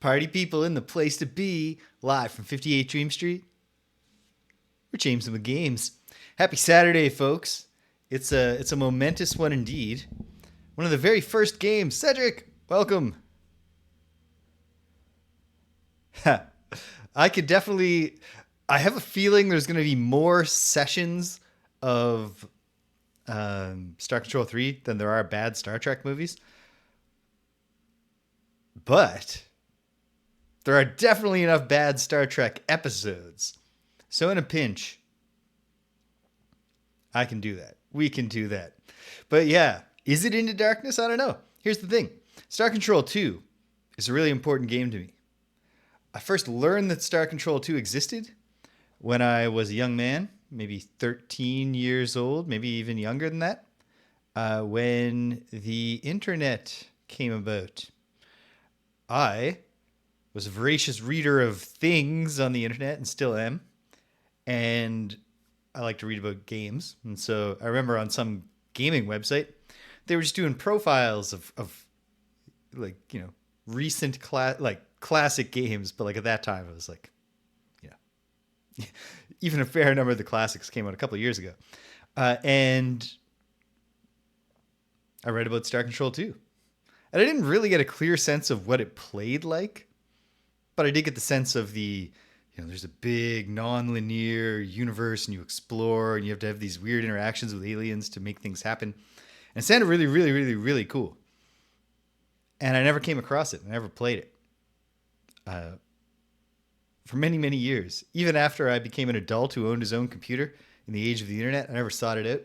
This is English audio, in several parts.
Party people in the place to be, live from 58 Dream Street. We're Jameson with Games. Happy Saturday, folks. It's a momentous one indeed. One of the very first games. Cedric, welcome. I could definitely... I have a feeling there's going to be more sessions of Star Control 3 than there are bad Star Trek movies. But there are definitely enough bad Star Trek episodes. So in a pinch, I can do that. We can do that. But yeah, is it Into Darkness? I don't know. Here's the thing. Star Control 2 is a really important game to me. I first learned that Star Control 2 existed when I was a young man, maybe 13 years old, maybe even younger than that, when the internet came about. I was a voracious reader of things on the internet and still am. And I like to read about games. And so I remember on some gaming website, they were just doing profiles of like, you know, recent classic games. But like at that time, it was like, you know, even a fair number of the classics came out a couple of years ago. And I read about Star Control 2. And I didn't really get a clear sense of what it played like, but I did get the sense of the, you know, there's a big non-linear universe and you explore and you have to have these weird interactions with aliens to make things happen. And it sounded really, really, really, really cool. And I never came across it. I never played it. For many, many years. Even after I became an adult who owned his own computer in the age of the internet, I never sought it out.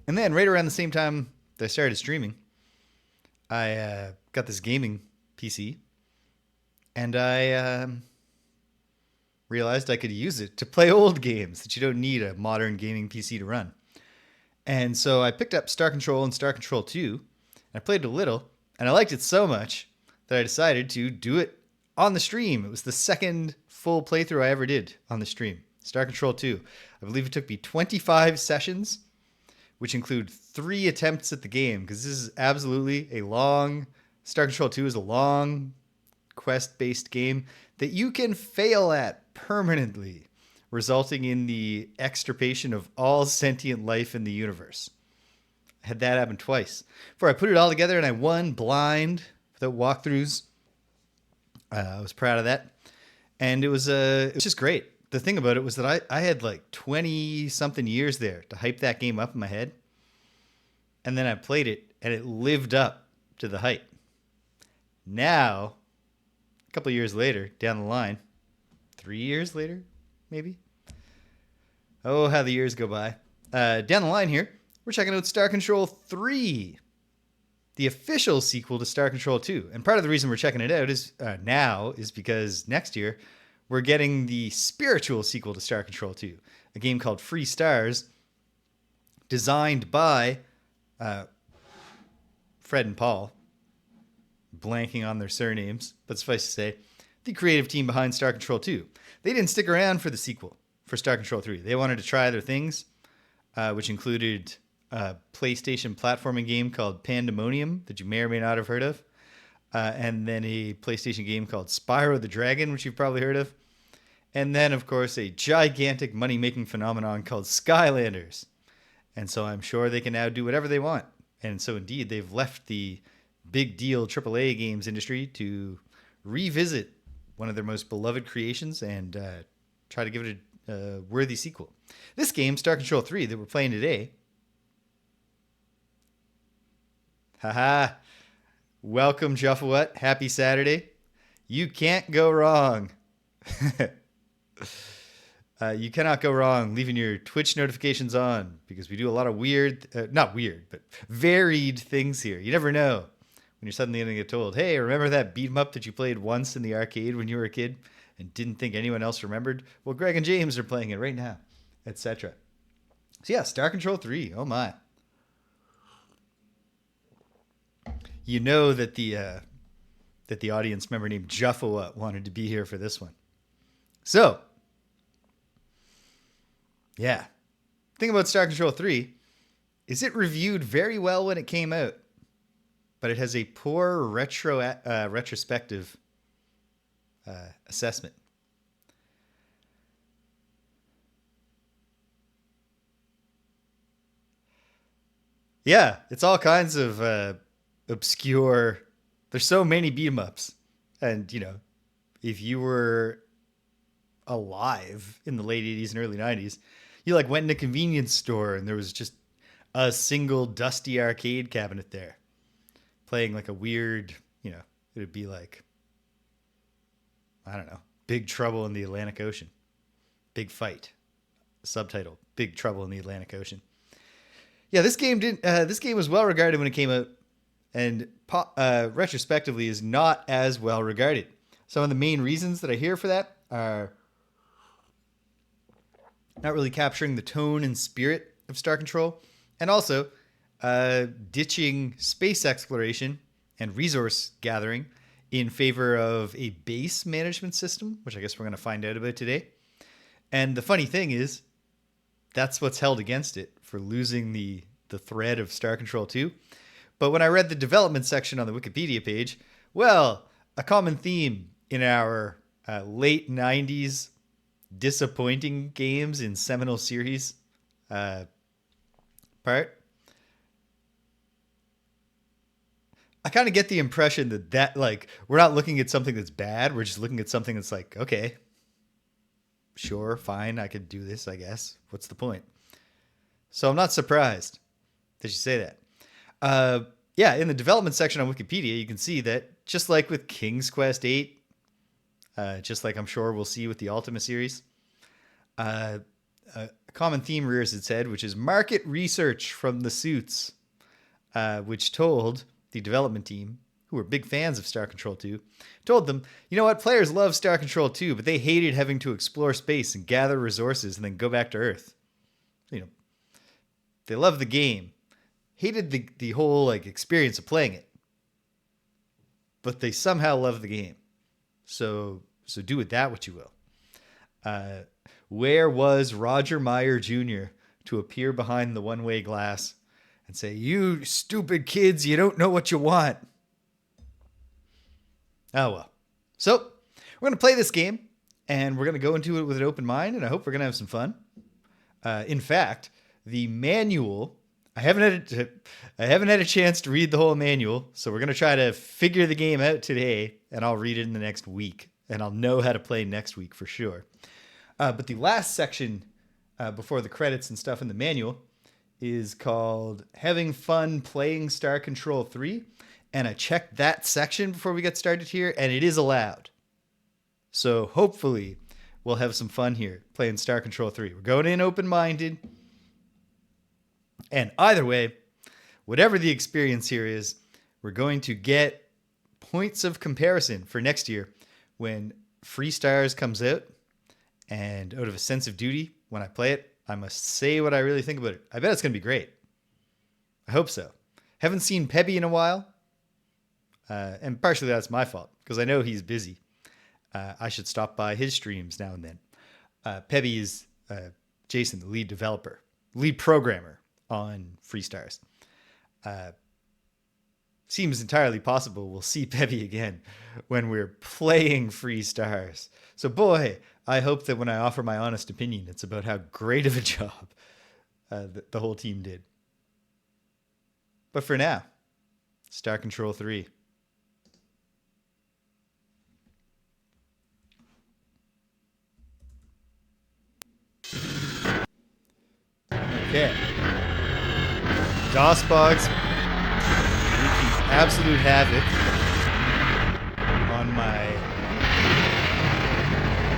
And then right around the same time that I started streaming, I got this gaming PC, and I realized I could use it to play old games that you don't need a modern gaming PC to run. And so I picked up Star Control and Star Control 2, and I played it a little, and I liked it so much that I decided to do it on the stream. It was the second full playthrough I ever did on the stream. Star Control 2. I believe it took me 25 sessions, which include 3 attempts at the game, because this is absolutely a long... Star Control 2 is a long quest-based game that you can fail at permanently, resulting in the extirpation of all sentient life in the universe. I had that happen twice. Before I put it all together and I won blind without walkthroughs. I was proud of that. And it was just great. The thing about it was that I had like 20-something years there to hype that game up in my head. And then I played it, and it lived up to the hype. Now, a couple of years later, down the line, 3 years later, maybe? Oh, how the years go by. Down the line here, we're checking out Star Control 3, the official sequel to Star Control 2. And part of the reason we're checking it out is now is because next year, we're getting the spiritual sequel to Star Control 2, a game called Free Stars, designed by Fred and Paul, blanking on their surnames, but suffice to say, the creative team behind Star Control 2. They didn't stick around for the sequel for Star Control 3. They wanted to try other things, which included a PlayStation platforming game called Pandemonium that you may or may not have heard of. And then a PlayStation game called Spyro the Dragon, which you've probably heard of. And then, of course, a gigantic money-making phenomenon called Skylanders. And so I'm sure they can now do whatever they want. And so, indeed, they've left the big deal AAA games industry to revisit one of their most beloved creations and try to give it a worthy sequel. This game, Star Control 3, that we're playing today... Haha... Welcome, Juffawut. Happy Saturday. You can't go wrong. You cannot go wrong leaving your Twitch notifications on because we do a lot of not weird, but varied things here. You never know when you're suddenly going to get told, hey, remember that beat 'em up that you played once in the arcade when you were a kid and didn't think anyone else remembered? Well, Greg and James are playing it right now, etc. So yeah, Star Control 3. Oh my. You know that the audience member named Juffawut wanted to be here for this one. So, yeah. Thing about Star Control 3 is it reviewed very well when it came out. but it has a poor retrospective assessment. Yeah, it's all kinds of obscure. There's so many beat 'em ups, and if you were alive in the late 80s and early 90s, you like went in a convenience store and there was just a single dusty arcade cabinet there playing like a weird, it would be like, I don't know, Big Trouble in the Atlantic Ocean. Big Fight. Subtitle: Big Trouble in the Atlantic Ocean. Yeah, this game didn't. This game was well regarded when it came out, and retrospectively is not as well regarded. Some of the main reasons that I hear for that are not really capturing the tone and spirit of Star Control, and also ditching space exploration and resource gathering in favor of a base management system, which I guess we're going to find out about today. And the funny thing is, that's what's held against it for losing the thread of Star Control 2. But when I read the development section on the Wikipedia page, well, a common theme in our late 90s disappointing games in seminal series part, I kind of get the impression that like we're not looking at something that's bad, we're just looking at something that's like, okay, sure, fine, I could do this, I guess. What's the point? So I'm not surprised that you say that. Yeah, in the development section on Wikipedia, you can see that just like with King's Quest VIII, just like I'm sure we'll see with the Ultima series, a common theme rears its head, which is market research from the suits, which told the development team, who were big fans of Star Control 2, told them, you know what, players love Star Control 2, but they hated having to explore space and gather resources and then go back to Earth. They loved the game, hated the whole like experience of playing it, but they somehow love the game. So do with that what you will. Where was Roger Meyer Jr. to appear behind the one-way glass and say, you stupid kids, you don't know what you want? Oh, well. So we're going to play this game, and we're going to go into it with an open mind, and I hope we're going to have some fun. In fact, the manual, I haven't had a chance to read the whole manual, so we're going to try to figure the game out today, and I'll read it in the next week, and I'll know how to play next week for sure. But the last section before the credits and stuff in the manual is called Having Fun Playing Star Control 3. And I checked that section before we get started here, and it is allowed. So hopefully we'll have some fun here playing Star Control 3. We're going in open-minded. And either way, whatever the experience here is, we're going to get points of comparison for next year when Free Stars comes out. And out of a sense of duty, when I play it, I must say what I really think about it. I bet it's going to be great. I hope so. Haven't seen Pebby in a while. And partially that's my fault, because I know he's busy. I should stop by his streams now and then. Pebby is Jason, the lead developer, lead programmer on Free Stars. Seems entirely possible we'll see Pebby again when we're playing Free Stars. So boy, I hope that when I offer my honest opinion, it's about how great of a job the whole team did. But for now, Star Control 3. Okay. DOSBox wreaking absolute havoc on my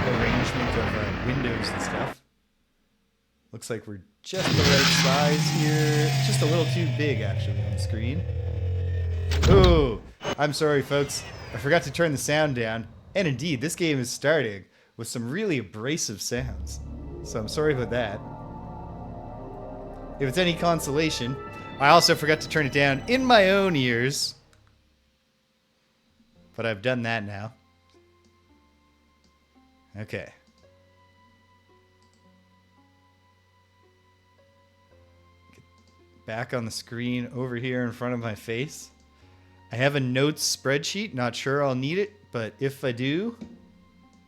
arrangement of windows and stuff. Looks like we're just the right size here. Just a little too big, actually, on the screen. Ooh, I'm sorry, folks. I forgot to turn the sound down. And indeed, this game is starting with some really abrasive sounds. So I'm sorry about that. If it's any consolation, I also forgot to turn it down in my own ears. But I've done that now. Okay. Back on the screen over here in front of my face. I have a notes spreadsheet. Not sure I'll need it, but if I do,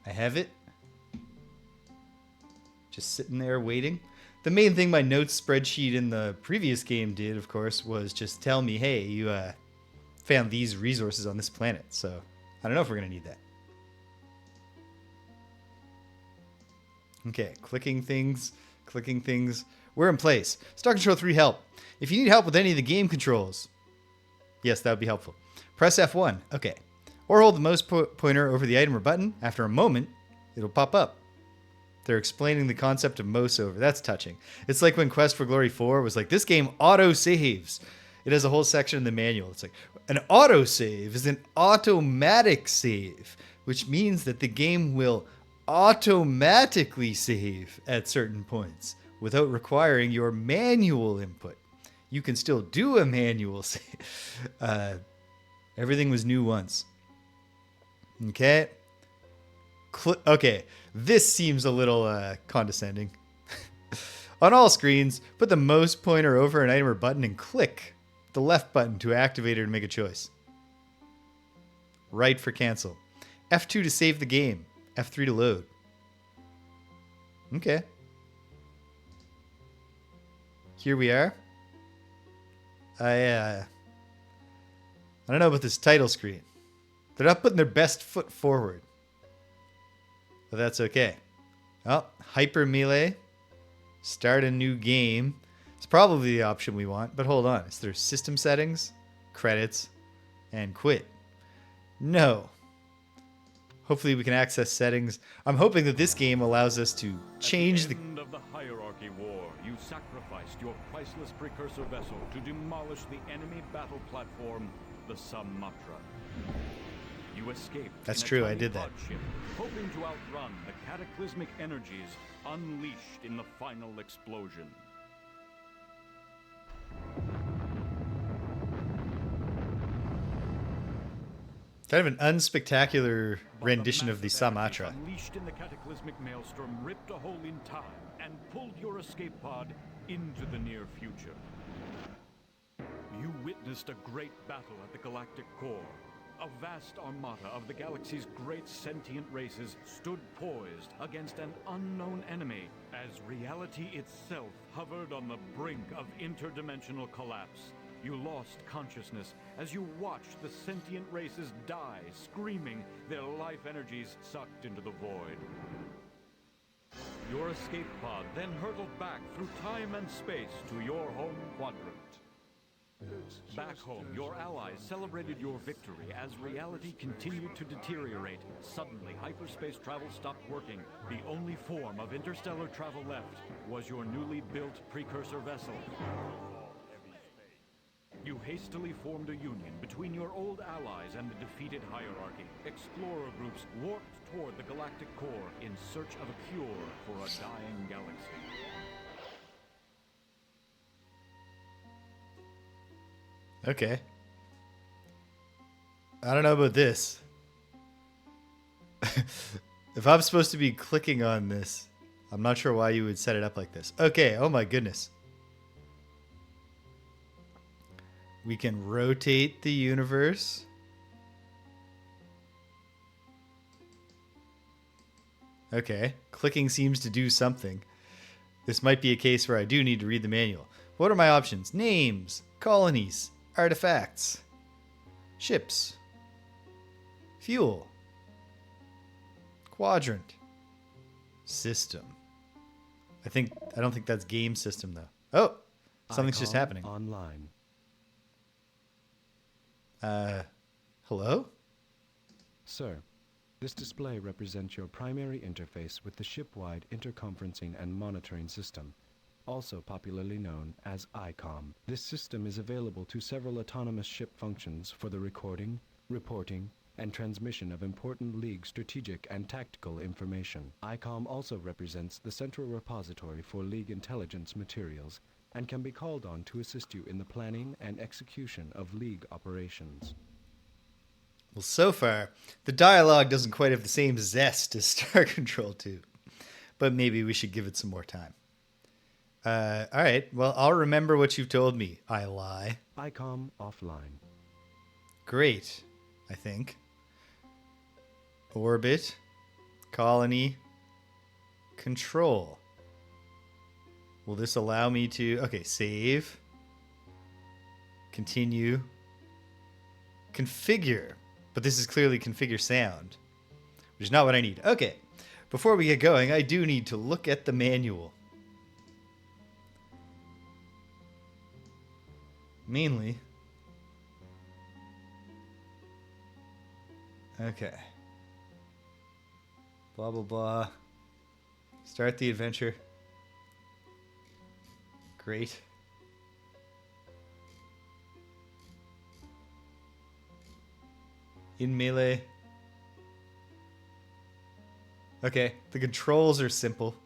I have it. Just sitting there waiting. The main thing my notes spreadsheet in the previous game did, of course, was just tell me, hey, you found these resources on this planet. So I don't know if we're going to need that. Okay, clicking things. We're in place. Star Control 3 help. If you need help with any of the game controls, yes, that would be helpful. Press F1. Okay. Or hold the mouse pointer over the item or button. After a moment, it'll pop up. They're explaining the concept of mouse over. That's touching. It's like when Quest for Glory 4 was like, this game auto-saves. It has a whole section in the manual. It's like, an auto-save is an automatic save, which means that the game will automatically save at certain points without requiring your manual input. You can still do a manual save. Everything was new once. Okay. Okay. This seems a little condescending. On all screens, put the mouse pointer over an item or button and click the left button to activate it and make a choice. Right for cancel. F2 to save the game. F3 to load. Okay. Here we are. I don't know about this title screen. They're not putting their best foot forward. But that's okay. Oh, hyper melee. Start a new game. It's probably the option we want, but hold on. Is there system settings, credits, and quit? No. Hopefully we can access settings. I'm hoping that this game allows us to change the... At the end of the hierarchy war, you sacrificed your priceless precursor vessel to demolish the enemy battle platform, the Sumatra. You escaped. That's true, I did that. Ship, hoping to outrun the cataclysmic energies unleashed in the final explosion. Kind of an unspectacular rendition of the Sumatra. Unleashed in the cataclysmic maelstrom ripped a hole in time and pulled your escape pod into the near future. You witnessed a great battle at the galactic core. A vast armada of the galaxy's great sentient races stood poised against an unknown enemy as reality itself hovered on the brink of interdimensional collapse. You lost consciousness as you watched the sentient races die, screaming, their life energies sucked into the void. Your escape pod then hurtled back through time and space to your home quadrant. Back home, your allies celebrated your victory as reality continued to deteriorate. Suddenly, hyperspace travel stopped working. The only form of interstellar travel left was your newly built precursor vessel. You hastily formed a union between your old allies and the defeated hierarchy. Explorer groups warped toward the galactic core in search of a cure for a dying galaxy. Okay. I don't know about this. If I'm supposed to be clicking on this, I'm not sure why you would set it up like this. Okay, oh my goodness. We can rotate the universe. Okay, clicking seems to do something. This might be a case where I do need to read the manual. What are my options? Names, colonies, artifacts, ships, fuel, quadrant, system. I don't think that's game system though. Oh, something's just happening. Online. Hello? Sir, this display represents your primary interface with the ship-wide interconferencing and monitoring system, also popularly known as ICOM. This system is available to several autonomous ship functions for the recording, reporting, and transmission of important League strategic and tactical information. ICOM also represents the central repository for League intelligence materials and can be called on to assist you in the planning and execution of League operations. Well, so far, the dialogue doesn't quite have the same zest as Star Control 2. But maybe we should give it some more time. All right, well, I'll remember what you've told me. I lie. ICOM offline. Great, I think. Orbit, colony, control. Will this allow me to... Okay, save. Continue. Configure. But this is clearly configure sound, which is not what I need. Okay, before we get going, I do need to look at the manual. Mainly. Okay. Blah, blah, blah. Start the adventure. Great. In melee. Okay, the controls are simple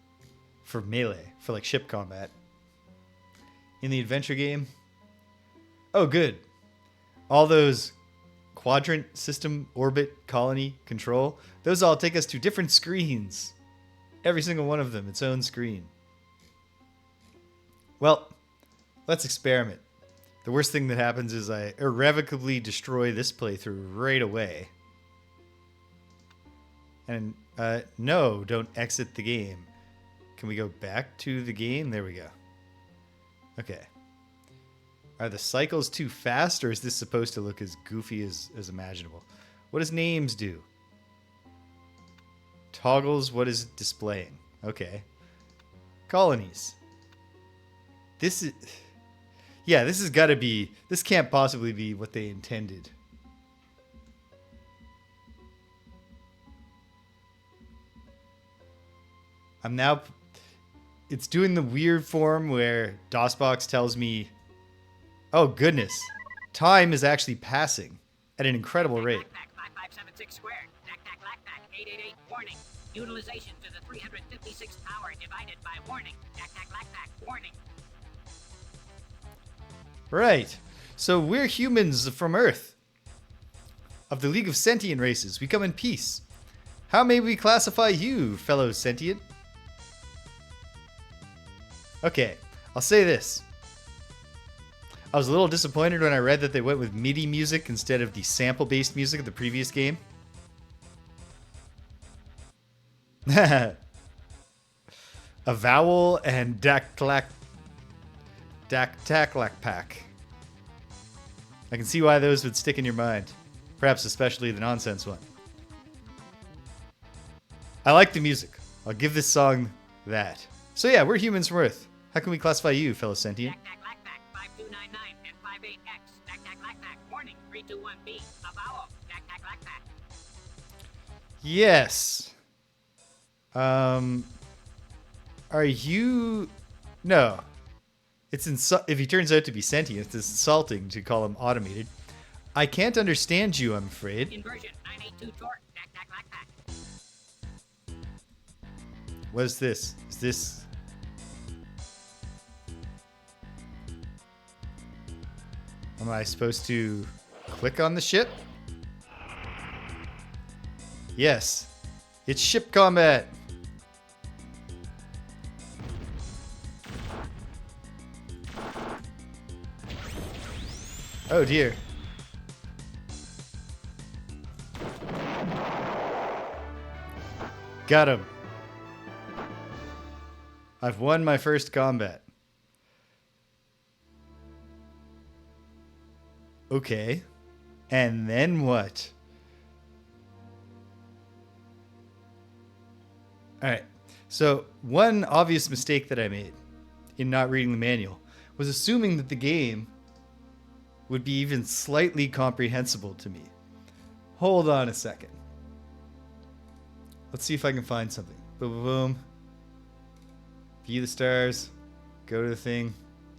for melee, for like ship combat. In the adventure game, oh good. All those quadrant, system, orbit, colony, control, those all take us to different screens. Every single one of them, its own screen. Well, let's experiment. The worst thing that happens is I irrevocably destroy this playthrough right away. And, no, don't exit the game. Can we go back to the game? There we go. Okay. Are the cycles too fast, or is this supposed to look as goofy as imaginable? What does names do? Toggles, what is it displaying? Okay. Colonies. This is... Yeah, this has got to be... This can't possibly be what they intended. I'm now... It's doing the weird form where DOSBox tells me... Oh, goodness. Time is actually passing at an incredible rate. 5576 squared. 888. Warning. Utilization to the 356th power divided by warning. Warning. Right. So we're humans from Earth. Of the League of Sentient Races, we come in peace. How may we classify you, fellow sentient? Okay, I'll say this. I was a little disappointed when I read that they went with MIDI music instead of the sample-based music of the previous game. A vowel and dactac pack. I can see why those would stick in your mind. Perhaps especially the nonsense one. I like the music. I'll give this song that. So yeah, we're humans from Earth. How can we classify you, fellow sentient? 5299 and 58X. Warning. 321B. A vowel. Yes. Are you... No. It's if he turns out to be sentient, it's insulting to call him automated. I can't understand you, I'm afraid. Inversion. 982 torque. What is this? Is this... Am I supposed to click on the ship? Yes. It's ship combat. Oh dear. Got him. I've won my first combat. Okay. And then what? Alright. So, one obvious mistake that I made in not reading the manual was assuming that the game would be even slightly comprehensible to me. Hold on a second. Let's see if I can find something. Boom, boom, boom. View the stars. Go to the thing.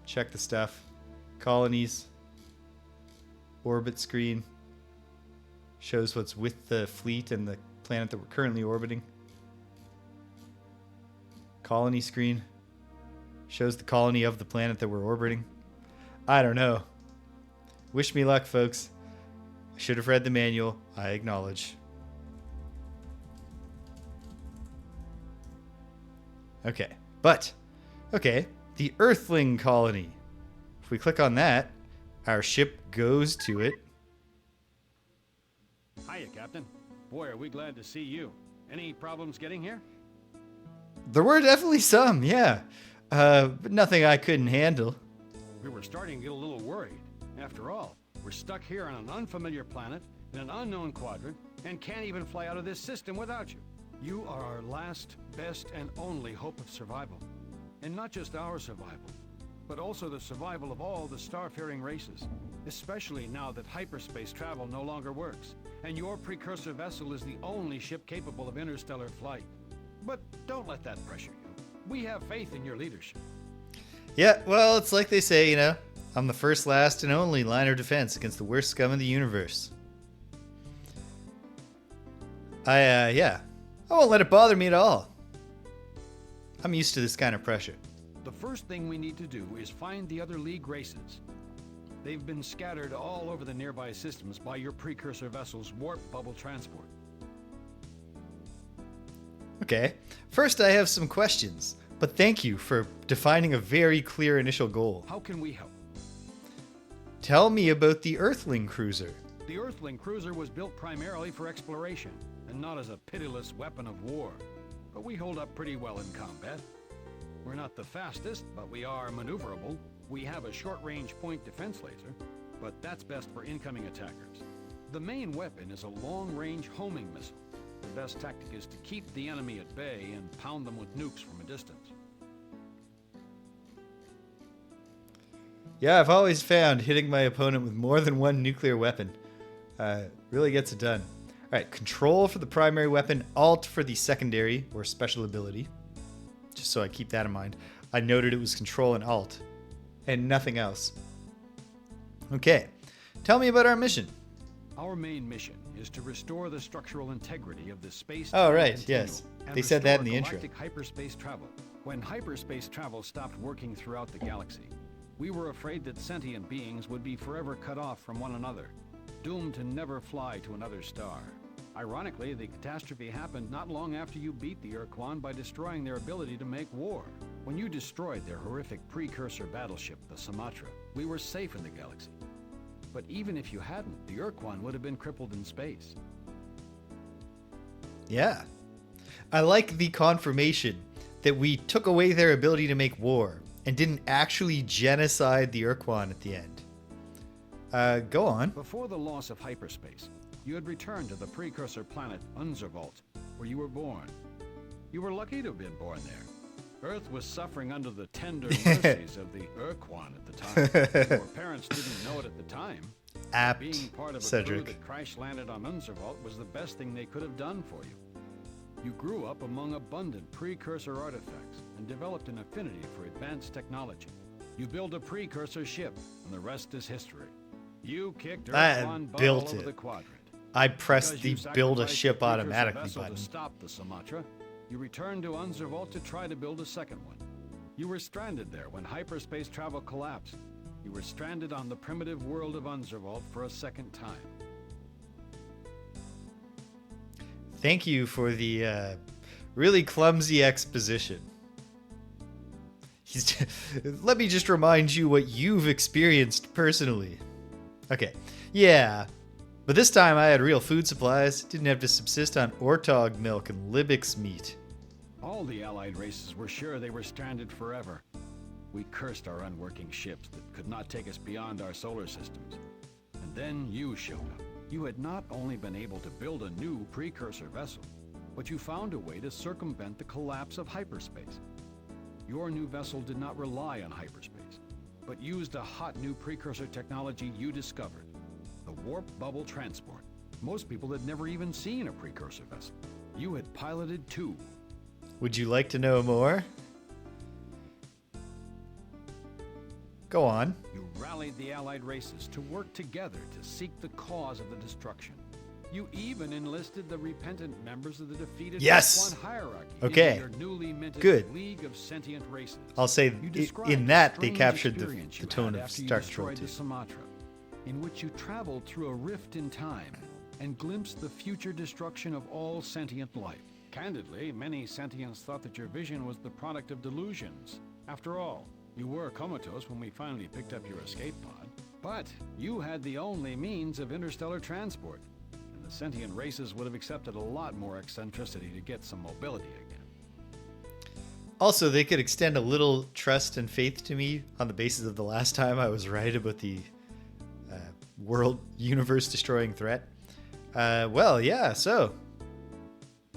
Check the stuff. Colonies. Orbit screen. Shows what's with the fleet and the planet that we're currently orbiting. Colony screen. Shows the colony of the planet that we're orbiting. I don't know. Wish me luck, folks. I should have read the manual. I acknowledge. Okay. But, okay, the Earthling colony. If we click on that, our ship goes to it. Hiya, Captain. Boy, are we glad to see you. Any problems getting here? There were definitely some, yeah. But nothing I couldn't handle. We were starting to get a little worried. After all, we're stuck here on an unfamiliar planet, in an unknown quadrant, and can't even fly out of this system without you. You are our last, best, and only hope of survival. And not just our survival, but also the survival of all the starfaring races, especially now that hyperspace travel no longer works, and your precursor vessel is the only ship capable of interstellar flight. But don't let that pressure you. We have faith in your leadership. Yeah, well, it's like they say, you know, I'm the first, last, and only line of defense against the worst scum of the universe. I won't let it bother me at all. I'm used to this kind of pressure. The first thing we need to do is find the other League races. They've been scattered all over the nearby systems by your precursor vessel's warp bubble transport. Okay, first I have some questions, but thank you for defining a very clear initial goal. How can we help? Tell me about the Earthling cruiser. The Earthling cruiser was built primarily for exploration, and not as a pitiless weapon of war. But we hold up pretty well in combat. We're not the fastest, but we are maneuverable. We have a short-range point defense laser, but that's best for incoming attackers. The main weapon is a long-range homing missile. The best tactic is to keep the enemy at bay and pound them with nukes from a distance. Yeah, I've always found hitting my opponent with more than one nuclear weapon really gets it done. All right, control for the primary weapon, alt for the secondary or special ability. Just so I keep that in mind. I noted it was control and alt, and nothing else. Okay, tell me about our mission. Our main mission is to restore the structural integrity of the space. Oh, right, yes. They said that in the intro. Hyperspace travel. When hyperspace travel stopped working throughout the galaxy, we were afraid that sentient beings would be forever cut off from one another, doomed to never fly to another star. Ironically, the catastrophe happened not long after you beat the Ur-Quan by destroying their ability to make war. When you destroyed their horrific precursor battleship, the Sumatra, we were safe in the galaxy. But even if you hadn't, the Ur-Quan would have been crippled in space. Yeah. I like the confirmation that we took away their ability to make war and didn't actually genocide the Ur-Quan at the end. Go on. Before the loss of hyperspace, you had returned to the precursor planet Unzervault, where you were born. You were lucky to have been born there. Earth was suffering under the tender mercies of the Ur-Quan at the time. Your parents didn't know it at the time. Apt, Being part of a Cedric. crew that crash-landed on Unzervault was the best thing they could have done for you. You grew up among abundant precursor artifacts and developed an affinity for advanced technology. You built a precursor ship, and the rest is history. You kicked Ur-Quan butt all over the quadrant. I pressed the Because you build a sacrificed ship the precursor automatically vessel button. to stop the Sumatra, you returned to Unzervault to try to build a second one. You were stranded there when hyperspace travel collapsed. You were stranded on the primitive world of Unzervault for a second time. Thank you for the really clumsy exposition. Let me just remind you what you've experienced personally. Okay, yeah, but this time I had real food supplies, didn't have to subsist on Ortog milk and Libix meat. All the allied races were sure they were stranded forever. We cursed our unworking ships that could not take us beyond our solar systems. And then you showed up. You had not only been able to build a new precursor vessel, but you found a way to circumvent the collapse of hyperspace. Your new vessel did not rely on hyperspace, but used a hot new precursor technology you discovered, the warp bubble transport. Most people had never even seen a precursor vessel. You had piloted two. Would you like to know more? Go on. You rallied the allied races to work together to seek the cause of the destruction. You even enlisted the repentant members of the defeated Yes! Ur-Quan hierarchy Okay. into your newly minted Good. League of Sentient Races. I'll say You described in that the they strange captured the experience you tone had of after you Star destroyed Trek the Sumatra, in which you traveled through a rift in time and glimpsed the future destruction of all sentient life. Candidly, many sentients thought that your vision was the product of delusions. After all, you were comatose when we finally picked up your escape pod. But you had the only means of interstellar transport, and the sentient races would have accepted a lot more eccentricity to get some mobility again. Also, they could extend a little trust and faith to me on the basis of the last time I was right about the world universe destroying threat. Well, yeah, so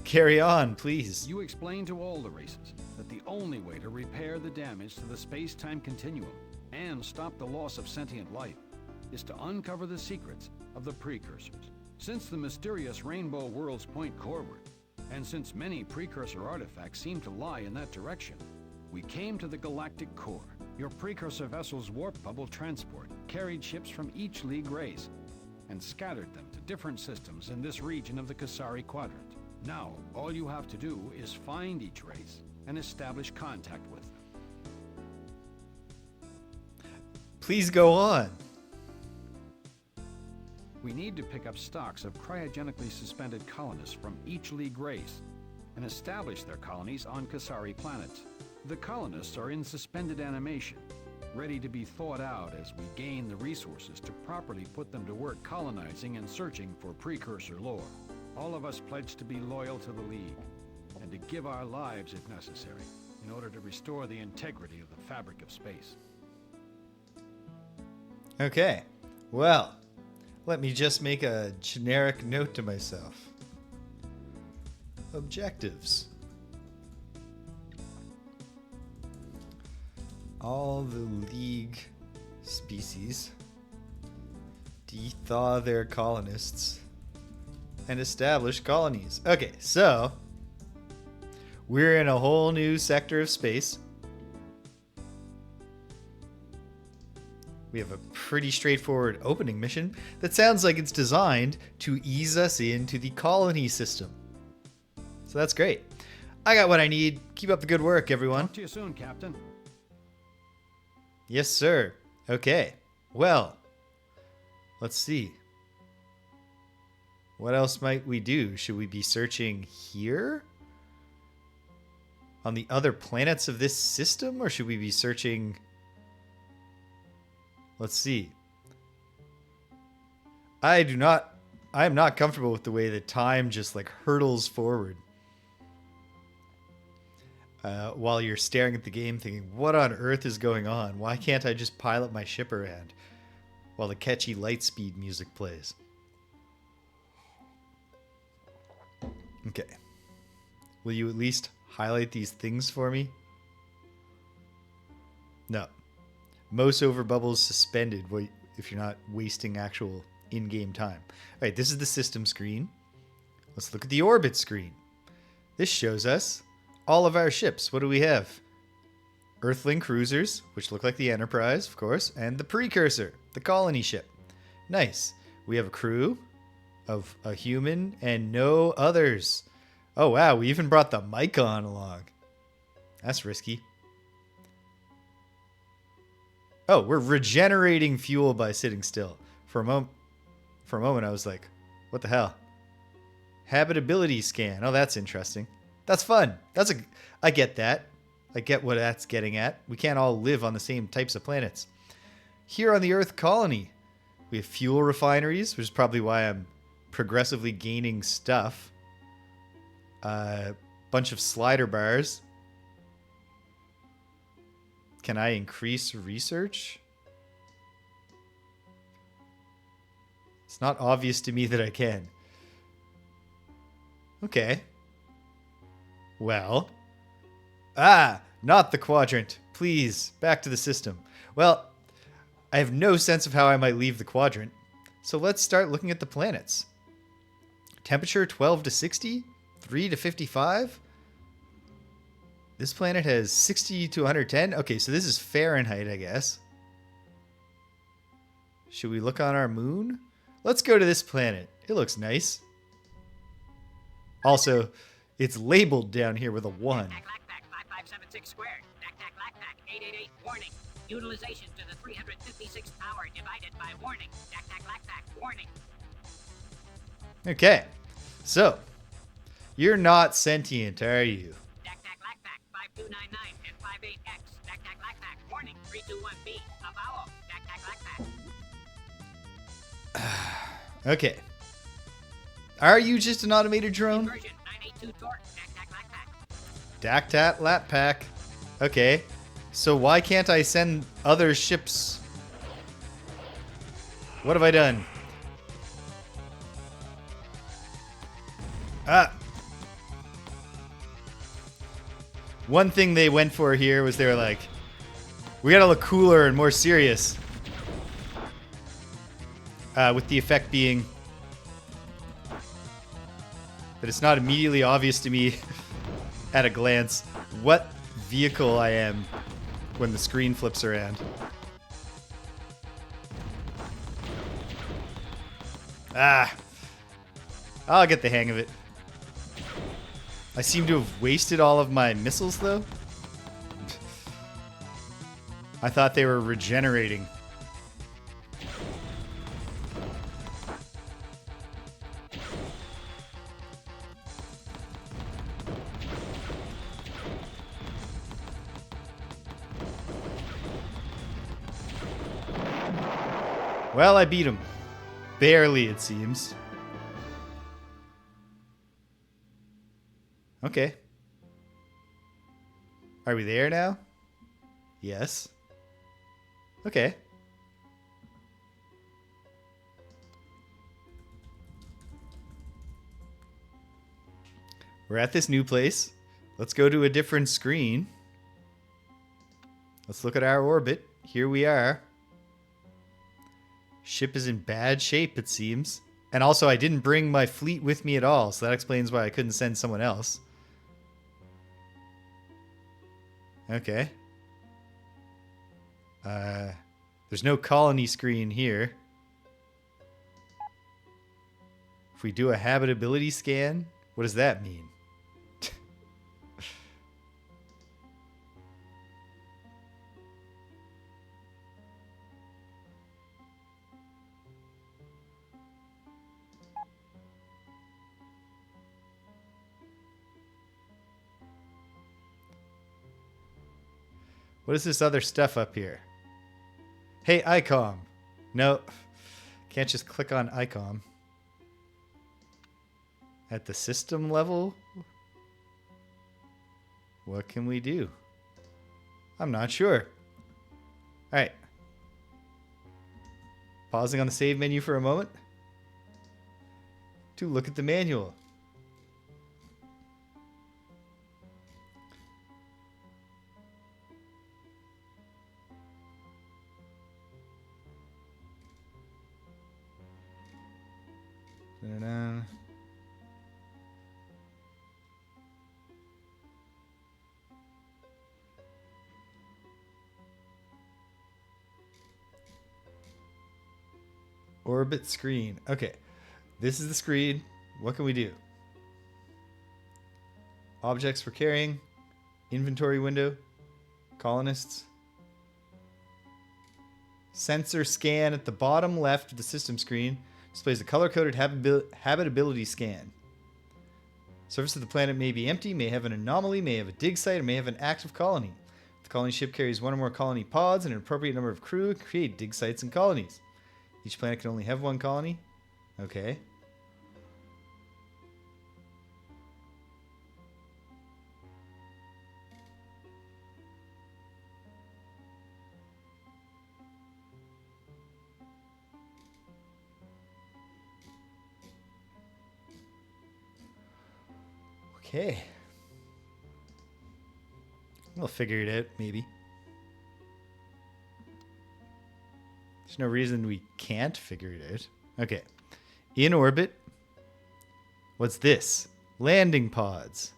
carry on, please. You explain to all the races that the only way to repair the damage to the space-time continuum and stop the loss of sentient life is to uncover the secrets of the precursors. Since the mysterious rainbow worlds point coreward, and since many precursor artifacts seem to lie in that direction, we came to the galactic core. Your precursor vessel's warp bubble transport carried ships from each League race and scattered them to different systems in this region of the Kasari Quadrant. Now, all you have to do is find each race and establish contact with them. Please go on. We need to pick up stocks of cryogenically suspended colonists from each League race and establish their colonies on Kasari planets. The colonists are in suspended animation, ready to be thawed out as we gain the resources to properly put them to work colonizing and searching for precursor lore. All of us pledge to be loyal to the League and to give our lives if necessary in order to restore the integrity of the fabric of space. Okay, well, let me just make a generic note to myself. Objectives. All the League species de-thaw their colonists and establish colonies. Okay, so we're in a whole new sector of space. We have a pretty straightforward opening mission that sounds like it's designed to ease us into the colony system. So that's great. I got what I need. Keep up the good work, everyone. Talk to you soon, Captain. Yes, sir. Okay. Well, let's see. What else might we do? Should we be searching here? On the other planets of this system? Or should we be searching... Let's see. I am not comfortable with the way that time just like hurtles forward. While you're staring at the game thinking, what on earth is going on? Why can't I just pilot my ship around while the catchy Lightspeed music plays? Okay. Will you at least highlight these things for me? No. Most over bubbles suspended if you're not wasting actual in-game time. All right, this is the system screen. Let's look at the orbit screen. This shows us all of our ships. What do we have? Earthling cruisers, which look like the Enterprise, of course, and the Precursor, the colony ship. Nice. We have a crew of a human and no others. Oh, wow, we even brought the Mycon along. That's risky. Oh, we're regenerating fuel by sitting still. For a moment, I was like, what the hell? Habitability scan. Oh, that's interesting. That's fun. I get that. I get what that's getting at. We can't all live on the same types of planets. Here on the Earth colony, we have fuel refineries, which is probably why I'm progressively gaining stuff. Bunch of slider bars. Can I increase research? It's not obvious to me that I can. Okay. Well. Not the quadrant. Please, back to the system. Well, I have no sense of how I might leave the quadrant. So let's start looking at the planets. Temperature 12 to 60, 3 to 55. This planet has 60 to 110. Okay, so this is Fahrenheit, I guess. Should we look on our moon? Let's go to this planet. It looks nice. Also, it's labeled down here with a 1. Tac lac pack 5576 squared. Tac tac lac pack 888 warning. Utilization to the 356th power divided by warning. Tac tac lac pack warning. Okay, so you're not sentient, are you? Tac tac lac pack 5299 and 58X. Tac tac lac pack warning 321B. Avowal. Tac tac lac pack. Okay. Are you just an automated drone? Inversion, 982 torque, tac tac lac tac. Dak-tat lat pack. Okay. So why can't I send other ships? What have I done? Ah. One thing they went for here was they were like, we gotta look cooler and more serious. With the effect being that it's not immediately obvious to me at a glance what vehicle I am when the screen flips around. Ah. I'll get the hang of it. I seem to have wasted all of my missiles, though. I thought they were regenerating. Well, I beat him. Barely, it seems. Okay. Are we there now? Yes. Okay. We're at this new place. Let's go to a different screen. Let's look at our orbit. Here we are. Ship is in bad shape, it seems. And also, I didn't bring my fleet with me at all, so that explains why I couldn't send someone else. Okay. There's no colony screen here. If we do a habitability scan, what does that mean? What is this other stuff up here? Hey, ICOM. No, can't just click on ICOM. At the system level? What can we do? I'm not sure. Alright. Pausing on the save menu for a moment. To look at the manual. Da-da-da. Orbit screen. Okay. This is the screen. What can we do? Objects for carrying. Inventory window. Colonists. Sensor scan at the bottom left of the system screen. Displays a color-coded habitability scan. Surface of the planet may be empty, may have an anomaly, may have a dig site, or may have an active colony. If the colony ship carries one or more colony pods and an appropriate number of crew, create dig sites and colonies. Each planet can only have one colony. Okay. Okay. We'll figure it out, maybe. There's no reason we can't figure it out. Okay. In orbit. What's this? Landing pods.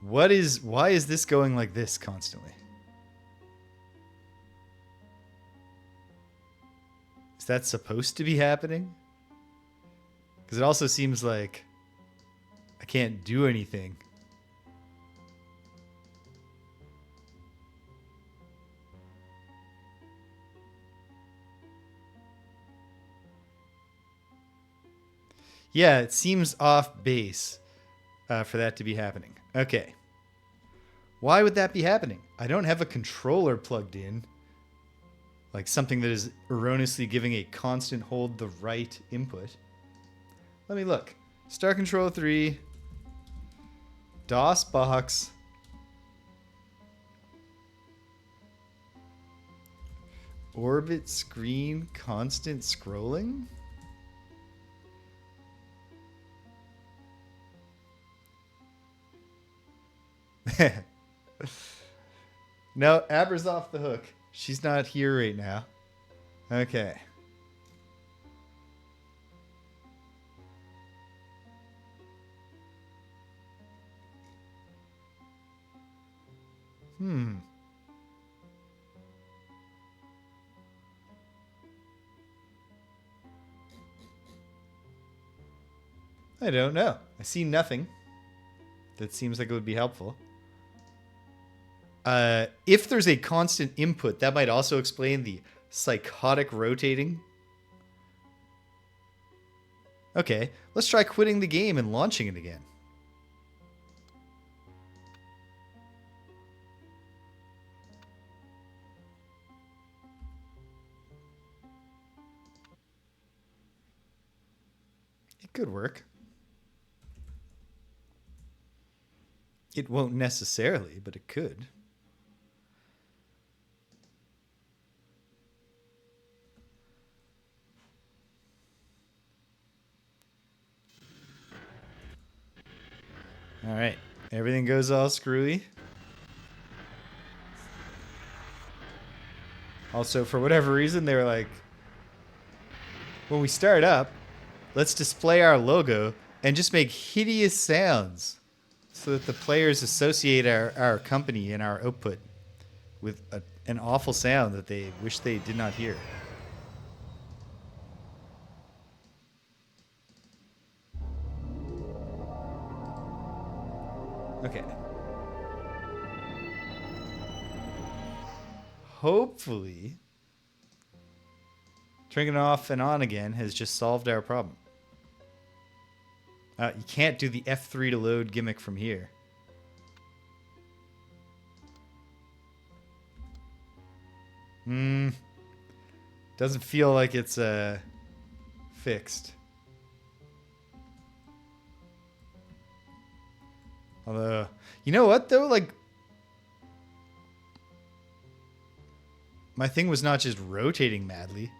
Why is this going like this constantly? Is that supposed to be happening? Because it also seems like I can't do anything. Yeah, it seems off base for that to be happening. Okay. Why would that be happening? I don't have a controller plugged in. Like something that is erroneously giving a constant hold the right input. Let me look. Star Control 3. DOS box. Orbit screen constant scrolling? No, Aber's off the hook. She's not here right now. Okay. I don't know. I see nothing that seems like it would be helpful. If there's a constant input, that might also explain the psychotic rotating. Okay, let's try quitting the game and launching it again. It could work. It won't necessarily, but it could. All right. Everything goes all screwy. Also, for whatever reason, they were like, when we start up, let's display our logo and just make hideous sounds so that the players associate our company and our output with an awful sound that they wish they did not hear. Okay. Hopefully, turning it off and on again has just solved our problem. You can't do the F3 to load gimmick from here. Doesn't feel like it's fixed. Although, you know what though? Like, my thing was not just rotating madly.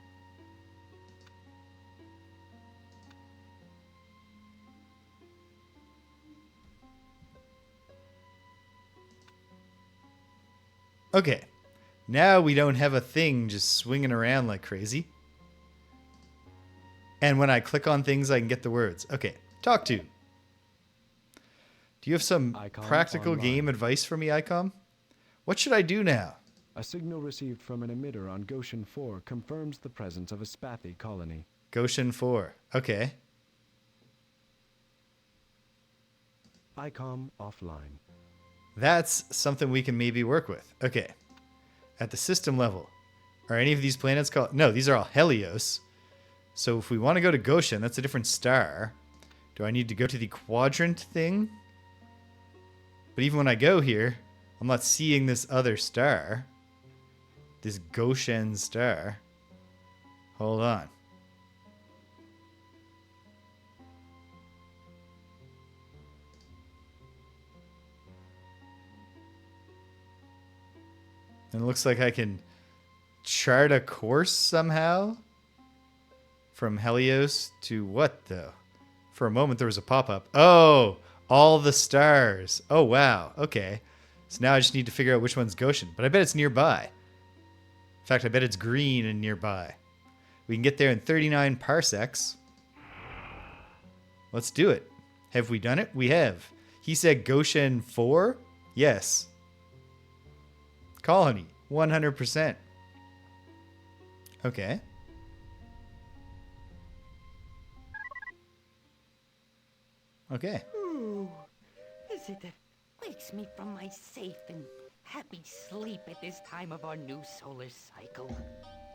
Okay. Now we don't have a thing just swinging around like crazy. And when I click on things, I can get the words. Okay. Talk to. Do you have some Icon practical online. game advice for me, Icom? What should I do now? A signal received from an emitter on Goshen 4 confirms the presence of a Spathi colony. Goshen 4. Okay. ICOM offline. That's something we can maybe work with. Okay. At the system level, are any of these planets called... No, these are all Helios. So if we want to go to Goshen, that's a different star. Do I need to go to the quadrant thing? But even when I go here, I'm not seeing this other star. This Goshen star. Hold on. And it looks like I can chart a course somehow from Helios to what, though? For a moment, there was a pop-up. Oh, all the stars. Oh, wow. Okay. So now I just need to figure out which one's Goshen. But I bet it's nearby. In fact, I bet it's green and nearby. We can get there in 39 parsecs. Let's do it. Have we done it? We have. He said Goshen 4? Yes. Colony, 100%. Okay. Okay. Ooh, is it that wakes me from my safe and happy sleep at this time of our new solar cycle?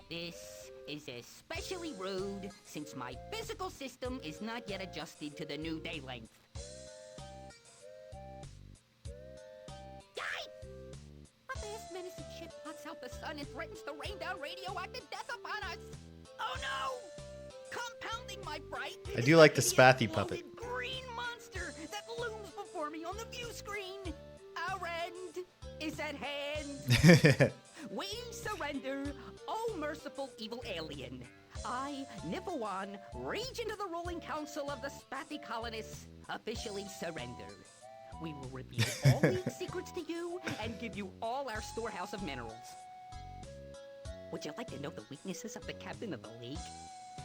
This is especially rude since my physical system is not yet adjusted to the new day length. Yikes! A vast menacing ship outside out the sun and threatens to rain down radioactive death upon us. Oh no! Compounding my fright, I do like the Spathi puppet. Green monster that looms before me on the view screen. Our end is at hand. We surrender, oh merciful evil alien. I, Ur-Quan, regent of the ruling council of the Spathi colonists, officially surrender. We will reveal all League secrets to you and give you all our storehouse of minerals. Would you like to know the weaknesses of the captain of the League?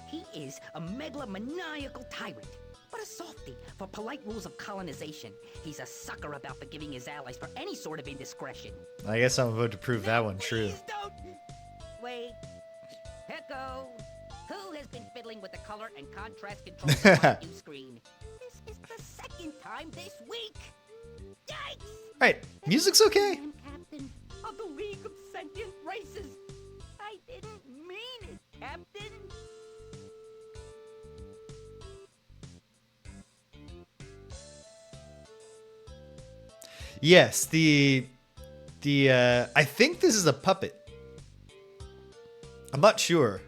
He is a megalomaniacal tyrant, but a softie for polite rules of colonization. He's a sucker about forgiving his allies for any sort of indiscretion. I guess I'm about to prove that one true. Please don't! Wait. Echo! Who has been fiddling with the color and contrast controls on my new screen? This is the second time this week! Yikes! Alright, music's okay. I'm captain of the League of Sentient Races. I didn't mean it, Captain. Yes, I think this is a puppet. I'm not sure.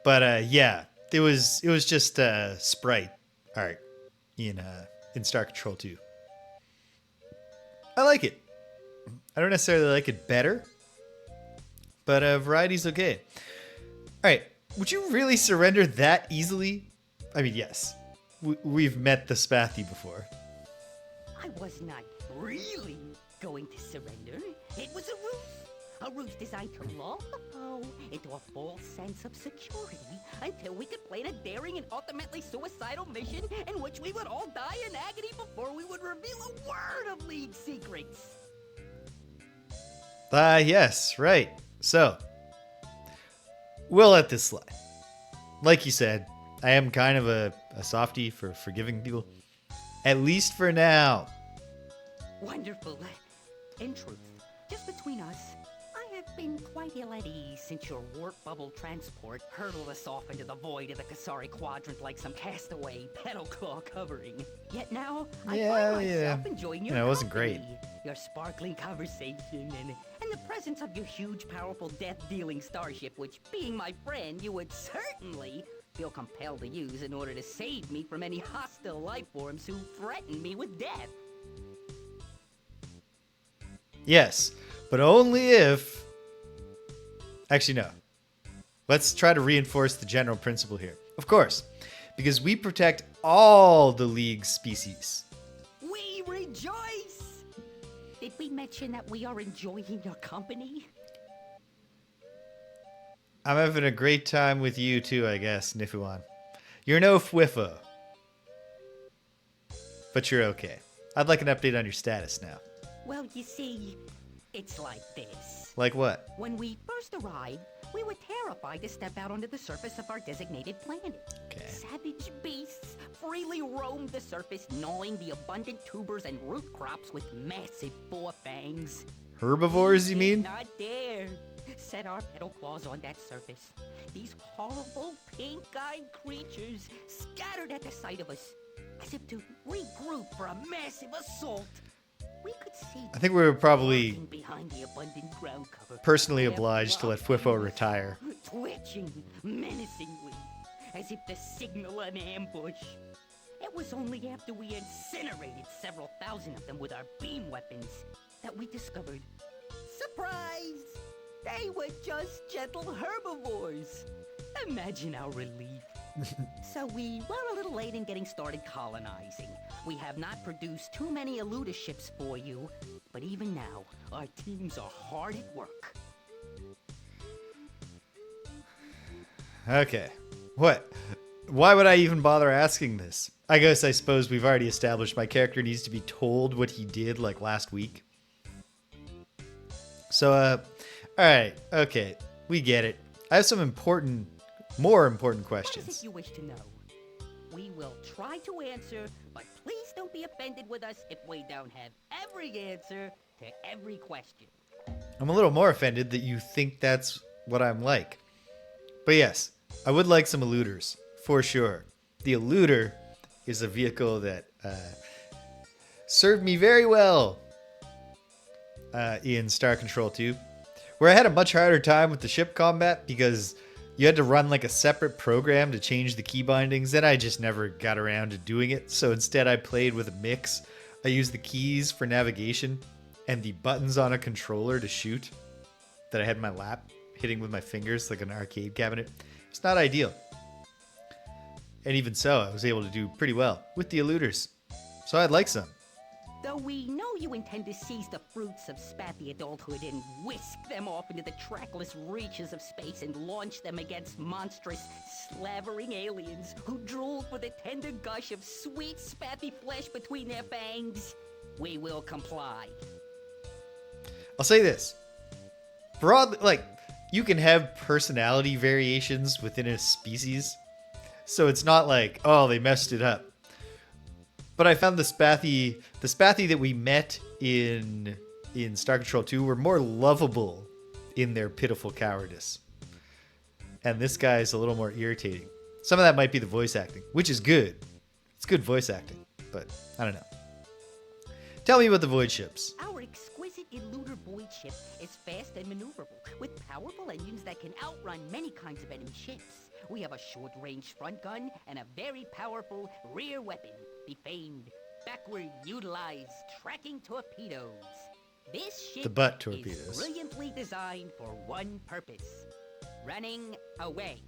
But yeah, it was just sprite art in Star Control 2. I like it. I don't necessarily like it better, but variety's okay. All right, would you really surrender that easily? I mean, yes, we've met the Spathi before. I was not really going to surrender. It was a ruse. A ruse designed to lull the foe into a false sense of security until we could plan a daring and ultimately suicidal mission in which we would all die in agony before we would reveal a word of League secrets. Yes, right. So, we'll let this slide. Like you said, I am kind of a softie for forgiving people. At least for now. Wonderful. In truth, just between us, I have been quite ill at ease since your warp bubble transport hurtled us off into the void of the Kasari Quadrant like some castaway pedal claw covering. Yet now, I find myself enjoying your it wasn't great. company, your sparkling conversation, and the presence of your huge, powerful, death-dealing starship, which, being my friend, you would certainly feel compelled to use in order to save me from any hostile life forms who threaten me with death. Yes, but only if... Actually, no. Let's try to reinforce the general principle here. Of course, because we protect all the League species. We rejoice! Did we mention that we are enjoying your company? I'm having a great time with you too, I guess, Ur-Quan. You're no Fwiffo. But you're okay. I'd like an update on your status now. Well, you see, it's like this. Like what? When we first arrived, we were terrified to step out onto the surface of our designated planet. Okay. Savage beasts freely roamed the surface, gnawing the abundant tubers and root crops with massive forefangs. Herbivores, you We did mean? not dare set our pedal claws on that surface. These horrible pink-eyed creatures scattered at the sight of us, as if to regroup for a massive assault. We could see I think we were probably lurking behind the abundant ground cover, personally their obliged to let black Fwiffo wings retire. twitching menacingly, as if to signal an ambush. It was only after we incinerated several thousand of them with our beam weapons that we discovered, surprise, they were just gentle herbivores. Imagine our relief. So we were a little late in getting started colonizing. We have not produced too many Eluda ships for you, but even now, our teams are hard at work. Okay. What? Why would I even bother asking this? I suppose we've already established my character needs to be told what he did like last week. So, alright, okay. We get it. I have some more important What is questions. it you wish to know? We will try to answer, but please don't be offended with us if we don't have every answer to every question. I'm a little more offended that you think that's what I'm like. But yes, I would like some eluders, for sure. The eluder is a vehicle that served me very well in Star Control 2, where I had a much harder time with the ship combat because you had to run like a separate program to change the key bindings, and I just never got around to doing it. So instead I played with a mix. I used the keys for navigation and the buttons on a controller to shoot that I had in my lap, hitting with my fingers like an arcade cabinet. It's not ideal. And even so, I was able to do pretty well with the eluders. So I'd like some. Though we know you intend to seize the fruits of Spathi adulthood and whisk them off into the trackless reaches of space and launch them against monstrous, slavering aliens who drool for the tender gush of sweet Spathi flesh between their fangs, we will comply. I'll say this. Broadly, like, you can have personality variations within a species. So it's not like, oh, they messed it up. But I found the Spathi that we met in Star Control 2 were more lovable in their pitiful cowardice. And this guy is a little more irritating. Some of that might be the voice acting, which is good. It's good voice acting, but I don't know. Tell me about the void ships. Our exquisite eluder void ship is fast and maneuverable, with powerful engines that can outrun many kinds of enemy ships. We have a short-range front gun and a very powerful rear weapon, the famed backward-utilized tracking torpedoes. This ship The butt torpedoes. is brilliantly designed for one purpose: running away.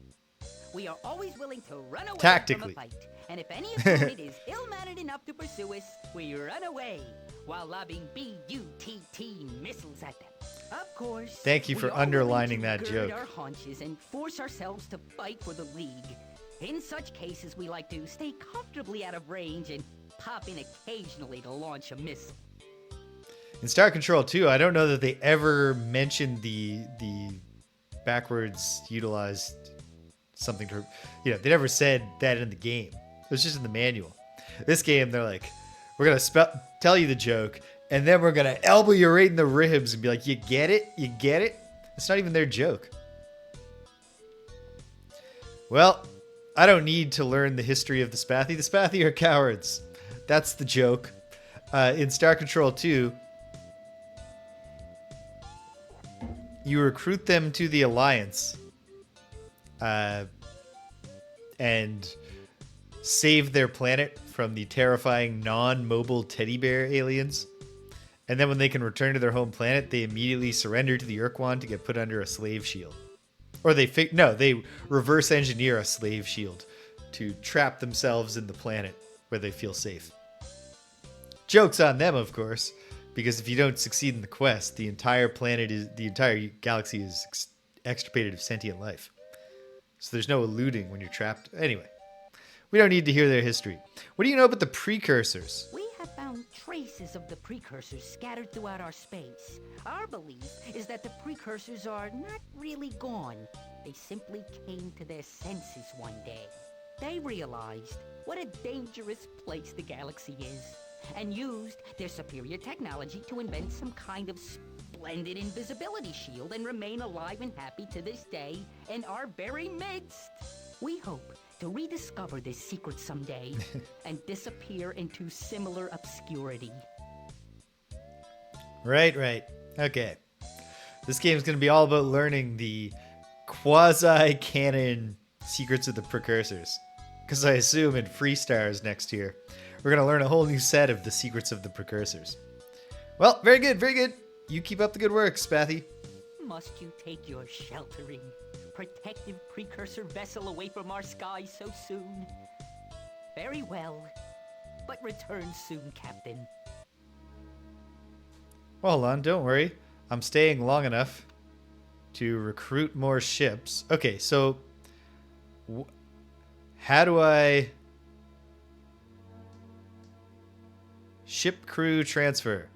We are always willing to run away Tactically. from a fight, and if any opponent is ill-mannered enough to pursue us, we run away while lobbing B-U-T-T missiles at them. Of course. Thank you for we are underlining willing that to gird joke. our haunches and force ourselves to fight for the League. In such cases, we like to stay comfortably out of range and pop in occasionally to launch a missile. In Star Control 2, I don't know that they ever mentioned the backwards utilized something to, they never said that in the game. It was just in the manual. This game, they're like, we're going to tell you the joke, and then we're going to elbow you right in the ribs and be like, you get it? You get it? It's not even their joke. Well, I don't need to learn the history of the Spathi. The Spathi are cowards. That's the joke. In Star Control 2, you recruit them to the Alliance and save their planet from the terrifying non-mobile teddy bear aliens. And then when they can return to their home planet, they immediately surrender to the Ur-Quan to get put under a slave shield. Or they reverse engineer a slave shield to trap themselves in the planet where they feel safe. Joke's on them, of course, because if you don't succeed in the quest, the entire galaxy is extirpated of sentient life. So there's no eluding when you're trapped. Anyway, we don't need to hear their history. What do you know about the precursors? We have found traces of the precursors scattered throughout our space. Our belief is that the precursors are not really gone. They simply came to their senses one day. They realized what a dangerous place the galaxy is, and used their superior technology to invent some kind of splendid invisibility shield and remain alive and happy to this day in our very midst. We hope to rediscover this secret someday and disappear into similar obscurity. Right. Okay. This game's going to be all about learning the quasi-canon secrets of the precursors. Because I assume in Freestars next year, we're going to learn a whole new set of the secrets of the precursors. Well, very good, very good. You keep up the good work, Spathi. Must you take your sheltering, protective precursor vessel away from our skies so soon? Very well, but return soon, Captain. Well, hold on, don't worry. I'm staying long enough to recruit more ships. Okay, so how do I ship crew transfer?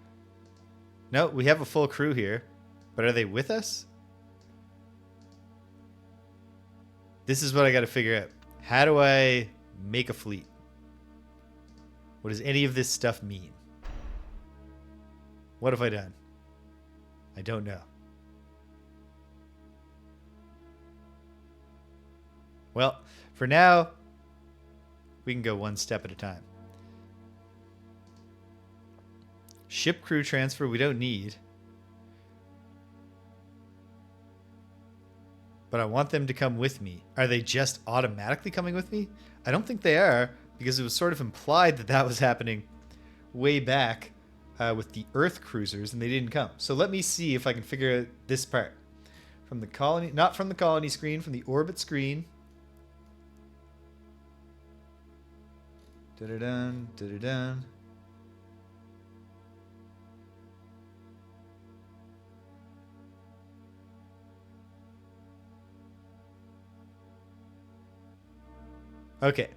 No, we have a full crew here, but are they with us? This is what I got to figure out. How do I make a fleet? What does any of this stuff mean? What have I done? I don't know. Well, for now, we can go one step at a time. Ship crew transfer we don't need. but I want them to come with me. Are they just automatically coming with me? I don't think they are, because it was sort of implied that that was happening way back with the Earth cruisers, and they didn't come. So let me see if I can figure out this part. From the colony, not from the colony screen, from the orbit screen. Da-da-dun, da-da-dun. Okay.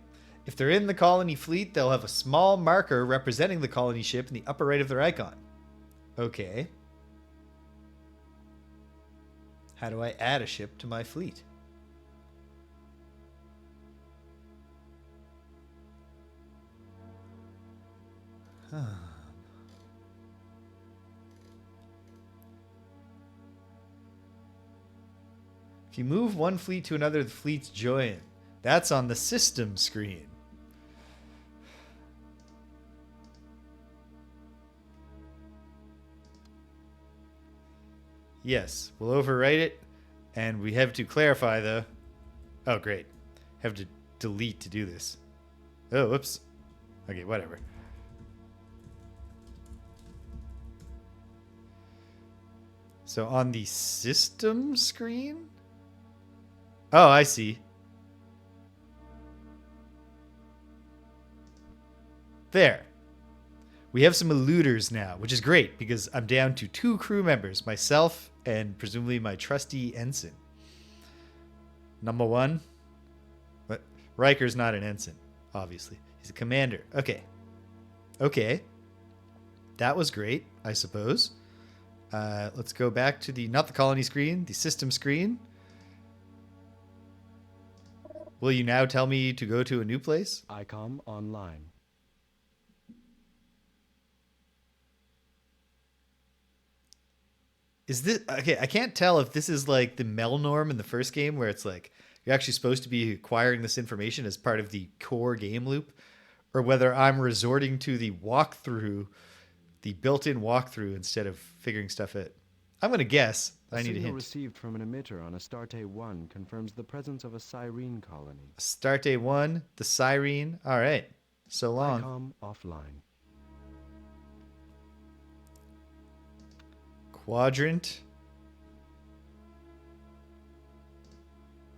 If they're in the colony fleet, they'll have a small marker representing the colony ship in the upper right of their icon. Okay. How do I add a ship to my fleet? Huh. If you move one fleet to another, the fleets join. That's on the system screen. Yes, we'll overwrite it, and we have to clarify the... Oh, great. Have to delete to do this. Oh, whoops. Okay, whatever. So on the system screen? Oh, I see. There. We have some eluders now, which is great because I'm down to 2 crew members, myself and presumably my trusty ensign. Number 1. But Riker's not an ensign, obviously. He's a commander. Okay. Okay. That was great, I suppose. Let's go back to the, not the colony screen, the system screen. Will you now tell me to go to a new place? ICOM online. Is this okay? I can't tell if this is like the Mel norm in the first game where it's like you're actually supposed to be acquiring this information as part of the core game loop, or whether I'm resorting to the walkthrough, the built-in walkthrough instead of figuring stuff out. I'm gonna guess. I need a hint. Received from an emitter on Astarte 1 confirms the presence of a Syreen colony. Astarte 1, the Syreen. All right. So long. ICOM offline. Quadrant.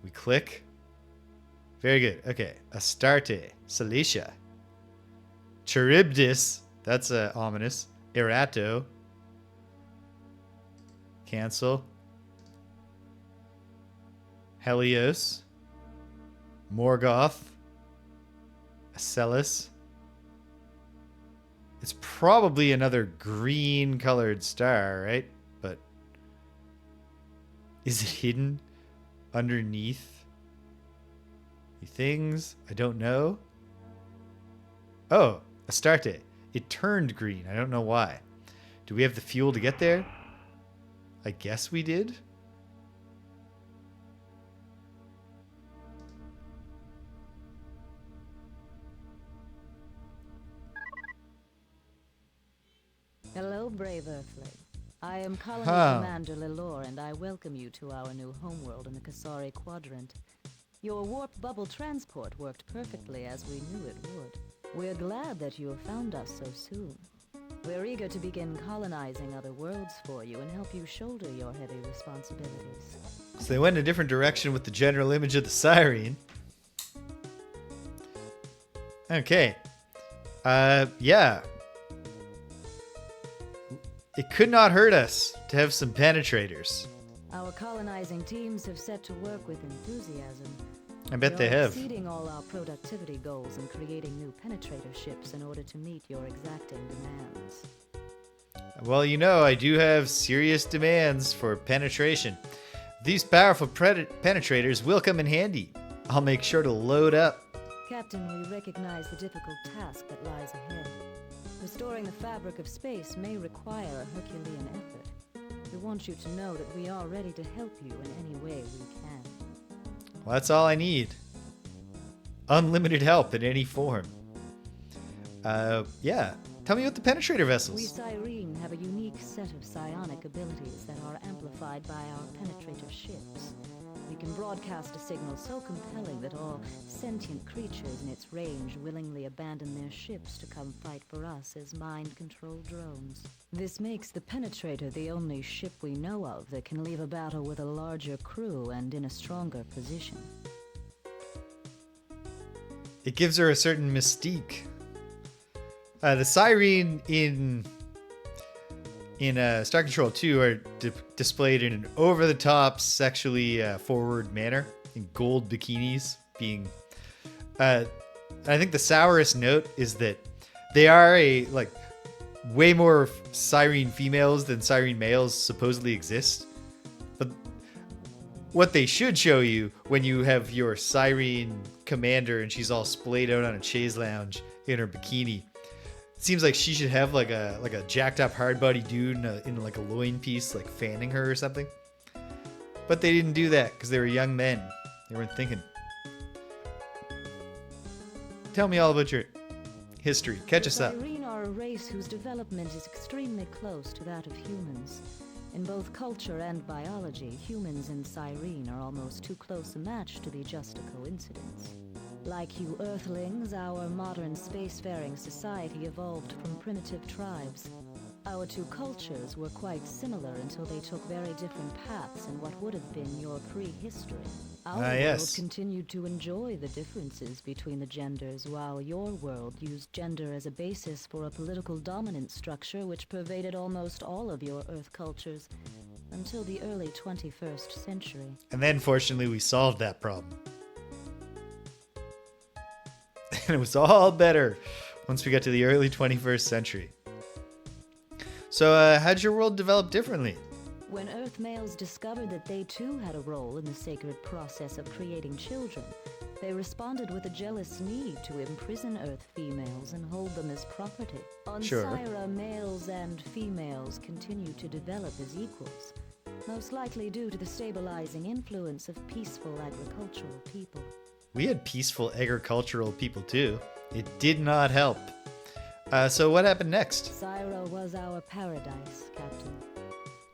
We click. Very good. Okay. Astarte. Cilicia. Charybdis. That's ominous. Erato. Cancel. Helios. Morgoth. Acellus. It's probably another green colored star, right? But is it hidden underneath the things? I don't know. Oh, Astarte. It turned green. I don't know why. Do we have the fuel to get there? I guess we did. Hello, brave Earthling. I am Colony Commander Lelore, and I welcome you to our new homeworld in the Kasari Quadrant. Your warp bubble transport worked perfectly as we knew it would. We're glad that you have found us so soon. We're eager to begin colonizing other worlds for you and help you shoulder your heavy responsibilities. So they went in a different direction with the general image of the Syreen. Okay. Yeah. It could not hurt us to have some penetrators. Our colonizing teams have set to work with enthusiasm. I bet they have. Exceeding all our productivity goals and creating new penetrator ships in order to meet your exacting demands. Well, you know, I do have serious demands for penetration. These powerful penetrators will come in handy. I'll make sure to load up. Captain, we recognize the difficult task that lies ahead. Restoring the fabric of space may require a Herculean effort. We want you to know that we are ready to help you in any way we can. Well, that's all I need. Unlimited help in any form. Yeah. Tell me about the penetrator vessels. We Syreen have a unique set of psionic abilities that are amplified by our penetrator ships. We can broadcast a signal so compelling that all sentient creatures in its range willingly abandon their ships to come fight for us as mind-controlled drones. This makes the Penetrator the only ship we know of that can leave a battle with a larger crew and in a stronger position. It gives her a certain mystique. The Syreen in Star Control 2 are displayed in an over-the-top, sexually forward manner, in gold bikinis. Being, I think the sourest note is that they are way more Syreen females than Syreen males supposedly exist. But what they should show you when you have your Syreen commander and she's all splayed out on a chaise lounge in her bikini. Seems like she should have like a jacked up hard body dude in like a loin piece, like fanning her or something. But they didn't do that because they were young men. They weren't thinking. Tell me all about your history. Catch us up. Syreen are a race whose development is extremely close to that of humans. In both culture and biology, humans and Syreen are almost too close a match to be just a coincidence. Like you Earthlings, our modern spacefaring society evolved from primitive tribes. Our two cultures were quite similar until they took very different paths in what would have been your prehistory. Our world continued to enjoy the differences between the genders, while your world used gender as a basis for a political dominance structure which pervaded almost all of your Earth cultures until the early 21st century. And then, fortunately, we solved that problem. And it was all better once we got to the early 21st century. So, how'd your world develop differently? When Earth males discovered that they too had a role in the sacred process of creating children, they responded with a jealous need to imprison Earth females and hold them as property. On Syra, males and females continue to develop as equals, most likely due to the stabilizing influence of peaceful agricultural people. We had peaceful agricultural people too. It did not help. So what happened next? Syra was our paradise, Captain.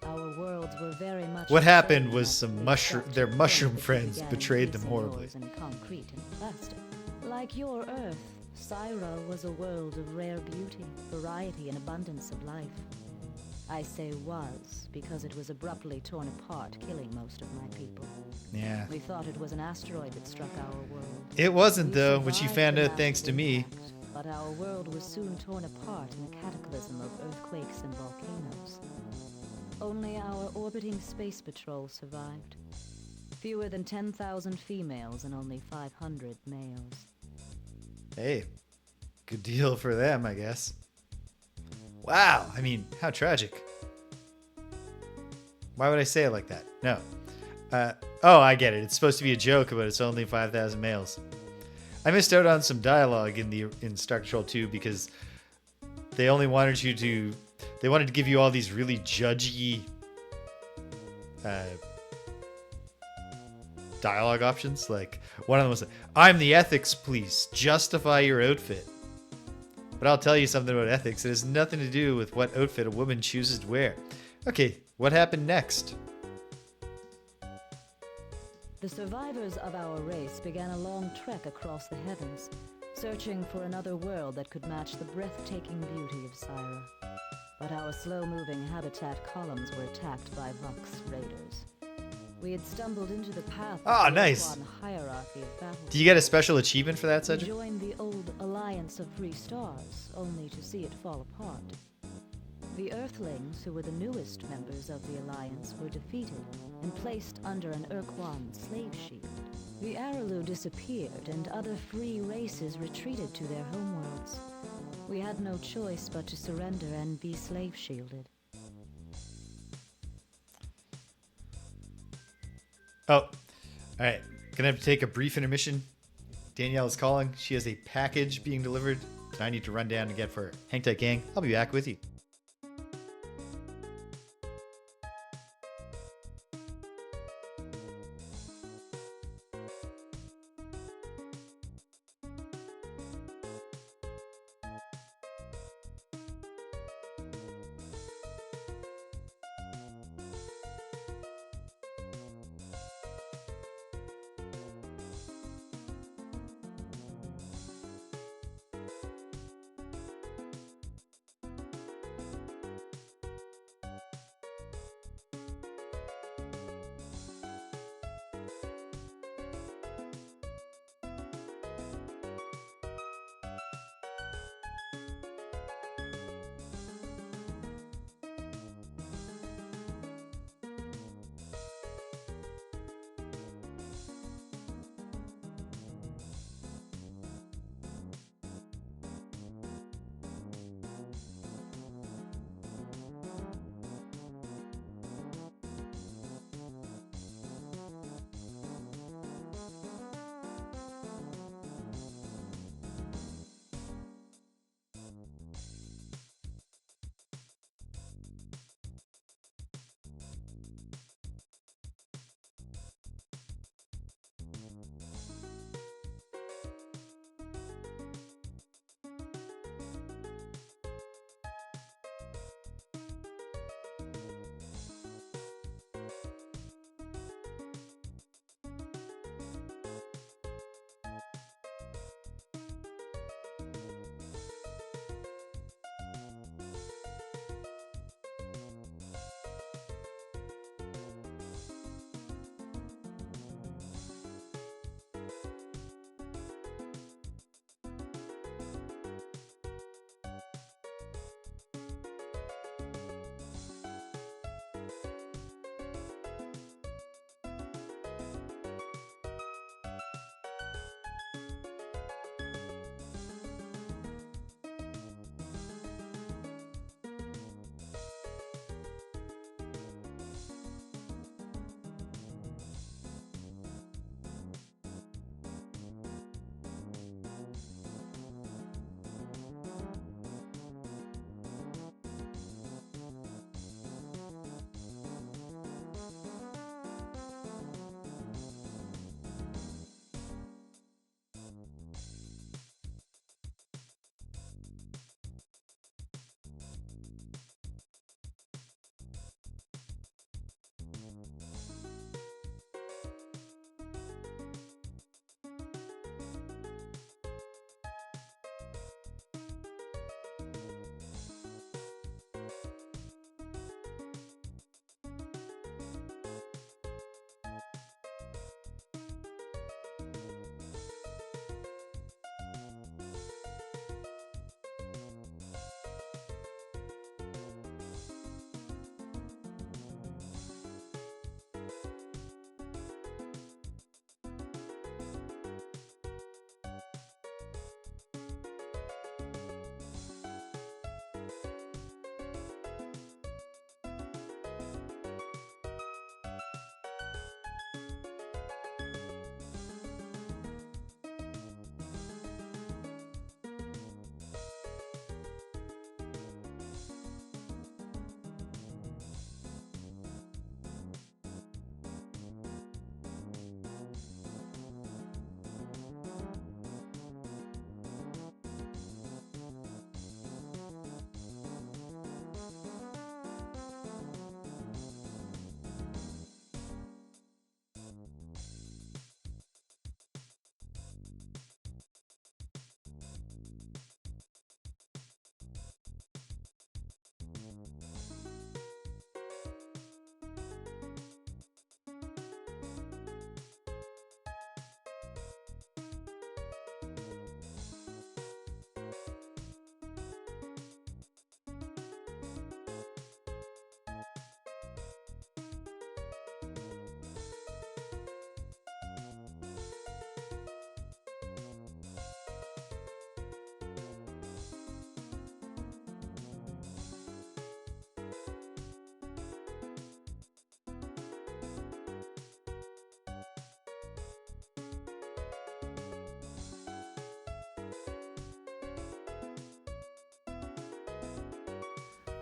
Our worlds were very much. What happened was their mushroom friends betrayed them horribly. In concrete and plastic. Like your Earth, Syra was a world of rare beauty, variety, and abundance of life. I say was, because it was abruptly torn apart, killing most of my people. Yeah. We thought it was an asteroid that struck our world. It wasn't, though, which you found out thanks to me. But our world was soon torn apart in the cataclysm of earthquakes and volcanoes. Only our orbiting space patrol survived. Fewer than 10,000 females and only 500 males. Hey, good deal for them, I guess. Wow, I mean, how tragic. Why would I say it like that? No. Oh, I get it. It's supposed to be a joke, but it's only 5,000 males. I missed out on some dialogue in Star Control 2 because they only wanted they wanted to give you all these really judgy dialogue options. Like, one of them was, I'm the ethics police. Justify your outfit. But I'll tell you something about ethics. It has nothing to do with what outfit a woman chooses to wear. Okay, what happened next? The survivors of our race began a long trek across the heavens, searching for another world that could match the breathtaking beauty of Syra. But our slow-moving habitat columns were attacked by Vux raiders. We had stumbled into the path of the Ur-Quan hierarchy of battle. Do you get a special achievement for that, Cedric? We joined the old Alliance of Three Stars, only to see it fall apart. The Earthlings, who were the newest members of the Alliance, were defeated and placed under an Ur-Quan slave shield. The Araloo disappeared, and other free races retreated to their homeworlds. We had no choice but to surrender and be slave shielded. Oh, all right. Gonna have to take a brief intermission. Danielle is calling. She has a package being delivered that I need to run down and get for her. Hang tight, gang. I'll be back with you.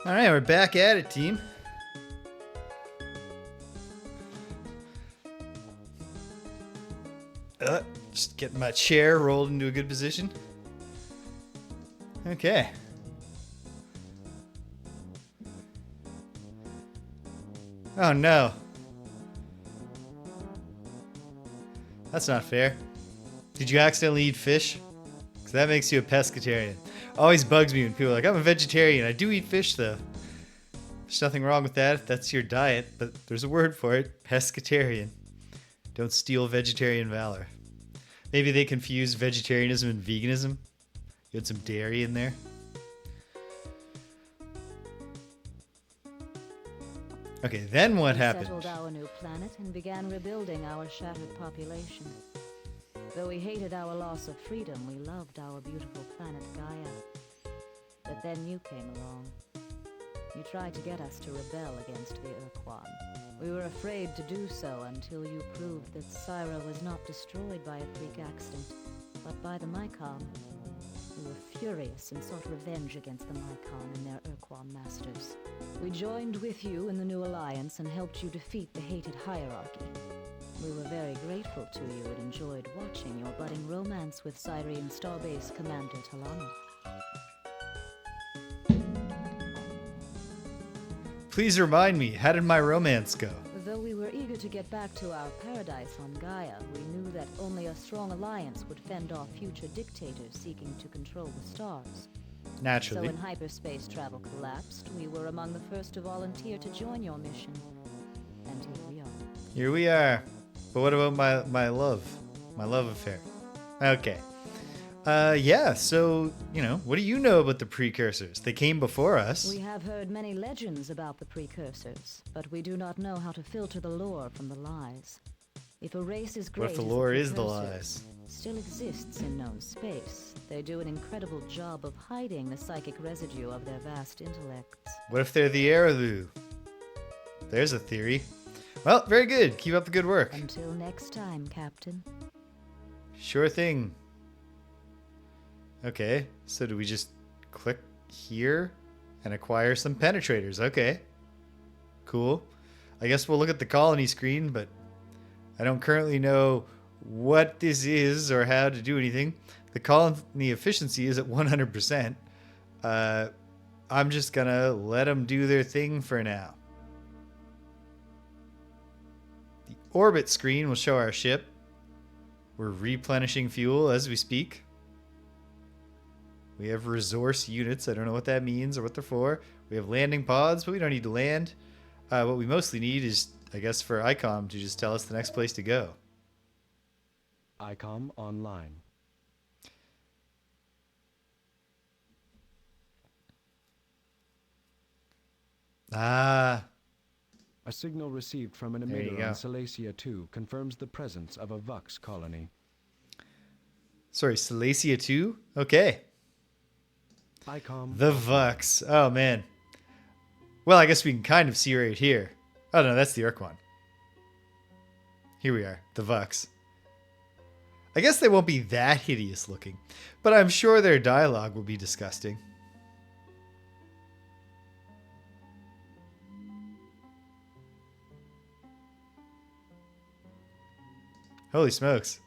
All right, we're back at it, team. Just getting my chair rolled into a good position. Okay. Oh no. That's not fair. Did you accidentally eat fish? Because that makes you a pescatarian. Always bugs me when people are like, I'm a vegetarian. I do eat fish though. There's nothing wrong with that if that's your diet, but there's a word for it. Pescatarian. Don't steal vegetarian valor. Maybe they confuse vegetarianism and veganism. You had some dairy in there. Okay, then what happened? We settled our new planet and began rebuilding our shattered population. Though we hated our loss of freedom, we loved our beautiful planet Gaia. But then you came along. You tried to get us to rebel against the Ur-Quan. We were afraid to do so until you proved that Syra was not destroyed by a freak accident, but by the Mycon. We were furious and sought revenge against the Mycon and their Ur-Quan masters. We joined with you in the new alliance and helped you defeat the hated hierarchy. We were very grateful to you and enjoyed watching your budding romance with Syreen Starbase Commander Talana. Please remind me, how did my romance go? Though we were eager to get back to our paradise on Gaia, we knew that only a strong alliance would fend off future dictators seeking to control the stars. Naturally. So when hyperspace travel collapsed, we were among the first to volunteer to join your mission. And here we are. Here we are. But what about my love? My love affair. Okay. Yeah, so, what do you know about the precursors? They came before us. We have heard many legends about the precursors, but we do not know how to filter the lore from the lies. If a race is great What if the as lore is the precursors lies? still exists in known space, they do an incredible job of hiding the psychic residue of their vast intellects. What if they're the Aralu? There's a theory. Well, very good. Keep up the good work. Until next time, Captain. Sure thing. Okay, so do we just click here and acquire some penetrators? Okay. Cool. I guess we'll look at the colony screen, but I don't currently know what this is or how to do anything. The colony efficiency is at 100%. I'm just gonna let them do their thing for now. The orbit screen will show our ship. We're replenishing fuel as we speak. We have resource units. I don't know what that means or what they're for. We have landing pods, but we don't need to land. What we mostly need is, I guess, for ICOM to just tell us the next place to go. ICOM online. Ah, A signal received from an There you emitter go. on Salacia 2 confirms the presence of a Vux colony. sorry, Salacia 2? Okay. ICOM. The Vux. Oh, man. Well, I guess we can kind of see right here. Oh, no, that's the Ur-Quan. Here we are, the Vux. I guess they won't be that hideous looking, but I'm sure their dialogue will be disgusting. Holy smokes.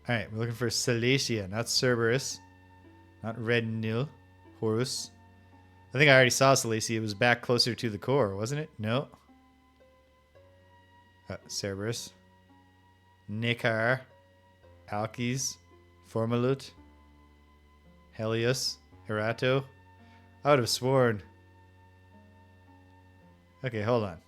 Alright, we're looking for Salacia, not Cerberus. Not Red Nil. Horus. I think I already saw Salacia. It was back closer to the core, wasn't it? No. Cerberus. Nikar. Alkes. Formalut. Helios. Erato. I would have sworn. Okay, hold on.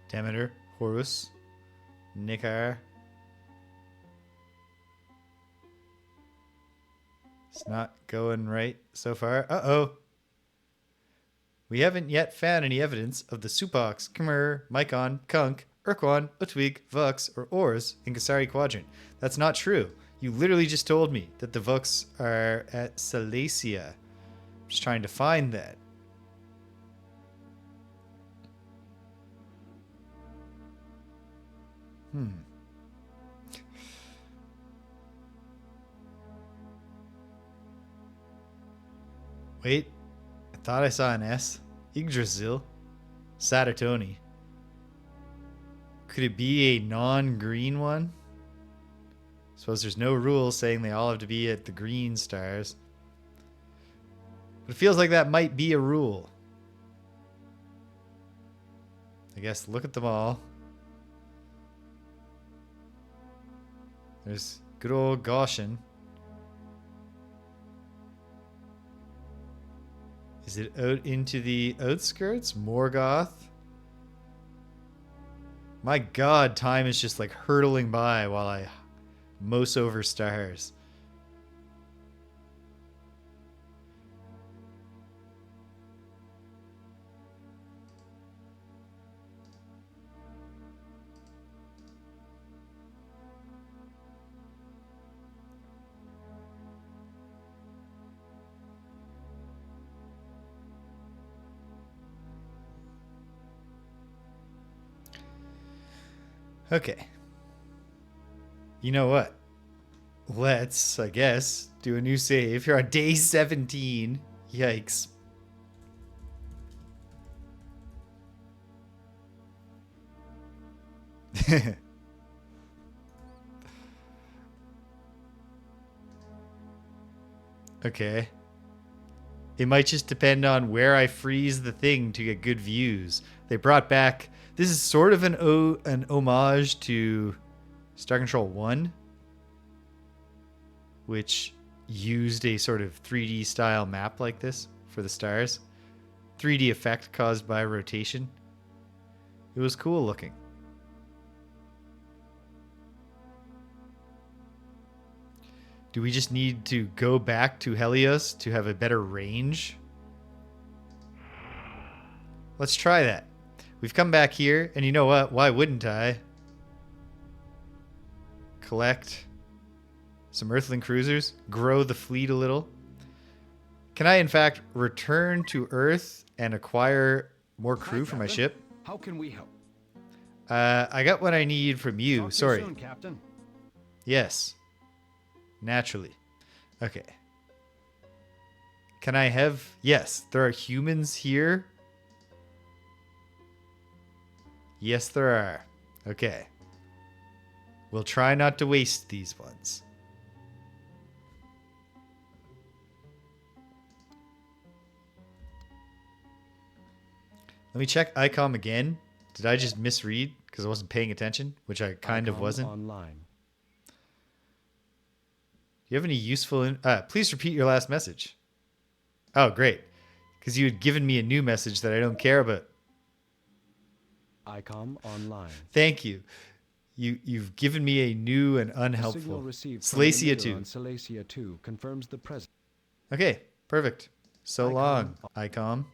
Demeter, Horus, Nikar. It's not going right so far. Uh-oh. We haven't yet found any evidence of the Supox, Khmer, Mycon, Pkunk, Ur-Quan, Utwig, Vux, or Ors in Kasari Quadrant. That's not true. You literally just told me that the Vux are at Salacia. I'm just trying to find that. Wait, I thought I saw an S. Yggdrasil. Saturtoni. Could it be a non-green one? Suppose there's no rule saying they all have to be at the green stars. But it feels like that might be a rule. I guess look at them all. There's good old Gaussian. Is it out into the outskirts? Morgoth? My god, time is just like hurtling by while I mouse over stars. Okay. You know what? Let's, I guess, do a new save. You're on day 17. Yikes. Okay. It might just depend on where I freeze the thing to get good views. They brought back... This is sort of an homage to Star Control 1, which used a sort of 3D style map like this for the stars. 3D effect caused by rotation. It was cool looking. Do we just need to go back to Helios to have a better range? Let's try that. We've come back here, and you know what? Why wouldn't I? Collect some Earthling cruisers, grow the fleet a little. Can I, in fact, return to Earth and acquire more crew for my ship? How can we help? I got what I need from you. Talk to Sorry. you soon, Captain. Yes. Naturally. Okay. Can I have... Yes, there are humans here. Yes, there are. Okay. We'll try not to waste these ones. Let me check ICOM again. Did I just misread because I wasn't paying attention? Which I kind of wasn't. Online. Do you have any useful... please repeat your last message. Oh, great. Because you had given me a new message that I don't care about. ICOM online. Thank you. You've given me a new and unhelpful... Signal received from Salacia the 2. on Salacia 2 confirms the presence. Okay, perfect. So ICOM. long, ICOM.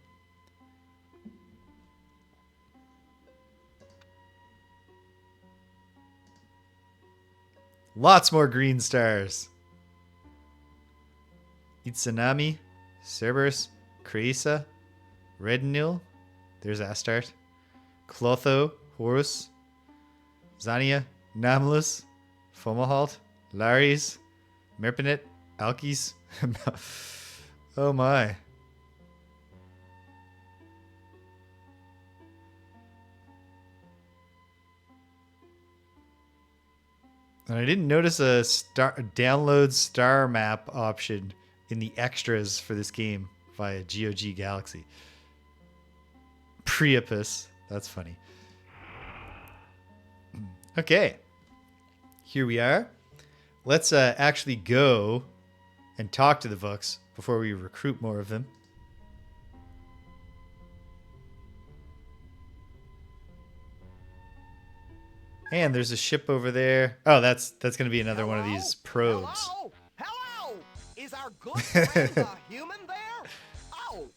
Lots more green stars. Itsunami, Cerberus, Kreisa, Rednil. There's Astarte. Clotho, Horus, Zania, Namlus, Fomalhaut, Lares, Merpenet, Alkis. Oh my. And I didn't notice a download star map option in the extras for this game via GOG Galaxy. Priapus. That's funny. Okay. Here we are. Let's actually go and talk to the Vux before we recruit more of them. And there's a ship over there. Oh, that's going to be another one of these probes. Hello? Hello? Is our good friend a human there? Oh,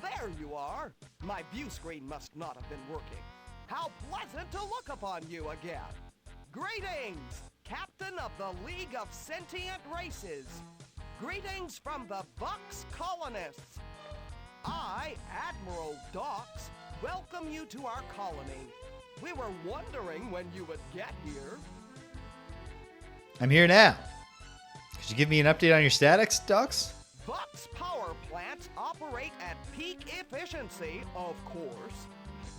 there you are. My view screen must not have been working. How pleasant to look upon you again. Greetings, Captain of the League of Sentient Races. Greetings from the Vux colonists. I, Admiral Dox, welcome you to our colony. We were wondering when you would get here. I'm here now. Could you give me an update on your statics, Docs? Buck's power plants operate at peak efficiency, of course.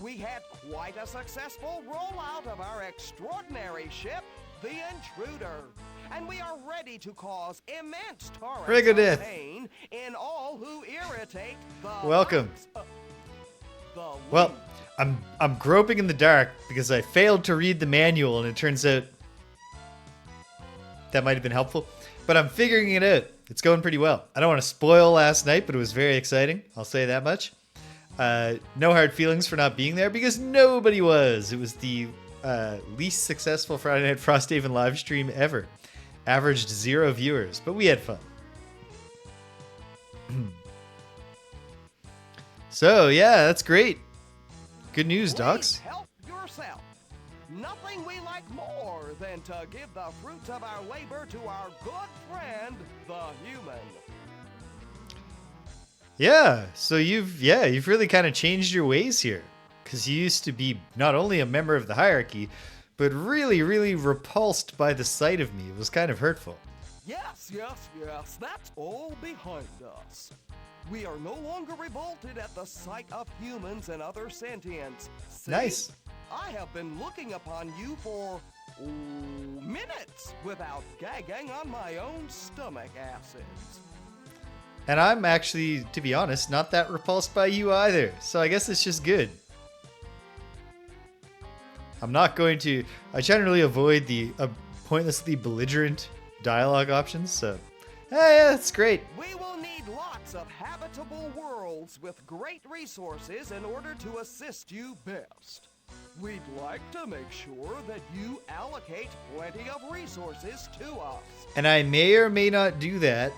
We had quite a successful rollout of our extraordinary ship, the Intruder. And we are ready to cause immense torrents of pain in all who irritate the Welcome. the Well, I'm groping in the dark because I failed to read the manual, and it turns out that might have been helpful. But I'm figuring it out. It's going pretty well. I don't want to spoil last night, but it was very exciting. I'll say that much. No hard feelings for not being there because nobody was. It was the least successful Friday Night Frosthaven live stream ever. Averaged 0 viewers, but we had fun. So, yeah, that's great. Good news, Docs. Help yourself. Nothing we like more than to give the fruits of our labor to our good friend, the human. Yeah, so you've really kind of changed your ways here. Because you used to be not only a member of the hierarchy, but really, really repulsed by the sight of me. It was kind of hurtful. Yes, that's all behind us. We are no longer revolted at the sight of humans and other sentients. See? Nice. I have been looking upon you for minutes without gagging on my own stomach acids. And I'm actually, to be honest, not that repulsed by you either. So I guess it's just good. I'm not going to... I generally avoid the pointlessly belligerent dialogue options, so... Hey, yeah, that's great. We will need lots of habitable worlds with great resources in order to assist you best. We'd like to make sure that you allocate plenty of resources to us. And I may or may not do that.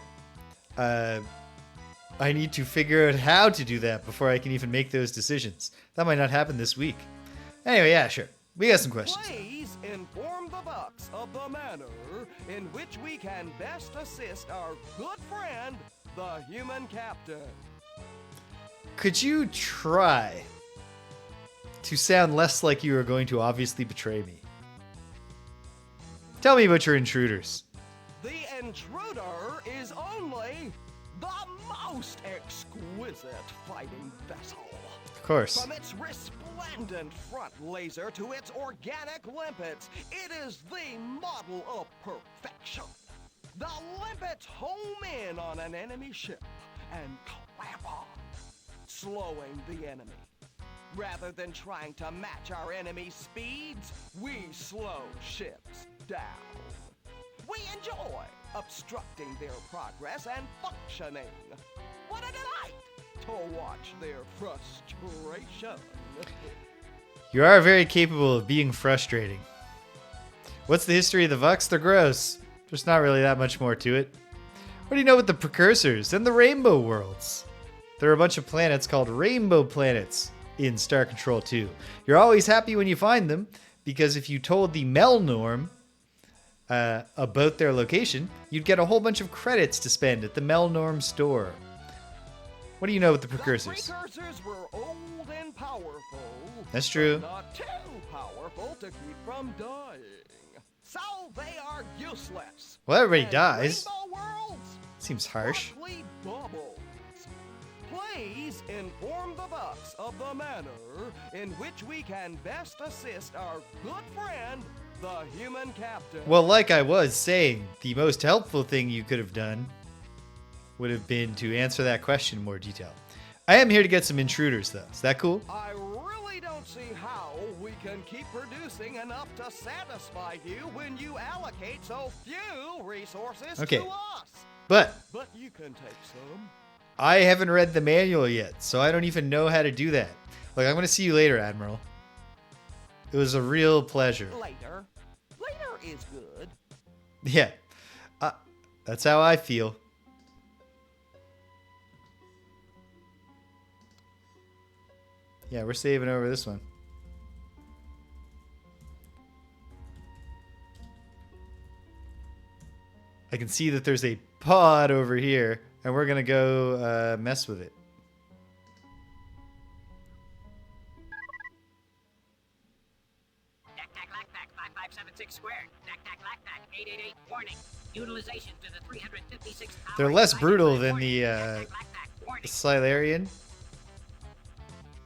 I need to figure out how to do that before I can even make those decisions. That might not happen this week. Anyway, yeah, sure. We got some questions. Please inform the Bucks of the manner in which we can best assist our good friend, the human captain. Could you try to sound less like you are going to obviously betray me? Tell me about your intruders. The Intruder is only the most exquisite fighting vessel. Of course. From its resplendent front laser to its organic limpets, it is the model of perfection. The limpets home in on an enemy ship and clamp on, slowing the enemy. Rather than trying to match our enemy's speeds, we slow ships down. We enjoy obstructing their progress and functioning. What a delight to watch their frustration. You are very capable of being frustrating. What's the history of the Vux? They're gross. There's not really that much more to it. What do you know about the precursors and the rainbow worlds? There are a bunch of planets called rainbow planets in Star Control 2. You're always happy when you find them, because if you told the Mel Norm about their location, you'd get a whole bunch of credits to spend at the Mel Norm store. What do you know about the precursors? The precursors were old and powerful. That's true. But not too powerful to keep from dying. So they are useless. Well, everybody And dies. Rainbow worlds, Seems harsh. ugly bubbles. Please inform the Bucks of the manner in which we can best assist our good friend, the human captain. Well, like I was saying, the most helpful thing you could have done would have been to answer that question in more detail. I am here to get some intruders, though. Is that cool? I really don't see how we can keep producing enough to satisfy you when you allocate so few resources Okay. to us. But But you can take some. I haven't read the manual yet, so I don't even know how to do that. Look, I'm going to see you later, Admiral. It was a real pleasure. Later. Later is good. Yeah, that's how I feel. Yeah, we're saving over this one. I can see that there's a pod over here, and we're going to go mess with it. 76 squared. Tac-tac, lac-tac, 888, warning. Utilization to the 356 power. They're less divided brutal by than warning. the Tac-tac, lac-tac, warning. Silarian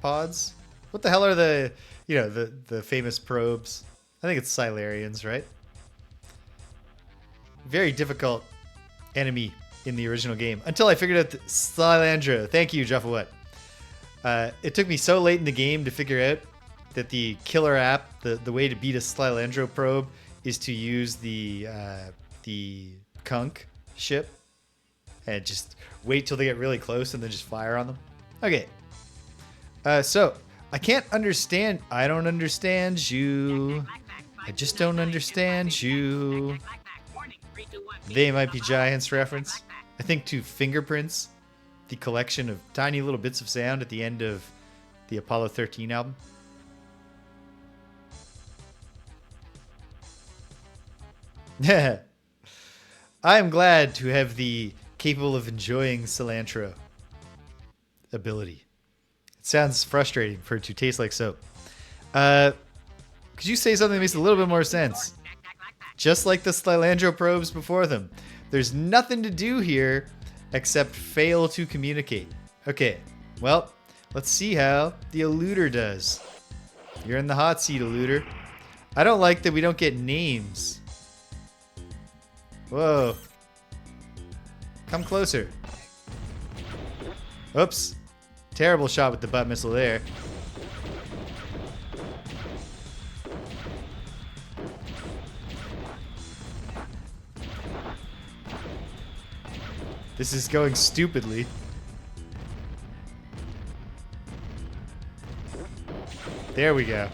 pods. What the hell are the, you know, the famous probes? I think it's Silarians, right? Very difficult enemy in the original game until I figured out the Silandro. Thank you, Juffawet. It took me so late in the game to figure out that the killer app, the way to beat a Silandro probe, is to use the Pkunk ship and just wait till they get really close and then just fire on them. Okay. So I can't understand. I don't understand you. I just don't understand you. They might be giants reference. I think to Fingerprints, the collection of tiny little bits of sound at the end of the Apollo 13 album. I am glad to have the capable of enjoying cilantro ability. It sounds frustrating for it to taste like soap. Could you say something that makes a little bit more sense? Just like the Silandro probes before them. There's nothing to do here except fail to communicate. Okay, well, let's see how the eluder does. You're in the hot seat, eluder. I don't like that we don't get names. Whoa. Come closer. Oops. Terrible shot with the butt missile there. This is going stupidly. There we go.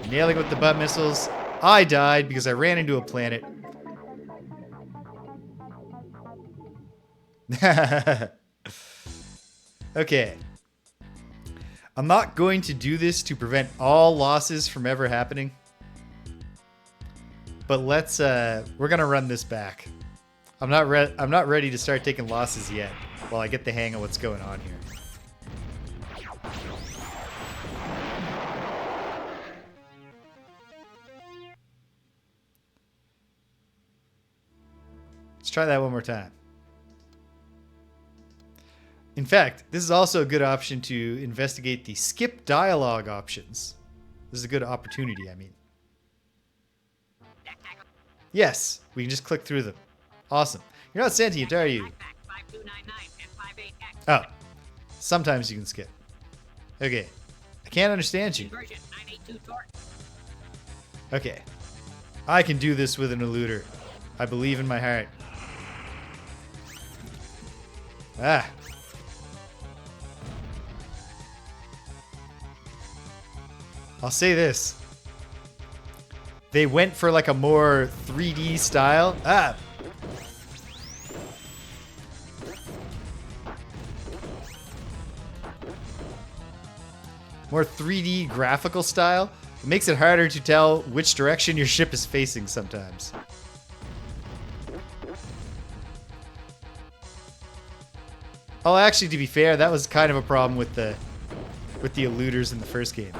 Nailing with the butt missiles. I died because I ran into a planet. Okay. I'm not going to do this to prevent all losses from ever happening. But let's we're going to run this back. I'm not ready to start taking losses yet while I get the hang of what's going on here. Let's try that one more time. In fact, this is also a good option to investigate the skip dialogue options. This is a good opportunity, I mean. Yes, we can just click through them. Awesome. You're not sentient, are you? Oh. Sometimes you can skip. Okay. I can't understand you. Okay. I can do this with an eluder. I believe in my heart. Ah. I'll say this. They went for like a more 3D style. Ah. More 3D graphical style. It makes it harder to tell which direction your ship is facing sometimes. Oh, actually, to be fair, that was kind of a problem with the eluders in the first game.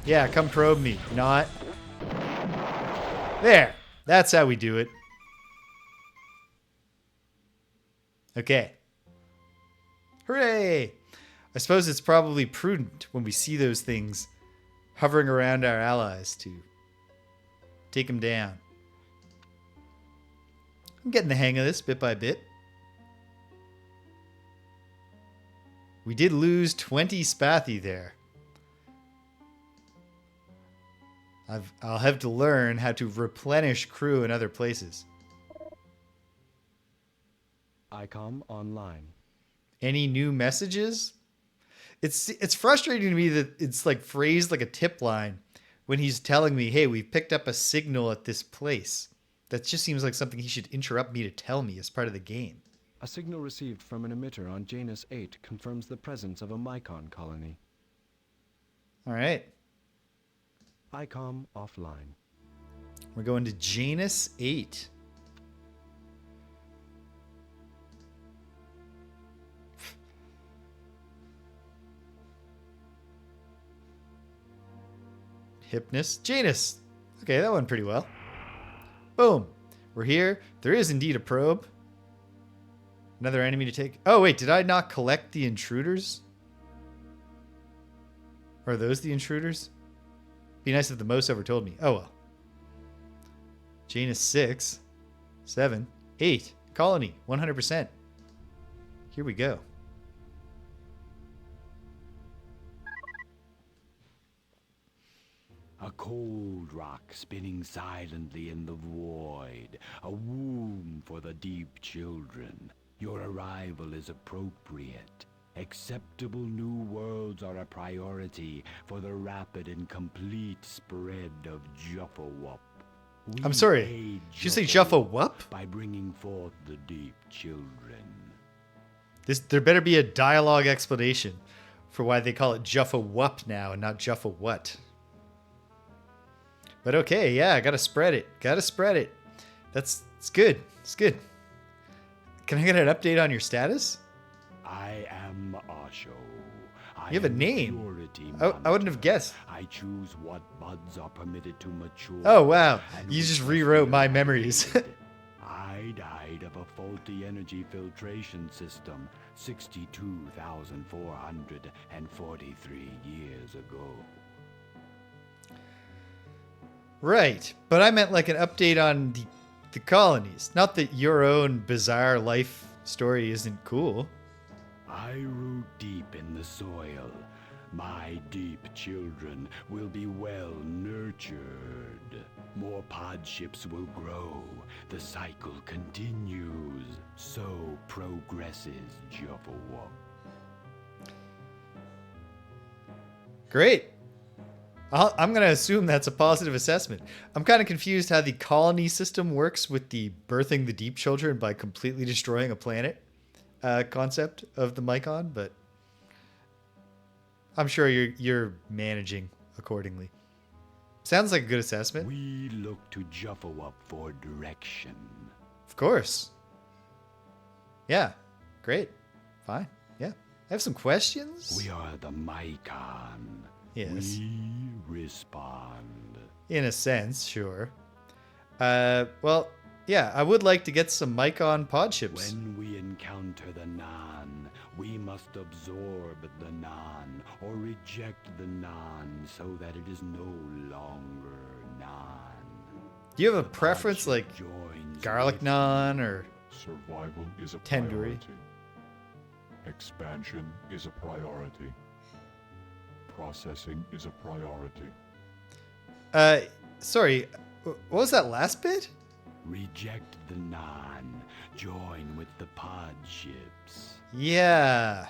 Yeah, come probe me. Not. There. That's how we do it. Okay. Hooray! I suppose it's probably prudent when we see those things hovering around our allies to take them down. I'm getting the hang of this bit by bit. We did lose 20 Spathi there. I'll have to learn how to replenish crew in other places. ICOM online. Any new messages? It's frustrating to me that it's like phrased like a tip line when he's telling me, hey, we've picked up a signal at this place. That just seems like something he should interrupt me to tell me as part of the game. A signal received from an emitter on Janus 8 confirms the presence of a Mycon colony. All right. ICOM offline. We're going to Janus 8. Hypnus. Janus. Okay, that went pretty well. Boom. We're here. There is indeed a probe. Another enemy to take. Oh, wait. Did I not collect the intruders? Are those the intruders? Be nice if the most ever told me. Oh, well. Janus 6. 7. 8. Colony. 100%. Here we go. A cold rock spinning silently in the void. A womb for the deep children. Your arrival is appropriate. Acceptable new worlds are a priority for the rapid and complete spread of Juffawup. I'm sorry. Did you say Juffawup? By bringing forth the deep children. There better be a dialogue explanation for why they call it Juffawup now and not Juffawut. But okay, yeah, gotta spread it. Gotta spread it. It's good. It's good. Can I get an update on your status? I am Asho. You have a name. I wouldn't have guessed. I choose what buds are permitted to mature. Oh, wow. You just rewrote my memories. I died of a faulty energy filtration system 62,443 years ago. Right, but I meant like an update on the colonies. Not that your own bizarre life story isn't cool. I root deep in the soil. My deep children will be well nurtured. More pod ships will grow. The cycle continues. So progresses Juffawup. Great. I'm going to assume that's a positive assessment. I'm kind of confused how the colony system works with the birthing the deep children by completely destroying a planet concept of the Mycon, but I'm sure you're managing accordingly. Sounds like a good assessment. We look to Juffawup for direction. Of course. Yeah. Great. Fine. Yeah. I have some questions. We are the Mycon. Yes. We respond. In a sense, sure. Well, yeah, I would like to get some Mycon pod ships. When we encounter the Nan, we must absorb the Nan or reject the Nan so that it is no longer Nan. Do you have a preference, like garlic naan or survival is a tandoori? priority. Expansion is a priority. Processing is a priority. Sorry, what was that last bit? Reject the Nan. Join with the pod ships. Yeah.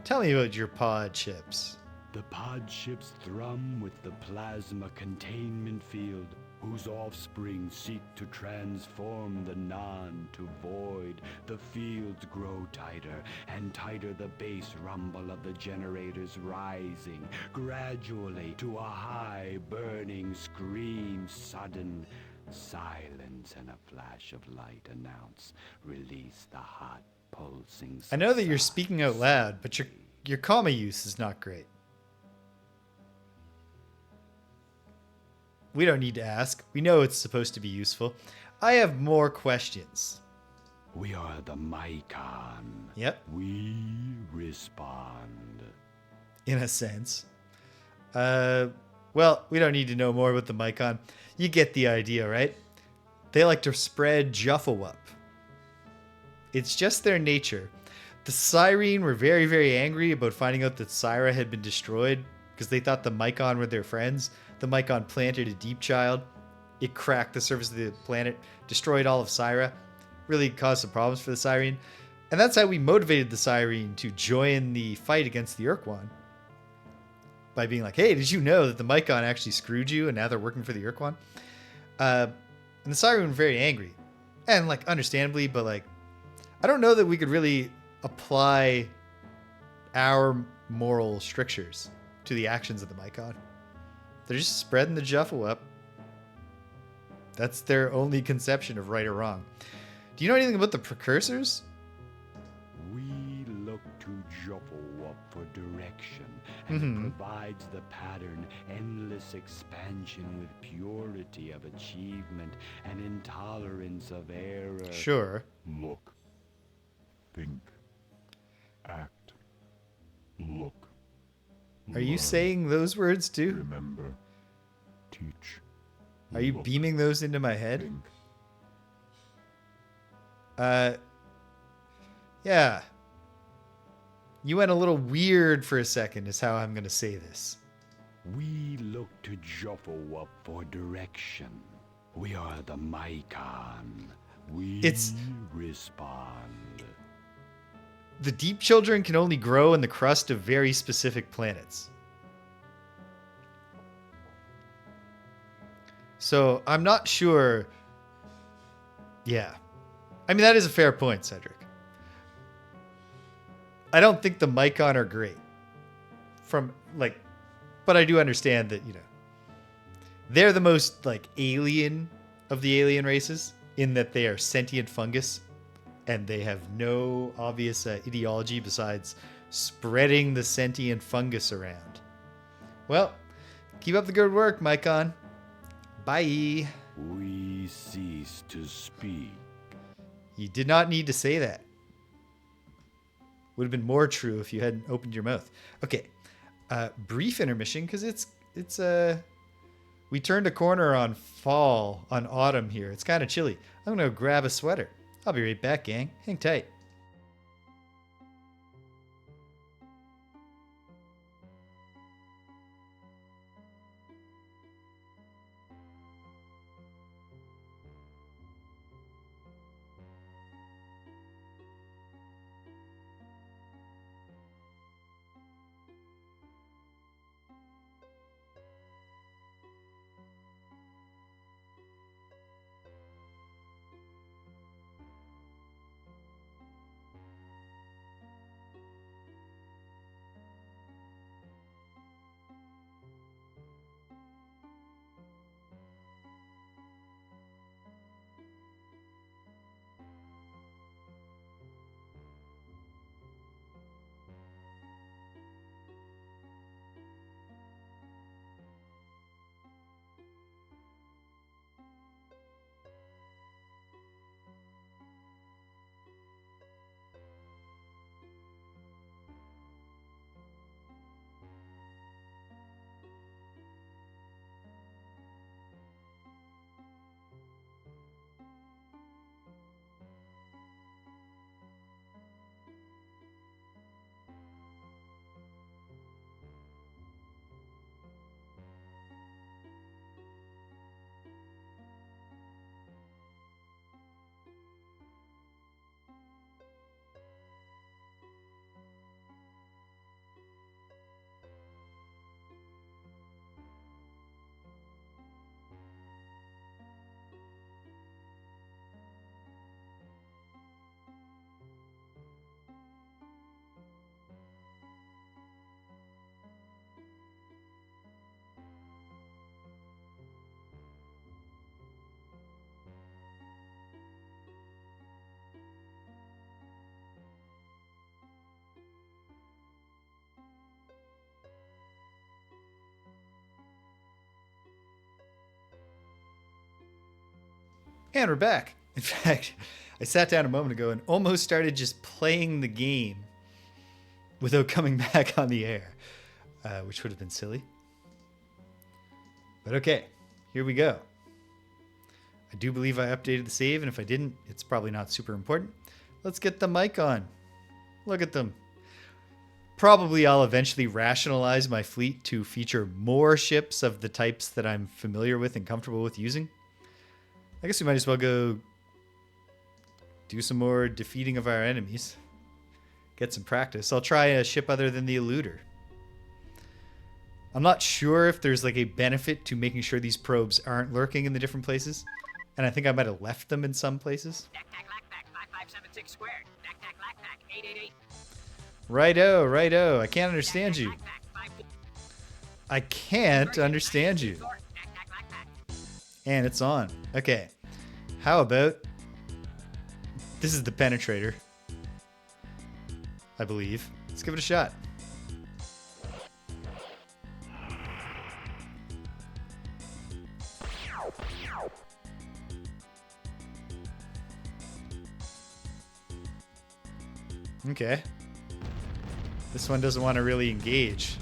Tell me about your pod ships. The pod ships thrum with the plasma containment field, whose offspring seek to transform the Nan to void. The fields grow tighter, and tighter the bass rumble of the generators rising, gradually to a high burning scream. Sudden silence and a flash of light announce, release the hot pulsing. I know that you're speaking out loud, but your comma use is not great. We don't need to ask. We know it's supposed to be useful. I have more questions. We are the Mycon. Yep. We respond. In a sense. Well, we don't need to know more about the Mycon. You get the idea, right? They like to spread Juffawup. It's just their nature. The Syreen were very, very angry about finding out that Syra had been destroyed because they thought the Mycon were their friends. The Mycon planted a deep child. It cracked the surface of the planet, destroyed all of Syra, really caused some problems for the Syreen. And that's how we motivated the Syreen to join the fight against the Ur-Quan. By being like, hey, did you know that the Mycon actually screwed you and now they're working for the Ur-Quan? And the Syreen were very angry. And, like, understandably, but, like, I don't know that we could really apply our moral strictures to the actions of the Mycon. They're just spreading the Juffawup. That's their only conception of right or wrong. Do you know anything about the precursors? We look to Juffawup for direction, and it provides the pattern endless expansion with purity of achievement and intolerance of error. Sure. Look. Think. Act. Look. Are you learn, saying those words too? Remember. Teach. Are you look, beaming those into my head? Think. Yeah. You went a little weird for a second is how I'm going to say this. We look to Joffo for direction. We are the Mycon. We respond. The deep children can only grow in the crust of very specific planets. So I'm not sure. Yeah. I mean, that is a fair point, Cedric. I don't think the Mycon are great. But I do understand that, they're the most, alien of the alien races in that they are sentient fungus and they have no obvious ideology besides spreading the sentient fungus around. Well, keep up the good work, Mycon. Bye. We cease to speak. You did not need to say that. Would have been more true if you hadn't opened your mouth. Okay. Brief intermission because we turned a corner on autumn here. It's kind of chilly. I'm going to grab a sweater. I'll be right back, gang. Hang tight. And we're back. In fact, I sat down a moment ago and almost started just playing the game without coming back on the air, which would have been silly. But okay, here we go. I do believe I updated the save, and if I didn't, it's probably not super important. Let's get the Mycon. Look at them. Probably I'll eventually rationalize my fleet to feature more ships of the types that I'm familiar with and comfortable with using. I guess we might as well go do some more defeating of our enemies. Get some practice. I'll try a ship other than the Eluder. I'm not sure if there's a benefit to making sure these probes aren't lurking in the different places. And I think I might have left them in some places. Righto. I can't understand you. I can't understand you. And it's on. Okay. How about... This is the penetrator. I believe. Let's give it a shot. Okay. This one doesn't want to really engage.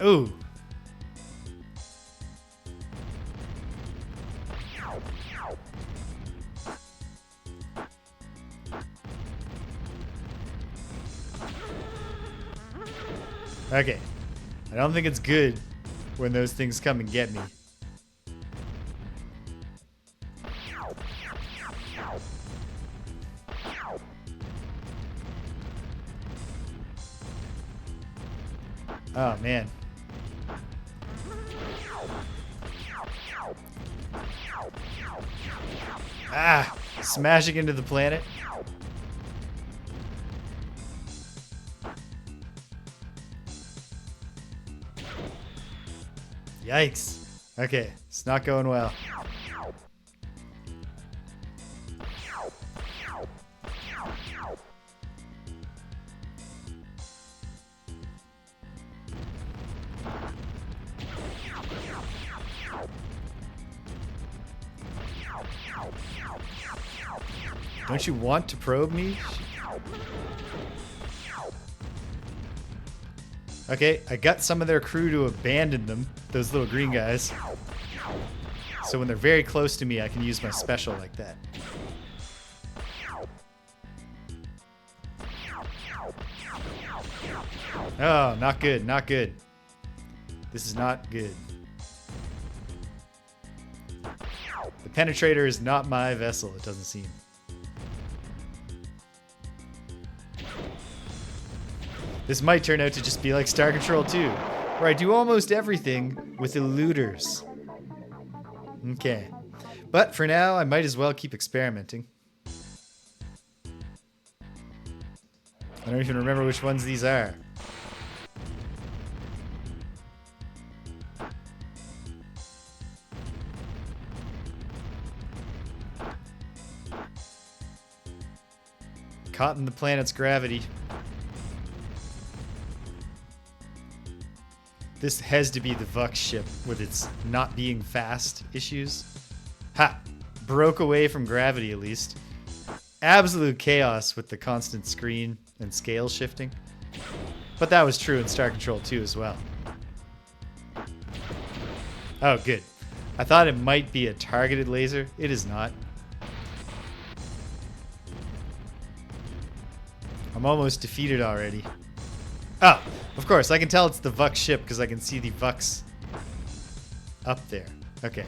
Ooh. Okay. I don't think it's good when those things come and get me. Oh, man. Ah! Smashing into the planet. Yikes. Okay, it's not going well. Don't you want to probe me? Okay, I got some of their crew to abandon them, those little green guys. So when they're very close to me, I can use my special like that. Oh, not good, not good. This is not good. The penetrator is not my vessel, it doesn't seem. This might turn out to just be like Star Control 2, where I do almost everything with eluders. Okay. But for now, I might as well keep experimenting. I don't even remember which ones these are. Caught in the planet's gravity. This has to be the Vux ship with its not being fast issues. Ha! Broke away from gravity at least. Absolute chaos with the constant screen and scale shifting. But that was true in Star Control 2 as well. Oh, good. I thought it might be a targeted laser. It is not. I'm almost defeated already. Oh, of course, I can tell it's the Vux ship because I can see the Vux up there. Okay.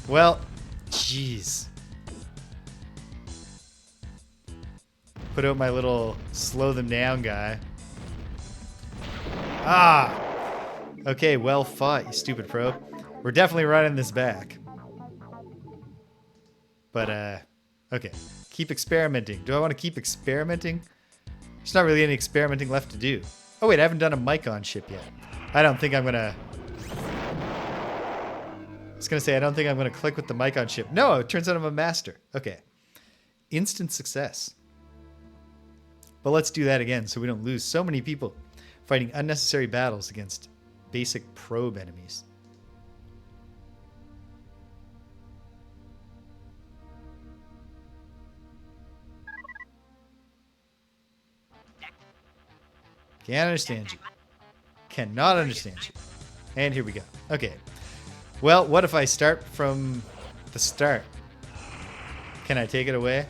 Well, jeez. Put out my little slow them down guy. Ah! Okay, well fought, you stupid pro. We're definitely running this back. But, okay. Keep experimenting. Do I want to keep experimenting? There's not really any experimenting left to do. Oh wait, I haven't done a Mycon ship yet. I don't think I'm gonna... I was gonna say, I don't think I'm gonna click with the Mycon ship. No, it turns out I'm a master. Okay. Instant success. But let's do that again so we don't lose so many people fighting unnecessary battles against basic probe enemies. Can't understand you. Cannot understand you. And here we go. Okay. Well, what if I start from the start? Can I take it away?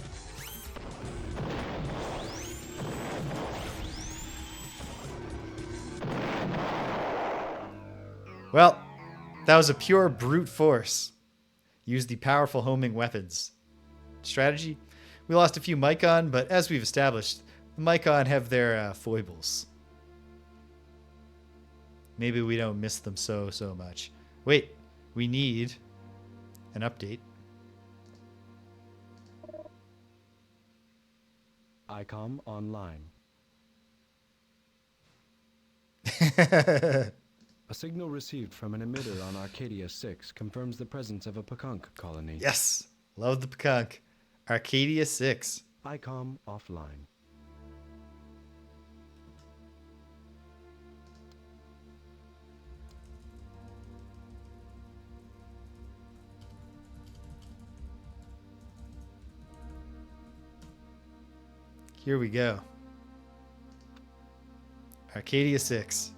Well, that was a pure brute force. Use the powerful homing weapons. Strategy? We lost a few Mycon, but as we've established, the Mycon have their foibles. Maybe we don't miss them so much. Wait, we need an update. ICOM online. A signal received from an emitter on Arcadia 6 confirms the presence of a Pkunk colony. Yes! Love the Pkunk. Arcadia 6. ICOM offline. Here we go. Arcadia 6.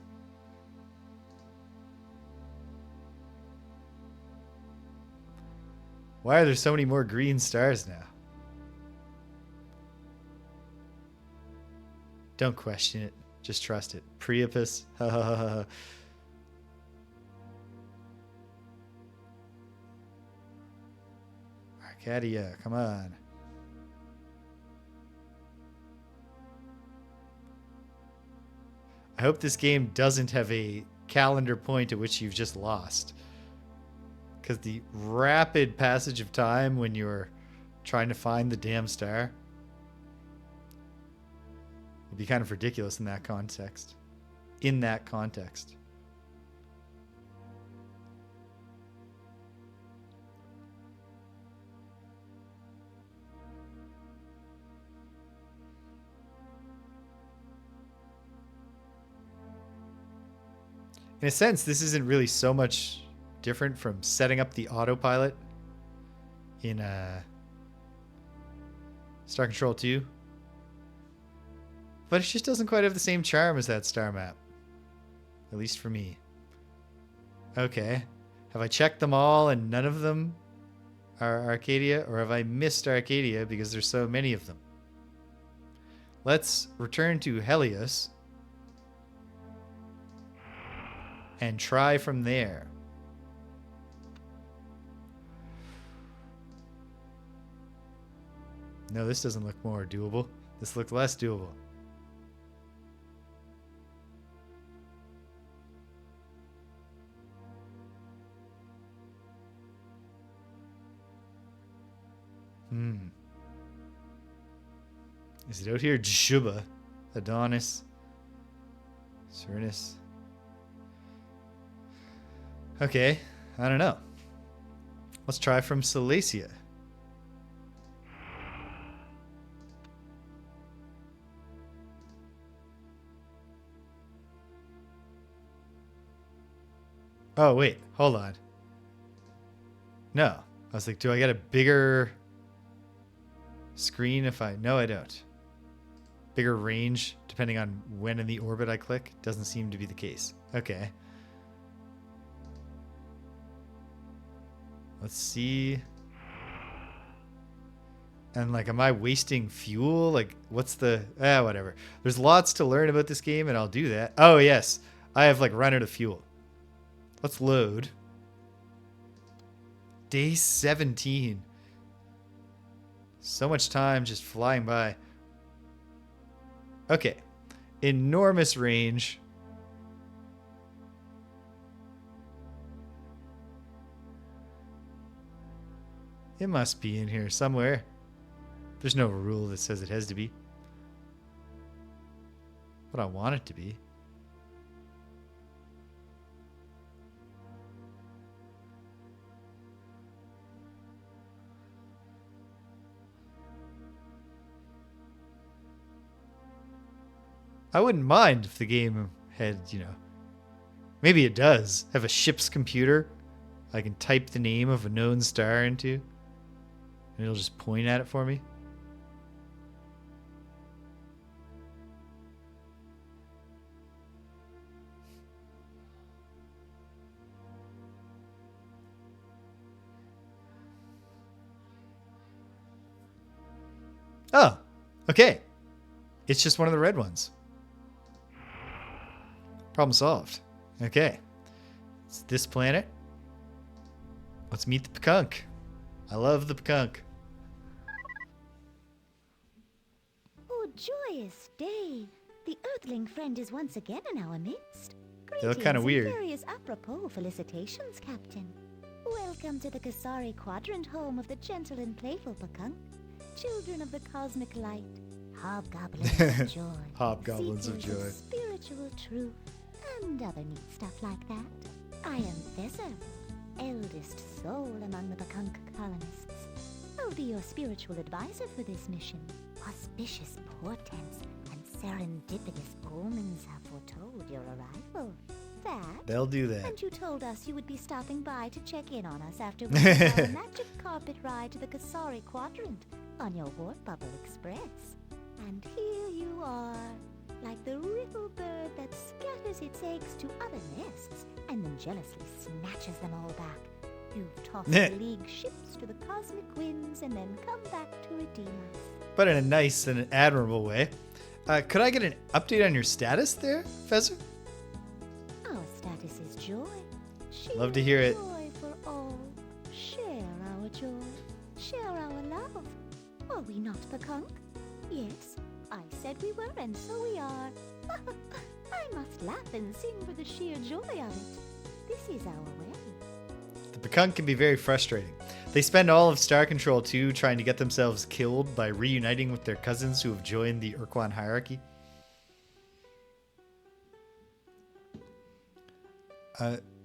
Why are there so many more green stars now? Don't question it. Just trust it. Priapus. Ha ha ha ha. Arcadia, come on. I hope this game doesn't have a calendar point at which you've just lost. Because the rapid passage of time when you're trying to find the damn star would be kind of ridiculous in that context. In that context. In a sense, this isn't really so much different from setting up the autopilot in Star Control 2. But it just doesn't quite have the same charm as that star map. At least for me. Okay. Have I checked them all and none of them are Arcadia? Or have I missed Arcadia because there's so many of them? Let's return to Helios and try from there. No, this doesn't look more doable. This looks less doable. Is it out here? Juba, Adonis, Cernus. Okay, I don't know. Let's try from Salacia. Oh, wait. Hold on. No. I was like, do I get a bigger screen if I... No, I don't. Bigger range, depending on when in the orbit I click. Doesn't seem to be the case. Okay. Let's see. And, like, am I wasting fuel? Like, what's the... whatever. There's lots to learn about this game, and I'll do that. Oh, yes. I have, like, run out of fuel. Let's load. Day 17. So much time just flying by. Okay. Enormous range. It must be in here somewhere. There's no rule that says it has to be. But I want it to be. I wouldn't mind if the game had, you know, maybe it does have a ship's computer I can type the name of a known star into, and it'll just point at it for me. Oh, okay. It's just one of the red ones. Problem solved. Okay. It's this planet. Let's meet the Pkunk. I love the Pkunk. Oh, joyous day. The Earthling friend is once again in our midst. They look kind of weird. Various apropos felicitations, Captain. Welcome to the Kasari Quadrant, home of the gentle and playful Pkunk, children of the cosmic light, hobgoblins of joy, Hobgoblins of seekers joy. Spiritual truth, and other neat stuff like that. I am Thesser, eldest soul among the Pkunk colonists. I'll be your spiritual advisor for this mission. Auspicious portents and serendipitous omens have foretold your arrival. That, They'll do that. and you told us you would be stopping by to check in on us after we took our magic carpet ride to the Kasari Quadrant on your Warp Bubble Express. And here you are, like the ripple bird that scatters its eggs to other nests and then jealously snatches them all back. You've tossed the League ships to the cosmic winds and then come back to redeem us. But in a nice and admirable way. Could I get an update on your status there, Fezzer? Our status is joy. Share Love to hear it. Joy for all. Share our joy. Share our love. Are we not Pkunk? Yes, I said we were, and so we are. I must laugh and sing for the sheer joy of it. This is our way. The Pkunk can be very frustrating. They spend all of Star Control 2 trying to get themselves killed by reuniting with their cousins who have joined the Ur-Quan hierarchy.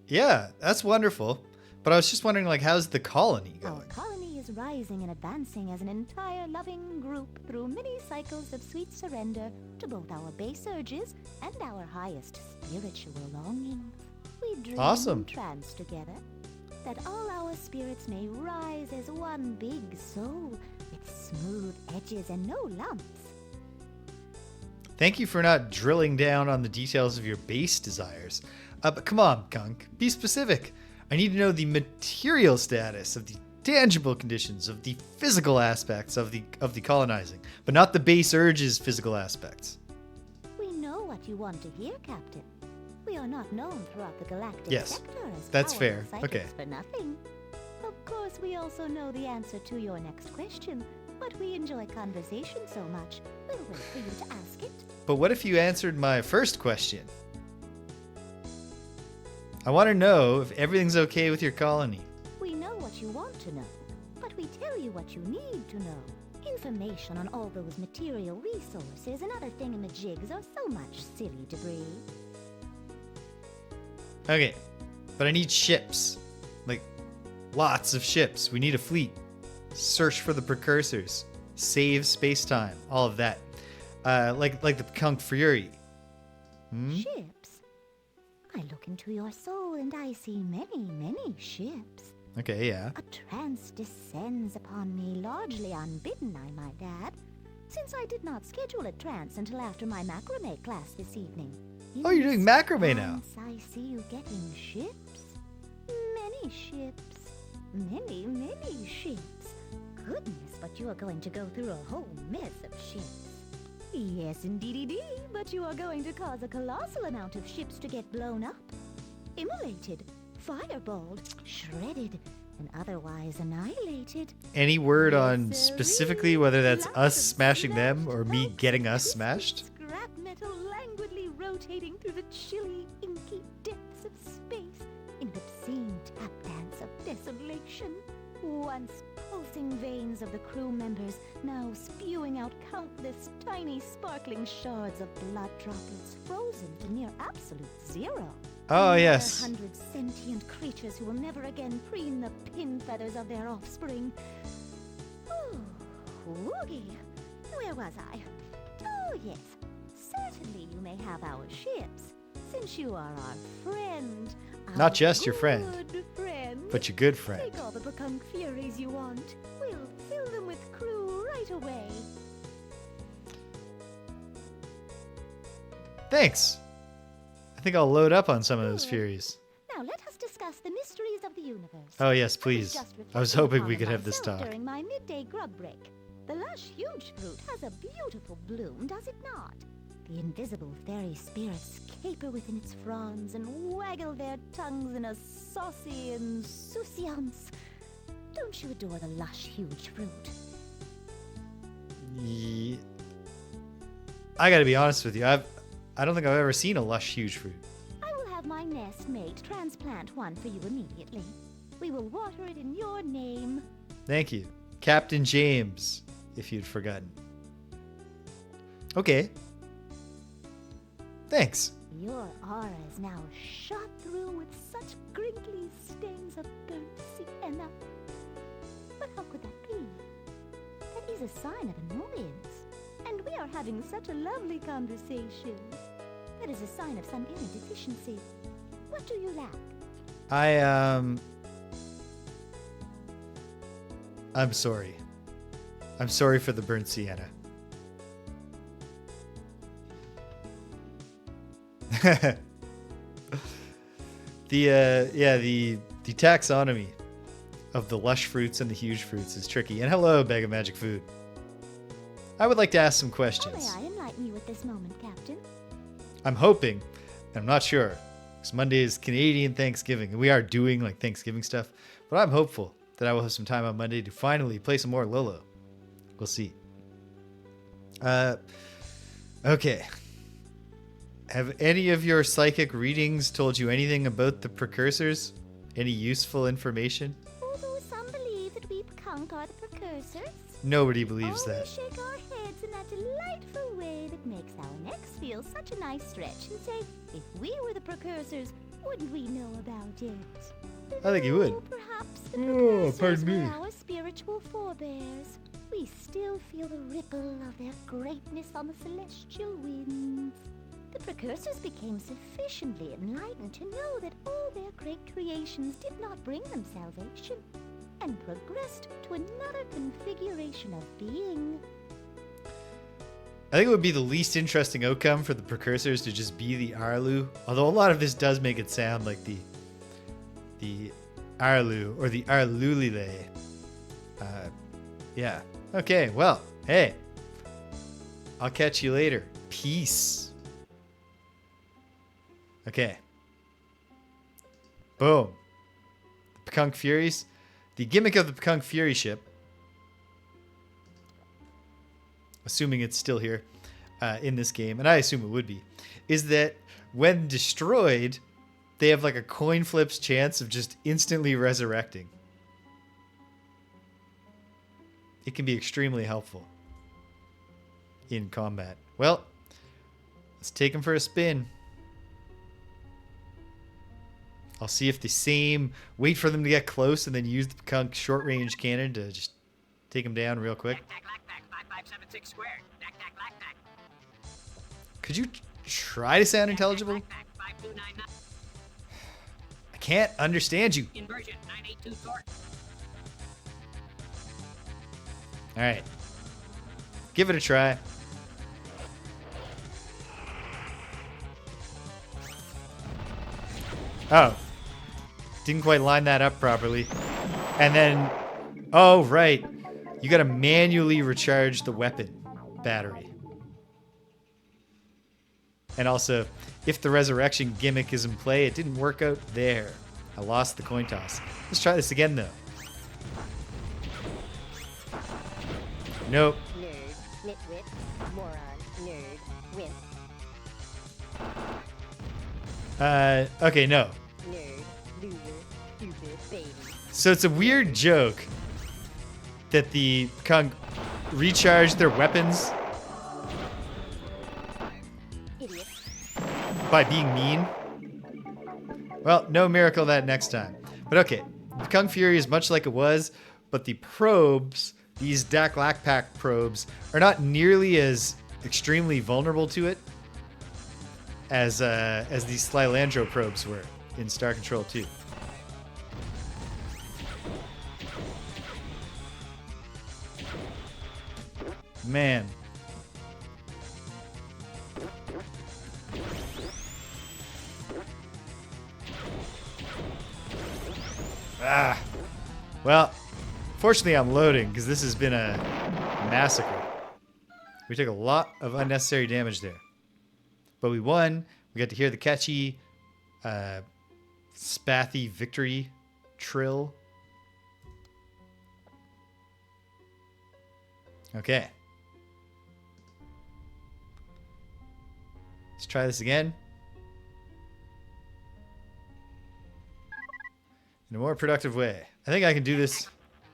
Yeah, that's wonderful. But I was just wondering, like, how's the colony Our going? colony is rising and advancing as an entire loving group through many cycles of sweet surrender to both our base urges and our highest spiritual longings. We dream Awesome. and trance together, that all our spirits may rise as one big soul with smooth edges and no lumps. Thank you for not drilling down on the details of your base desires. But come on, Pkunk, be specific. I need to know the material status of the tangible conditions, of the physical aspects of the colonizing, but not the base urges physical aspects. We know what you want to hear, Captain. We are not known throughout the galactic Yes, sector as that's powerful fair. psychics Okay. for nothing. Of course, we also know the answer to your next question, but we enjoy conversation so much, we'll wait for you to ask it. But what if you answered my first question? I want to know if everything's okay with your colony. We know what you want to know, but we tell you what you need to know. Information on all those material resources and other thingamajigs are so much silly debris. Okay, but I need ships. Like, lots of ships. We need a fleet. Search for the precursors. Save space-time. All of that. Like the Pkunk Fury. Ships? I look into your soul and I see many, many ships. Okay, yeah. A trance descends upon me, largely unbidden, I might add, since I did not schedule a trance until after my macrame class this evening. Oh, you're doing macrame now. Once I see you getting ships. Many ships. Many, many ships. Goodness, but you are going to go through a whole mess of ships. Yes, indeedy, but you are going to cause a colossal amount of ships to get blown up, immolated, fireballed, shredded, and otherwise annihilated. Any word on Yes, specifically sirree. whether that's Lots us of smashing them smashed or me bolts, getting us twisted smashed? Scrap metal languidly rotating through the chilly, inky depths of space in an obscene tap dance of desolation. Once pulsing veins of the crew members, now spewing out countless tiny sparkling shards of blood droplets frozen to near absolute zero. Oh, And yes. 100 sentient creatures who will never again preen the pin feathers of their offspring. Ooh, woogie. Where was I? Oh, yes. Certainly you may have our ships, since you are our friend. Not our just your friend, good friend. but your good friend. Take all the Pkunk Furies you want. We'll fill them with crew right away. Thanks. I think I'll load up on some of those Furies. Now let us discuss the mysteries of the universe. Oh, yes, I was please. just I was reflecting hoping upon we them could have this myself talk. During my midday grub break. The lush, huge fruit has a beautiful bloom, does it not? The invisible fairy spirits caper within its fronds and waggle their tongues in a saucy insouciance. Don't you adore the lush, huge fruit? I gotta be honest with you. I don't think I've ever seen a lush, huge fruit. I will have my nest mate transplant one for you immediately. We will water it in your name. Thank you. Captain James, if you'd forgotten. Okay. Thanks. Your aura is now shot through with such crinkly stains of burnt sienna. But how could that be? That is a sign of annoyance. And we are having such a lovely conversation. That is a sign of some inner deficiency. What do you lack? I'm sorry. I'm sorry for the burnt sienna. The taxonomy of the lush fruits and the huge fruits is tricky. And hello, Bag of Magic Food. I would like to ask some questions. How may I enlighten you at this moment, Captain? I'm hoping, and I'm not sure, because Monday is Canadian Thanksgiving, and we are doing like Thanksgiving stuff, but I'm hopeful that I will have some time on Monday to finally play some more Lolo. We'll see. Okay. Have any of your psychic readings told you anything about the precursors? Any useful information? Although some believe that we Pkunk are the precursors, Nobody believes that. we shake our heads in that delightful way that makes our necks feel such a nice stretch and say, if we were the precursors, wouldn't we know about it? I think you would. Though perhaps the Oh, precursors pardon me. were our spiritual forebears. We still feel the ripple of their greatness on the celestial winds. The precursors became sufficiently enlightened to know that all their great creations did not bring them salvation, and progressed to another configuration of being. I think it would be the least interesting outcome for the precursors to just be the Arlu, although a lot of this does make it sound like the Arlu or the Arlulile. Yeah. Okay, well, hey. I'll catch you later. Peace. Okay. Boom. The Pkunk Furies. The gimmick of the Pkunk Fury ship, assuming it's still here in this game, and I assume it would be, is that when destroyed, they have like a coin flip's chance of just instantly resurrecting. It can be extremely helpful in combat. Well, let's take them for a spin. I'll see if the same... Wait for them to get close and then use the Pkunk short-range cannon to just take them down real quick. Could you try to sound intelligible? I can't understand you. Inversion 982 torque. All right. Give it a try. Oh. Didn't quite line that up properly. And then, oh, right. You got to manually recharge the weapon battery. And also, if the resurrection gimmick is in play, it didn't work out there. I lost the coin toss. Let's try this again, though. Nope. Nerd, nitwit, moron, nerd, wimp. Okay, no. Nerd, loser, stupid, baby. So it's a weird joke that the Pkunk recharge their weapons Idiot. by being mean. Well, no miracle that next time. But okay, Pkunk Fury is much like it was, but the probes, these Daklakpak probes, are not nearly as extremely vulnerable to it as these Slylandro probes were in Star Control 2. Man. Ah. Well, fortunately I'm loading because this has been a massacre. We took a lot of unnecessary damage there. But we won. We got to hear the catchy Spathi victory trill. Okay. Let's try this again. In a more productive way. I think I can do this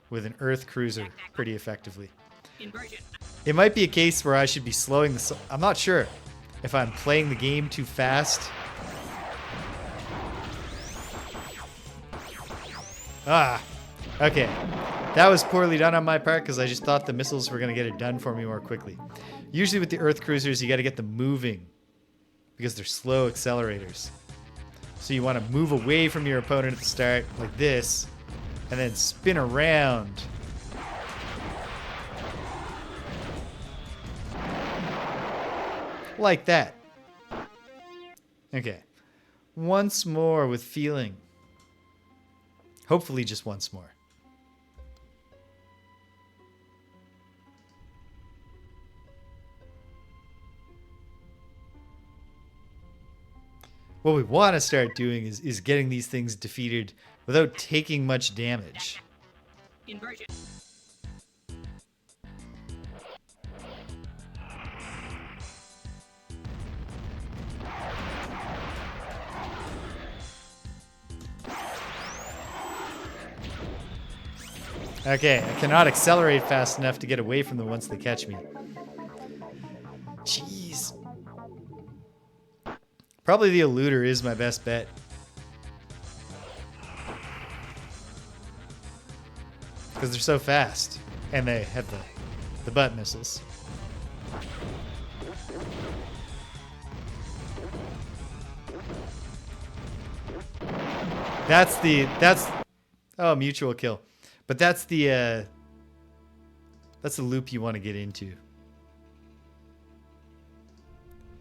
with an Earth cruiser pretty effectively. Inversion. It might be a case where I should be slowing the... I'm not sure. if I'm playing the game too fast. Ah, okay. That was poorly done on my part because I just thought the missiles were going to get it done for me more quickly. Usually with the Earth cruisers, you got to get them moving because they're slow accelerators. So you want to move away from your opponent at the start like this and then spin around. Like that. Okay. Once more with feeling. Hopefully just once more. What we want to start doing is getting these things defeated without taking much damage. Inversion. Okay, I cannot accelerate fast enough to get away from them once they catch me. Jeez. Probably the eluder is my best bet. Because they're so fast. And they have the butt missiles. That's oh, mutual kill. But that's the loop you want to get into.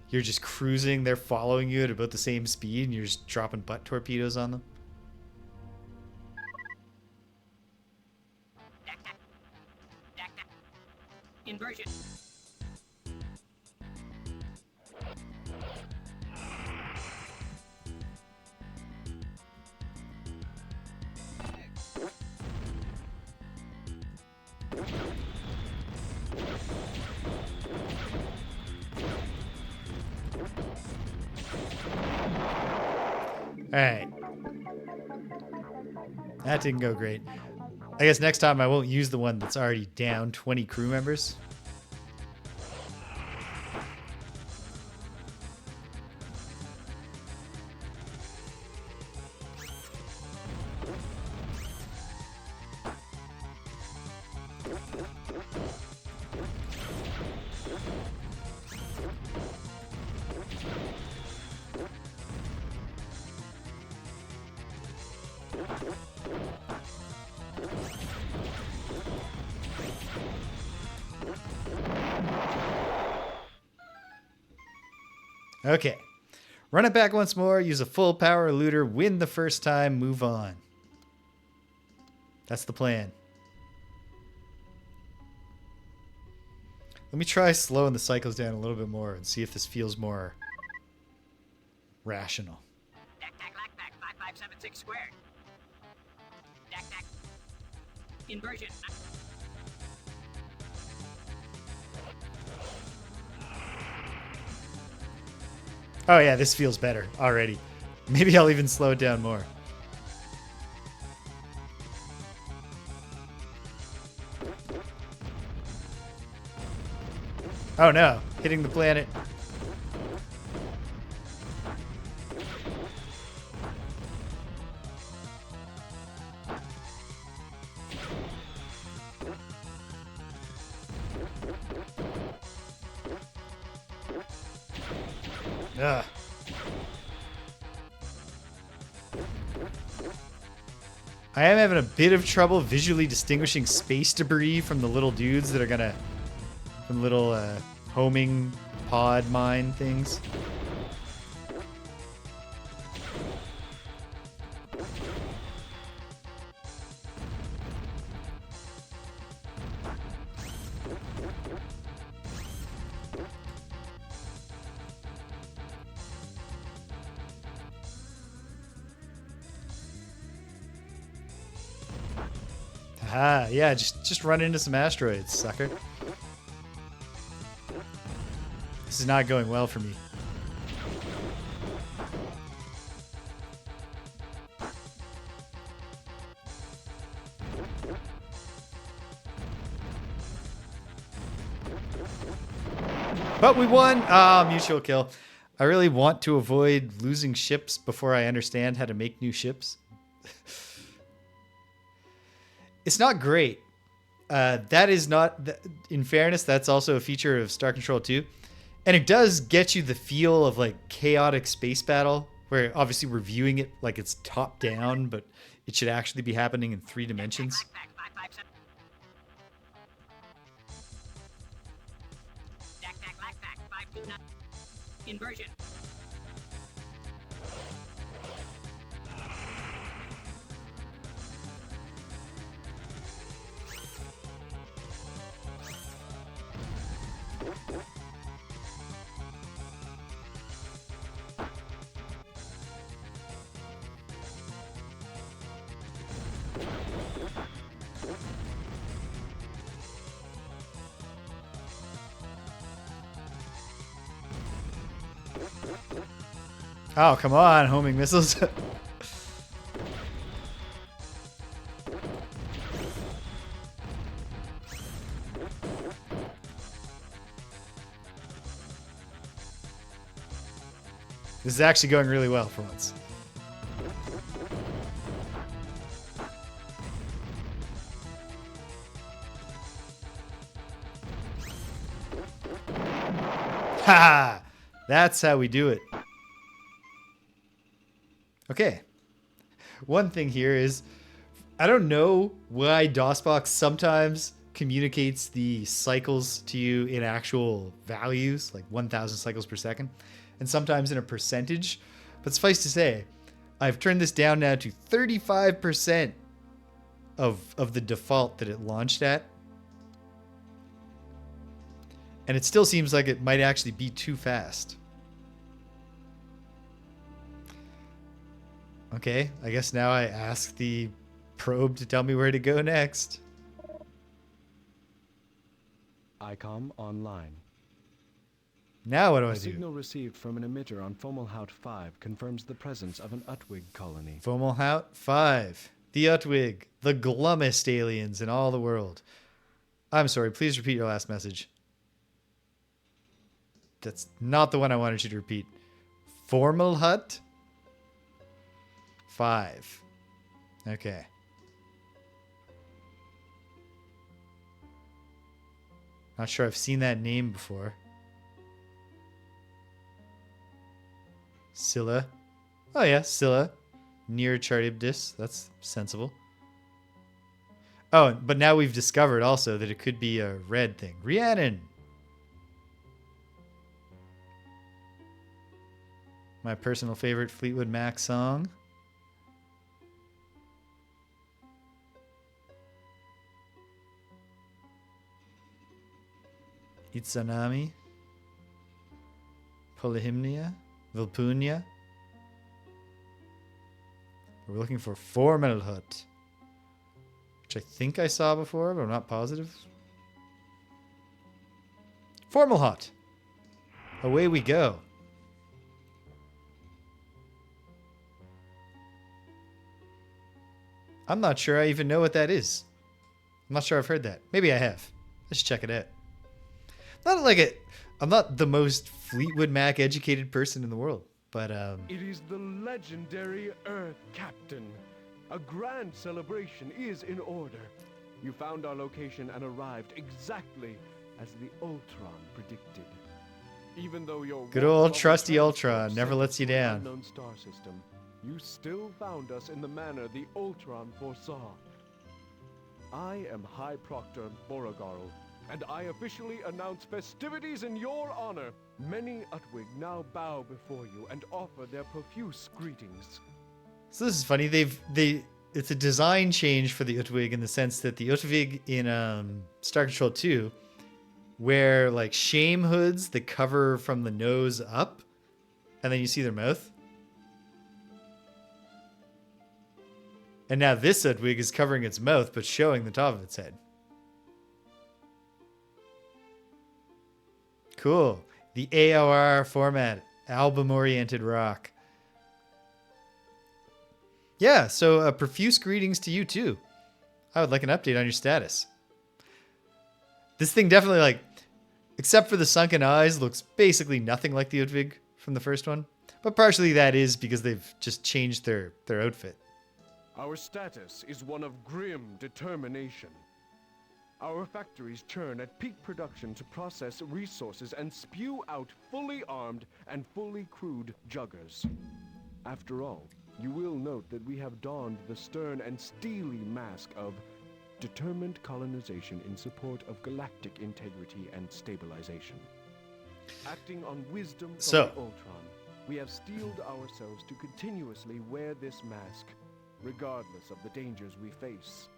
You're just cruising, they're following you at about the same speed, and you're just dropping butt torpedoes on them. Inversion. Alright. That didn't go great. I guess next time I won't use the one that's already down 20 crew members. Okay. Run it back once more, use a full power eluder, win the first time, move on. That's the plan. Let me try slowing the cycles down a little bit more and see if this feels more rational. Lack-Pack 5576 squared. Lack-Pack. Inversion. Oh yeah, this feels better already. Maybe I'll even slow it down more. Oh no, hitting the planet. Ugh. I am having a bit of trouble visually distinguishing space debris from the little dudes that are gonna... from little homing pod mine things. Ah, yeah, just run into some asteroids, sucker. This is not going well for me. But we won. Ah, mutual kill. I really want to avoid losing ships before I understand how to make new ships. It's not great. That is not, in fairness, that's also a feature of Star Control 2. And it does get you the feel of like chaotic space battle, where obviously we're viewing it like it's top down, but it should actually be happening in 3 dimensions. Inversion. Oh, come on, homing missiles. This is actually going really well for once. Ha! That's how we do it. Okay. One thing here is, I don't know why DOSBox sometimes communicates the cycles to you in actual values, like 1,000 cycles per second, and sometimes in a percentage. But suffice to say, I've turned this down now to 35% of the default that it launched at. And it still seems like it might actually be too fast. Okay, I guess now I ask the probe to tell me where to go next. ICOM online. Now what do I A do? signal received from an emitter on Fomalhaut 5 confirms the presence of an Utwig colony. Fomalhaut 5. The Utwig. The glummest aliens in all the world. I'm sorry, please repeat your last message. That's not the one I wanted you to repeat. Fomalhaut 5. Okay. Not sure I've seen that name before. Scylla. Oh yeah, Scylla. Near Charybdis. That's sensible. Oh, but now we've discovered also that it could be a red thing. Rhiannon. My personal favorite Fleetwood Mac song. Itsunami. Polyhymnia. Vilpunia. We're looking for Fomalhaut, which I think I saw before, but I'm not positive. Fomalhaut. Away we go. I'm not sure I even know what that is. I'm not sure I've heard that. Maybe I have. Let's check it out. Not like it. I'm not the most Fleetwood Mac educated person in the world, but It is the legendary Earth Captain. A grand celebration is in order. You found our location and arrived exactly as the Ultron predicted. Even though your good old trusty Ultron never lets you down. Unknown star system, you still found us in the manner the Ultron foresaw. I am High Proctor Borogarl, and I officially announce festivities in your honor. Many Utwig now bow before you and offer their profuse greetings. So this is funny. It's a design change for the Utwig in the sense that the Utwig in Star Control 2 wear like shame hoods that cover from the nose up, and then you see their mouth. And now this Utwig is covering its mouth but showing the top of its head. Cool. The AOR format, album-oriented rock. Yeah, so profuse greetings to you too. I would like an update on your status. This thing definitely, like, except for the sunken eyes, looks basically nothing like the Utwig from the first one. But partially that is because they've just changed their outfit. Our status is one of grim determination. Our factories churn at peak production to process resources and spew out fully armed and fully crewed juggers. After all, you will note that we have donned the stern and steely mask of determined colonization in support of galactic integrity and stabilization. Acting on wisdom from the Ultron, we have steeled ourselves to continuously wear this mask, regardless of the dangers we face.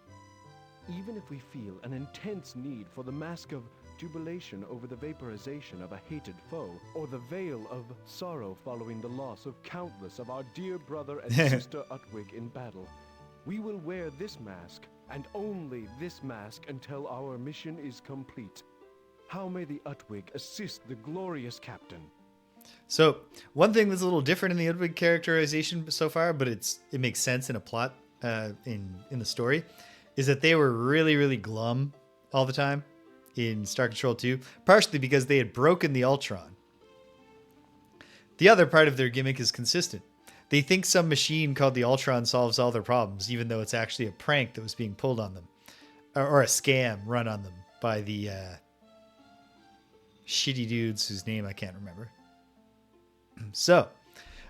Even if we feel an intense need for the mask of jubilation over the vaporization of a hated foe, or the veil of sorrow following the loss of countless of our dear brother and sister Utwig in battle, we will wear this mask, and only this mask, until our mission is complete. How may the Utwig assist the glorious captain? So, one thing that's a little different in the Utwig characterization so far, but it makes sense in a plot in the story, is that they were really, really glum all the time in Star Control 2, partially because they had broken the Ultron. The other part of their gimmick is consistent. They think some machine called the Ultron solves all their problems, even though it's actually a prank that was being pulled on them, or a scam run on them by the shitty dudes whose name I can't remember. So,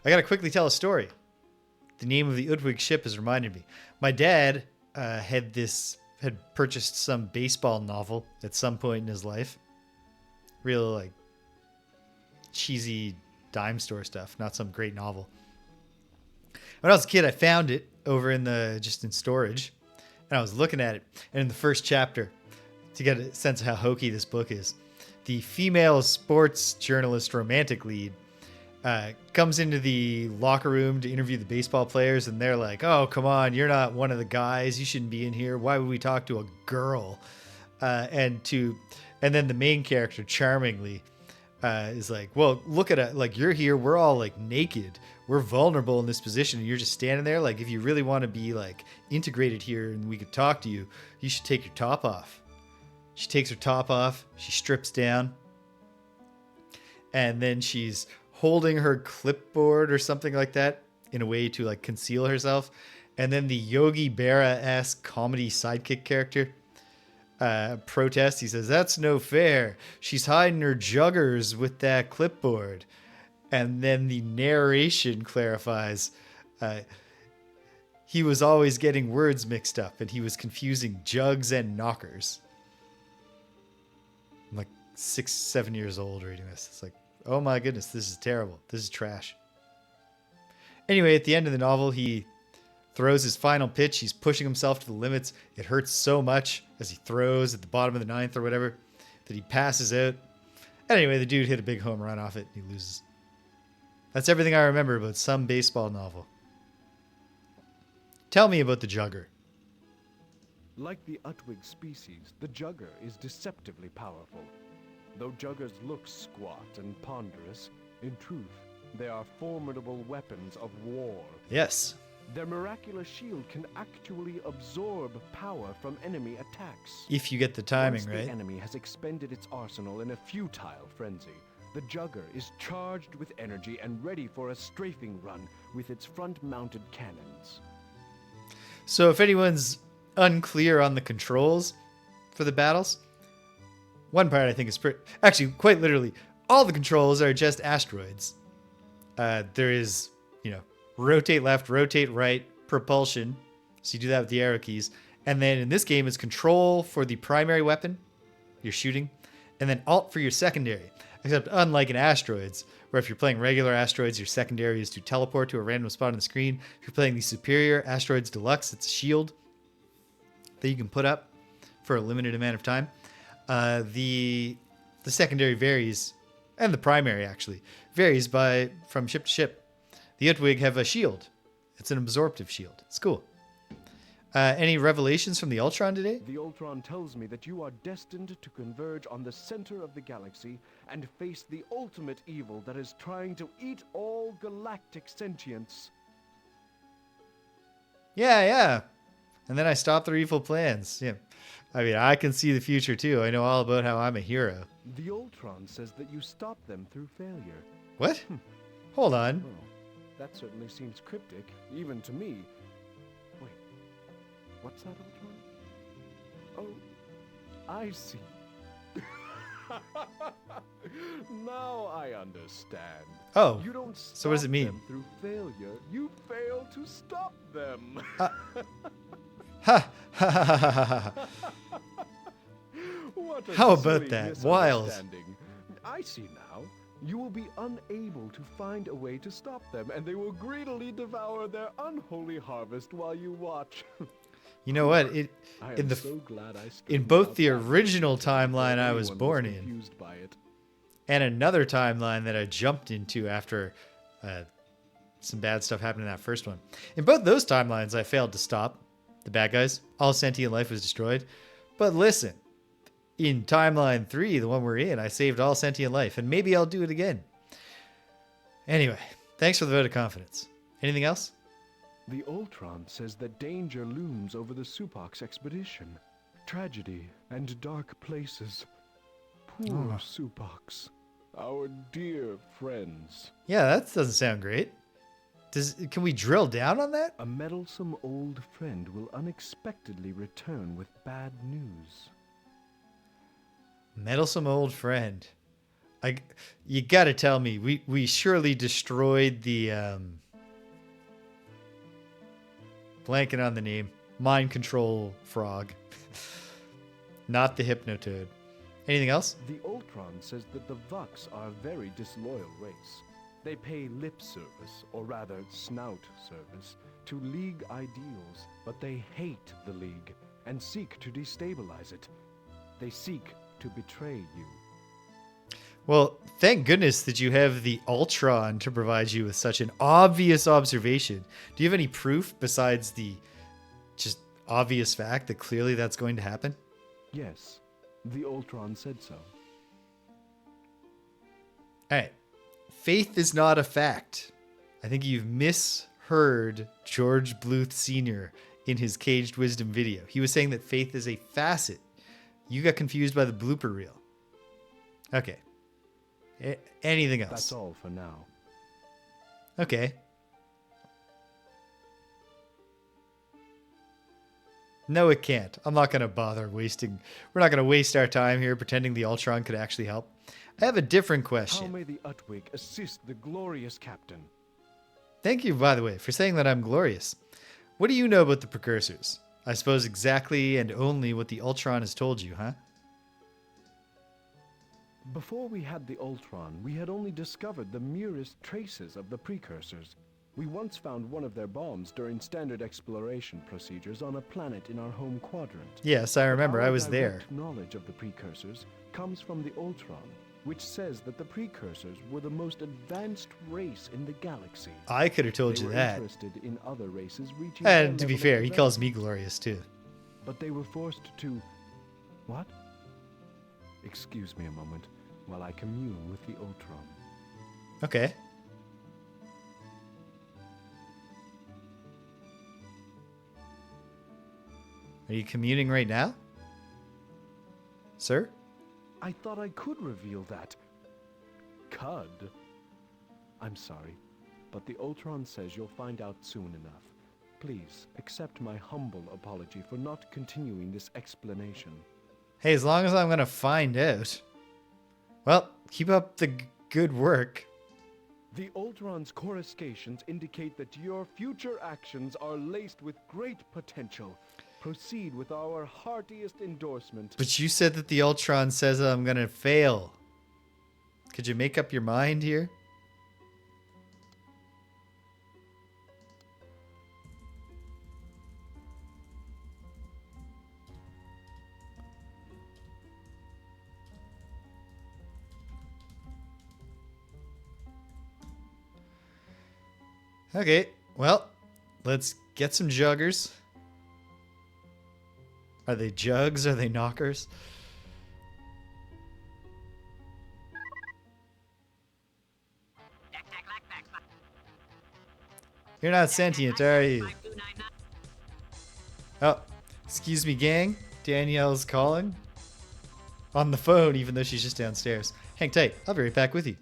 I gotta quickly tell a story. The name of the Utwig ship has reminded me. My dad had purchased some baseball novel at some point in his life. Real, like, cheesy dime store stuff, not some great novel. When I was a kid, I found it over in storage, and I was looking at it. And in the first chapter, to get a sense of how hokey this book is, the female sports journalist romantic lead comes into the locker room to interview the baseball players, and they're like, "Oh, come on, you're not one of the guys. You shouldn't be in here. Why would we talk to a girl?" And then the main character, charmingly, is like, "Well, look at it. Like, you're here. We're all like naked. We're vulnerable in this position, and you're just standing there. Like, if you really want to be like integrated here, and we could talk to you, you should take your top off." She takes her top off. She strips down, and then she's holding her clipboard or something like that in a way to like conceal herself. And then the Yogi Berra-esque comedy sidekick character protests. He says, "That's no fair. She's hiding her juggers with that clipboard." And then the narration clarifies, he was always getting words mixed up and he was confusing jugs and knockers. I'm like 6-7 years old reading this. It's like, oh my goodness, this is terrible. This is trash. Anyway, at the end of the novel, he throws his final pitch. He's pushing himself to the limits. It hurts so much as he throws at the bottom of the ninth or whatever that he passes out. Anyway, the dude hit a big home run off it and he loses. That's everything I remember about some baseball novel. Tell me about the jugger. Like the Utwig species, the jugger is deceptively powerful. Though juggers look squat and ponderous, in truth, they are formidable weapons of war. Yes. Their miraculous shield can actually absorb power from enemy attacks. If you get the timing Once right. the enemy has expended its arsenal in a futile frenzy, the jugger is charged with energy and ready for a strafing run with its front-mounted cannons. So if anyone's unclear on the controls for the battles, one part I think is actually quite literally all the controls are just asteroids. There is, rotate left, rotate right, propulsion. So you do that with the arrow keys. And then in this game, it's control for the primary weapon you're shooting, and then alt for your secondary. Except unlike in asteroids, where if you're playing regular asteroids, your secondary is to teleport to a random spot on the screen. If you're playing the superior asteroids deluxe, it's a shield that you can put up for a limited amount of time. The secondary varies, and the primary actually varies from ship to ship. The Utwig have a shield. It's an absorptive shield. It's cool. Any revelations from the Ultron today? The Ultron tells me that you are destined to converge on the center of the galaxy and face the ultimate evil that is trying to eat all galactic sentience. Yeah. And then I stopped their evil plans. Yeah. I mean, I can see the future too. I know all about how I'm a hero. The Ultron says that you stop them through failure. What? Hold on. Well, that certainly seems cryptic, even to me. Wait, what's that, Ultron? Oh, I see. Now I understand. Oh, you don't so what does it stop mean? them through failure. You fail to stop them. Ha ha ha ha ha. What a How about silly that? Wild. misunderstanding. I see now. You will be unable to find a way to stop them, and they will greedily devour their unholy harvest while you watch. You know what? So glad I in both the original timeline I was born in, by it. and another timeline that I jumped into after some bad stuff happened in that first one. In both those timelines, I failed to stop the bad guys. All sentient life was destroyed. But listen, in timeline 3, the one we're in, I saved all sentient life, and maybe I'll do it again. Anyway, thanks for the vote of confidence. Anything else? The Ultron says that danger looms over the Supox expedition. Tragedy and dark places. Poor Supox. Our dear friends. Yeah, that doesn't sound great. Can we drill down on that? A meddlesome old friend will unexpectedly return with bad news. Meddlesome old friend. You gotta tell me, we surely destroyed the blanking on the name. Mind control frog. Not the Hypnotoad. Anything else? The Ultron says that the Vux are a very disloyal race. They pay lip service, or rather snout service, to League ideals, but they hate the League and seek to destabilize it. They seek to betray you. Well, thank goodness that you have the Ultron to provide you with such an obvious observation. Do you have any proof besides the just obvious fact that clearly that's going to happen? Yes, the Ultron said so. All right. Faith is not a fact. I think you've misheard George Bluth Sr. in his Caged Wisdom video. He was saying that faith is a facet. You got confused by the blooper reel. Okay. Anything else? That's all for now. Okay. No, it can't. I'm not going to bother wasting... We're not going to waste our time here pretending the Ultron could actually help. I have a different question. How may the Utwig assist the glorious captain? Thank you, by the way, for saying that I'm glorious. What do you know about the precursors? I suppose exactly and only what the Ultron has told you, huh? Before we had the Ultron, we had only discovered the merest traces of the precursors. We once found one of their bombs during standard exploration procedures on a planet in our home quadrant. Yes, I remember. I was there. Our knowledge of the precursors comes from the Ultron, which says that the precursors were the most advanced race in the galaxy. I could have told you that. Interested in other races reaching and to be fair, he calls me glorious too. But they were forced to... What? Excuse me a moment while I commune with the Ultron. Okay. Are you communing right now? Sir? I thought I could reveal that. Cud? I'm sorry, but the Ultron says you'll find out soon enough. Please, accept my humble apology for not continuing this explanation. Hey, as long as I'm going to find out. Well, keep up the good work. The Ultron's coruscations indicate that your future actions are laced with great potential. Proceed with our heartiest endorsement. But you said that the Ultron says I'm going to fail. Could you make up your mind here? Okay, well, let's get some juggers. Are they jugs? Are they knockers? You're not sentient, are you? Oh, excuse me, gang. Danielle's calling. on the phone, even though she's just downstairs. Hang tight. I'll be right back with you.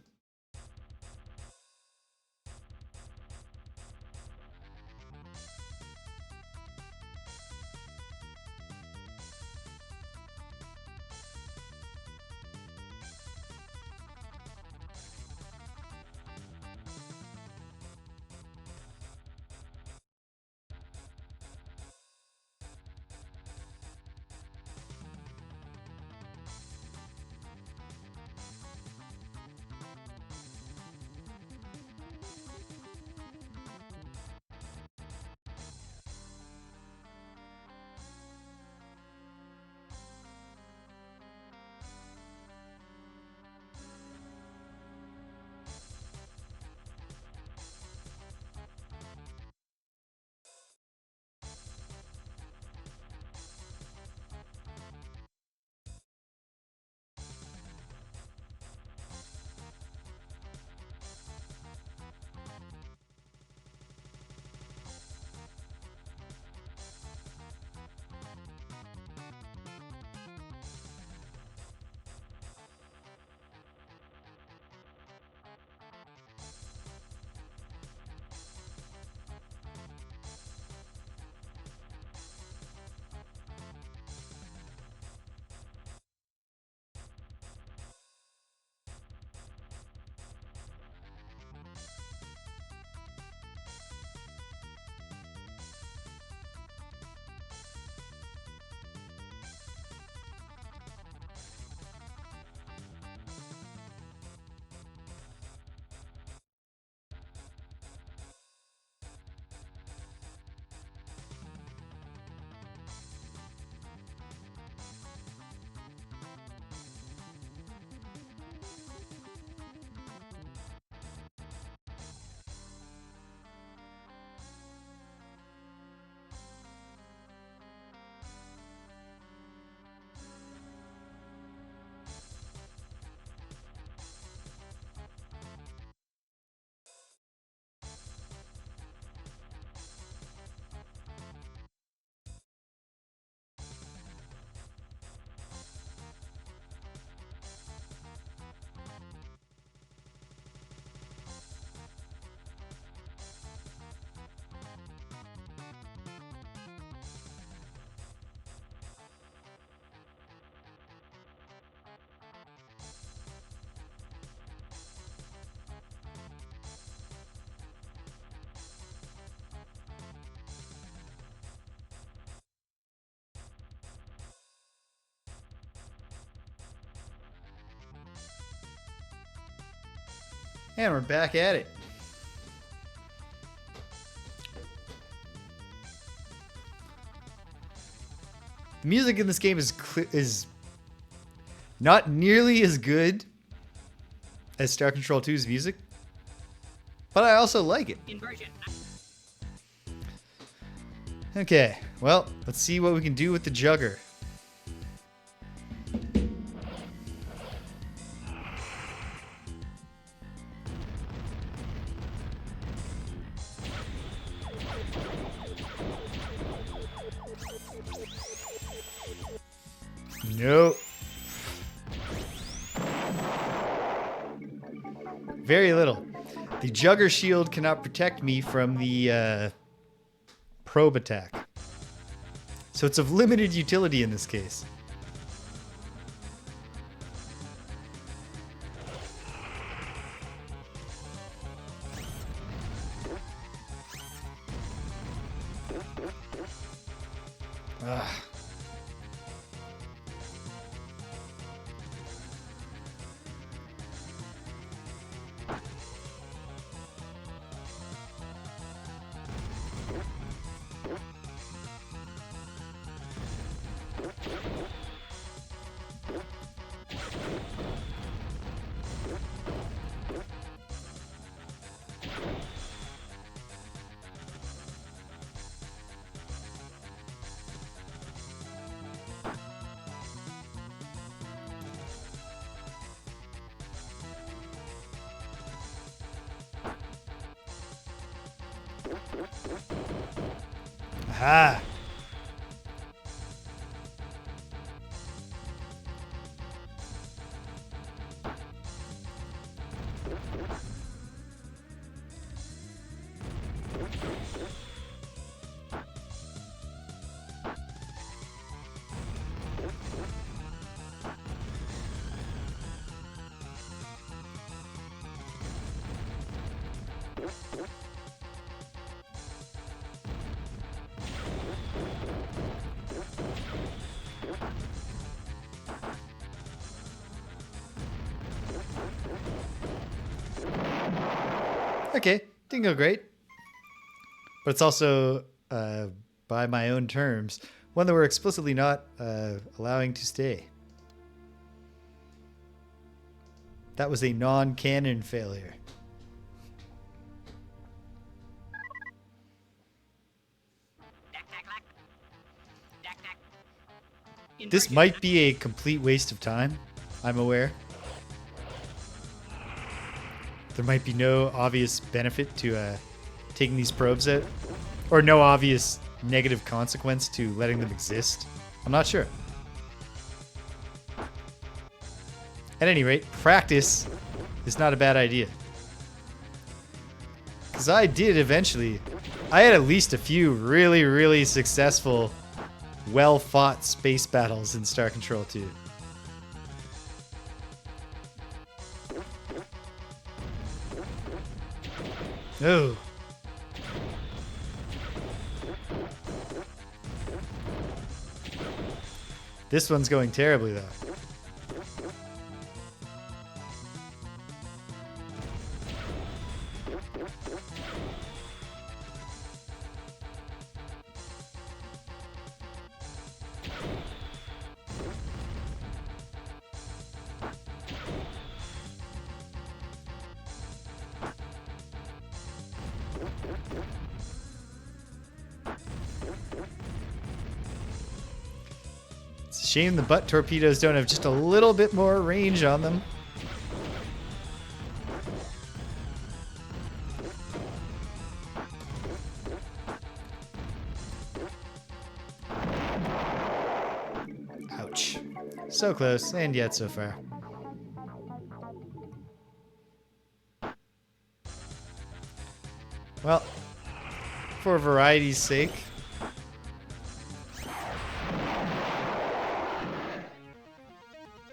And we're back at it. The music in this game is not nearly as good as Star Control 2's music, but I also like it. Inversion. Okay, well, let's see what we can do with the Jugger. Nope. Very little. The Jugger shield cannot protect me from the probe attack. So it's of limited utility in this case. Ugh. Aha! okay, didn't go great. But it's also, by my own terms, one that we're explicitly not allowing to stay. That was a non-canon failure. This might be a complete waste of time, I'm aware. There might be no obvious benefit to taking these probes out, or no obvious negative consequence to letting them exist. I'm not sure. At any rate, practice is not a bad idea. Because I did eventually. I had at least a few really, really successful, well-fought space battles in Star Control 2. Oh. This one's going terribly, though. Shame the butt torpedoes don't have just a little bit more range on them. Ouch. So close, and yet so far. Well, for variety's sake,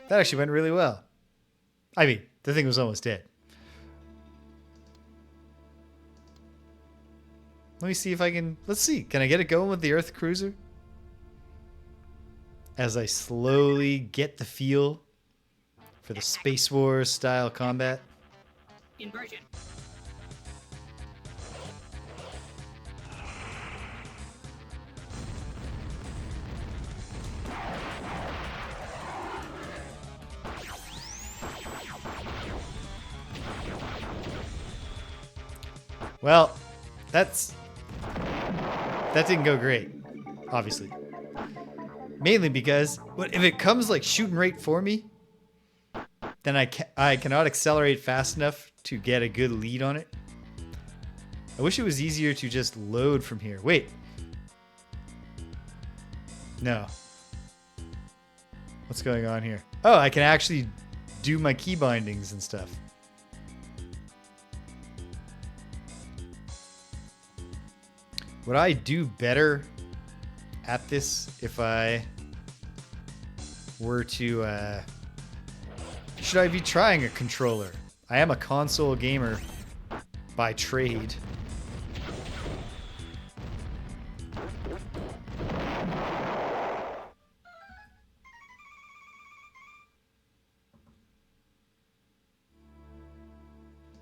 that actually went really well. I mean, the thing was almost dead. Let me see if I can... Let's see. Can I get it going with the Earth Cruiser? As I slowly get the feel for the Space Wars style combat. Inversion. Well, that didn't go great, obviously. Mainly because if it comes like shooting right for me, then I cannot accelerate fast enough to get a good lead on it. I wish it was easier to just load from here. Wait. No. What's going on here? Oh, I can actually do my key bindings and stuff. Would I do better at this if I were to... should I be trying a controller? I am a console gamer by trade.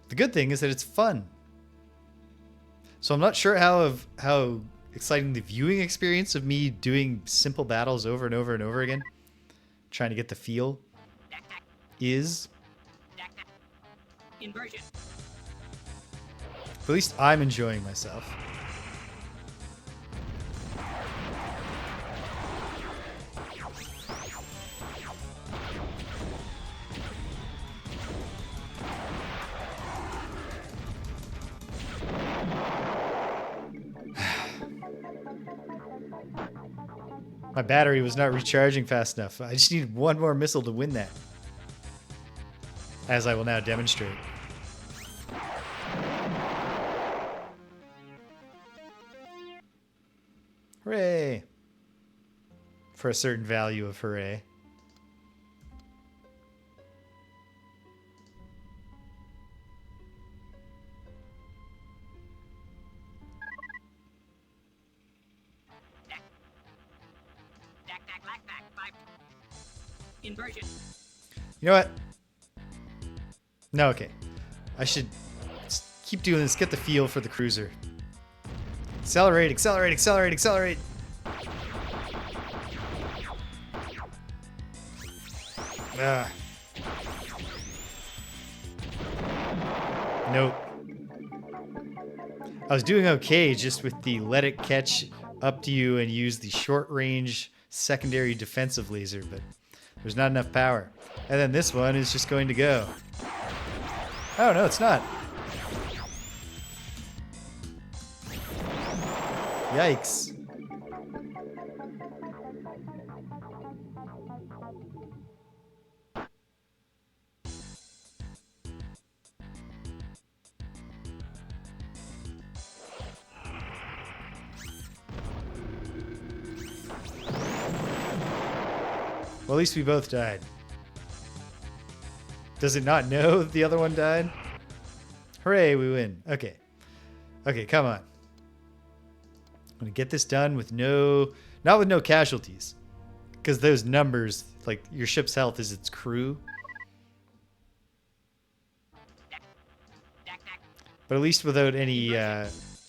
The good thing is that it's fun. So I'm not sure how exciting the viewing experience of me doing simple battles over and over and over again, trying to get the feel, is. Inversion. At least I'm enjoying myself. My battery was not recharging fast enough. I just needed one more missile to win that. As I will now demonstrate. Hooray! For a certain value of hooray. Inversion. You know what? No, okay. I should keep doing this. Get the feel for the cruiser. Accelerate, accelerate, accelerate, accelerate. Ah. Nope. I was doing okay just with the let it catch up to you and use the short range secondary defensive laser, but there's not enough power. And then this one is just going to go. Oh, no, it's not. Yikes. Well, at least we both died. Does it not know the other one died? Hooray, we win. Okay. Okay, come on. I'm going to get this done with not with no casualties. Because those numbers, like your ship's health is its crew. But at least without any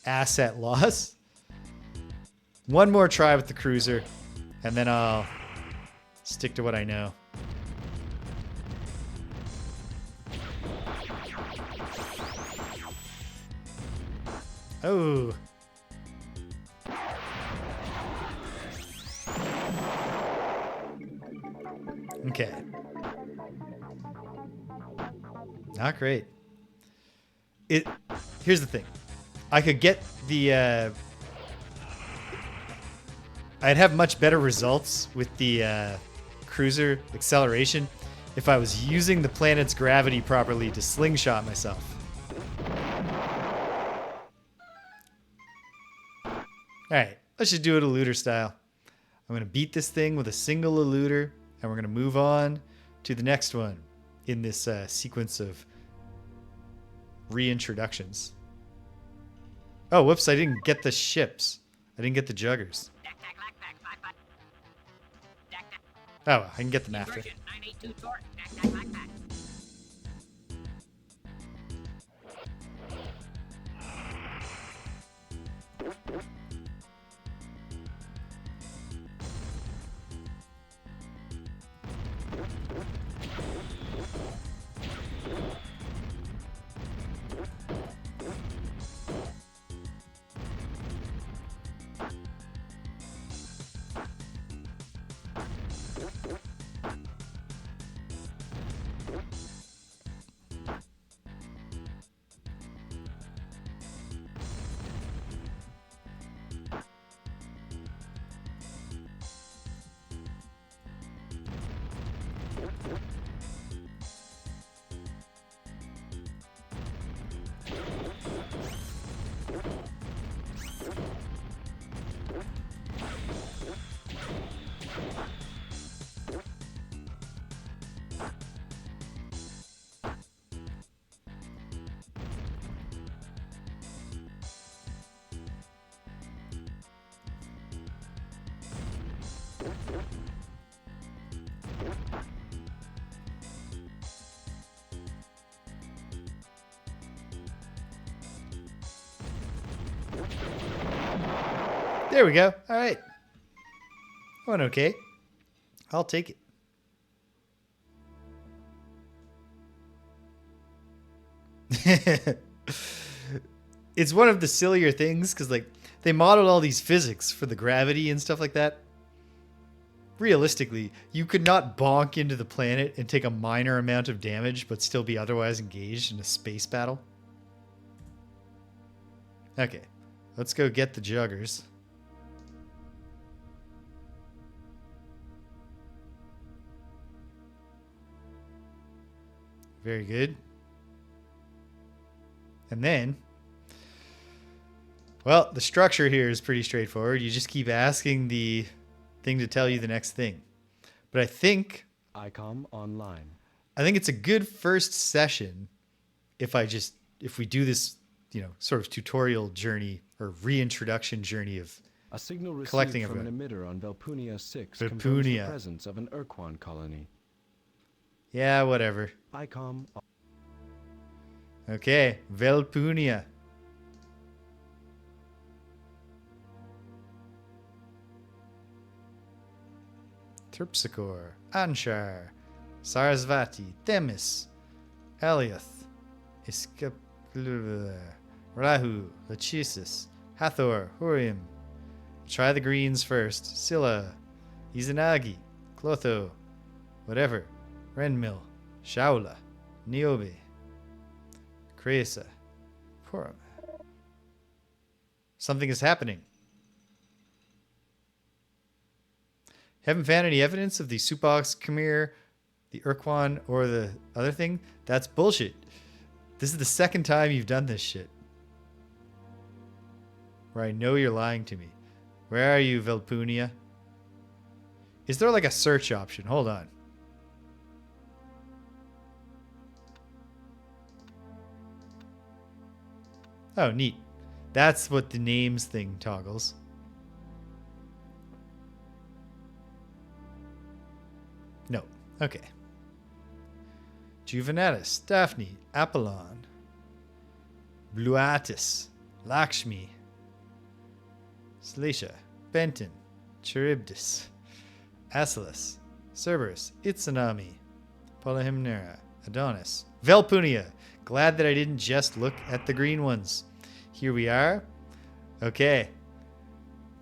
asset loss. One more try with the cruiser. And then I'll stick to what I know. Oh. Okay. Not great. Here's the thing. I could get the I'd have much better results with the cruiser acceleration if I was using the planet's gravity properly to slingshot myself. Alright, let's just do it eluder style. I'm going to beat this thing with a single eluder, and we're going to move on to the next one in this sequence of reintroductions. Oh, whoops, I didn't get the ships. I didn't get the juggers. Oh, I can get them after. There we go. All right. Went okay. I'll take it. It's one of the sillier things because, like, they modeled all these physics for the gravity and stuff like that. Realistically, you could not bonk into the planet and take a minor amount of damage but still be otherwise engaged in a space battle. Okay. Let's go get the juggers. Very good. And then, well, the structure here is pretty straightforward. You just keep asking the thing to tell you the next thing. But I think ICOM online. I think it's a good first session if we do this, sort of tutorial journey or reintroduction journey of a signal received collecting from an emitter on Velpunia 6 confirms the presence of an Ur-Quan colony. Yeah, whatever. ICOM. Okay, Velpunia. Terpsichore, Anshar, Sarasvati, Themis, Elioth, Rahu, Lachesis, Hathor, Horium. Try the greens first. Scylla, Izanagi, Clotho, whatever. Renmil, Shaula, Niobe, Cresa, Purim. Something is happening. Haven't found any evidence of the Supox, Khmer, the Ur-Quan, or the other thing? That's bullshit. This is the second time you've done this shit. Where I know you're lying to me. Where are you, Velpunia? Is there like a search option? Hold on. Oh, neat. That's what the names thing toggles. No. Okay. Juvenatus, Daphne, Apollon, Bluatis, Lakshmi, Slatia, Benton, Charybdis, Asalus, Cerberus, Itsunami, Polyhymnera, Adonis, Velpunia. Glad that I didn't just look at the green ones. Here we are. Okay.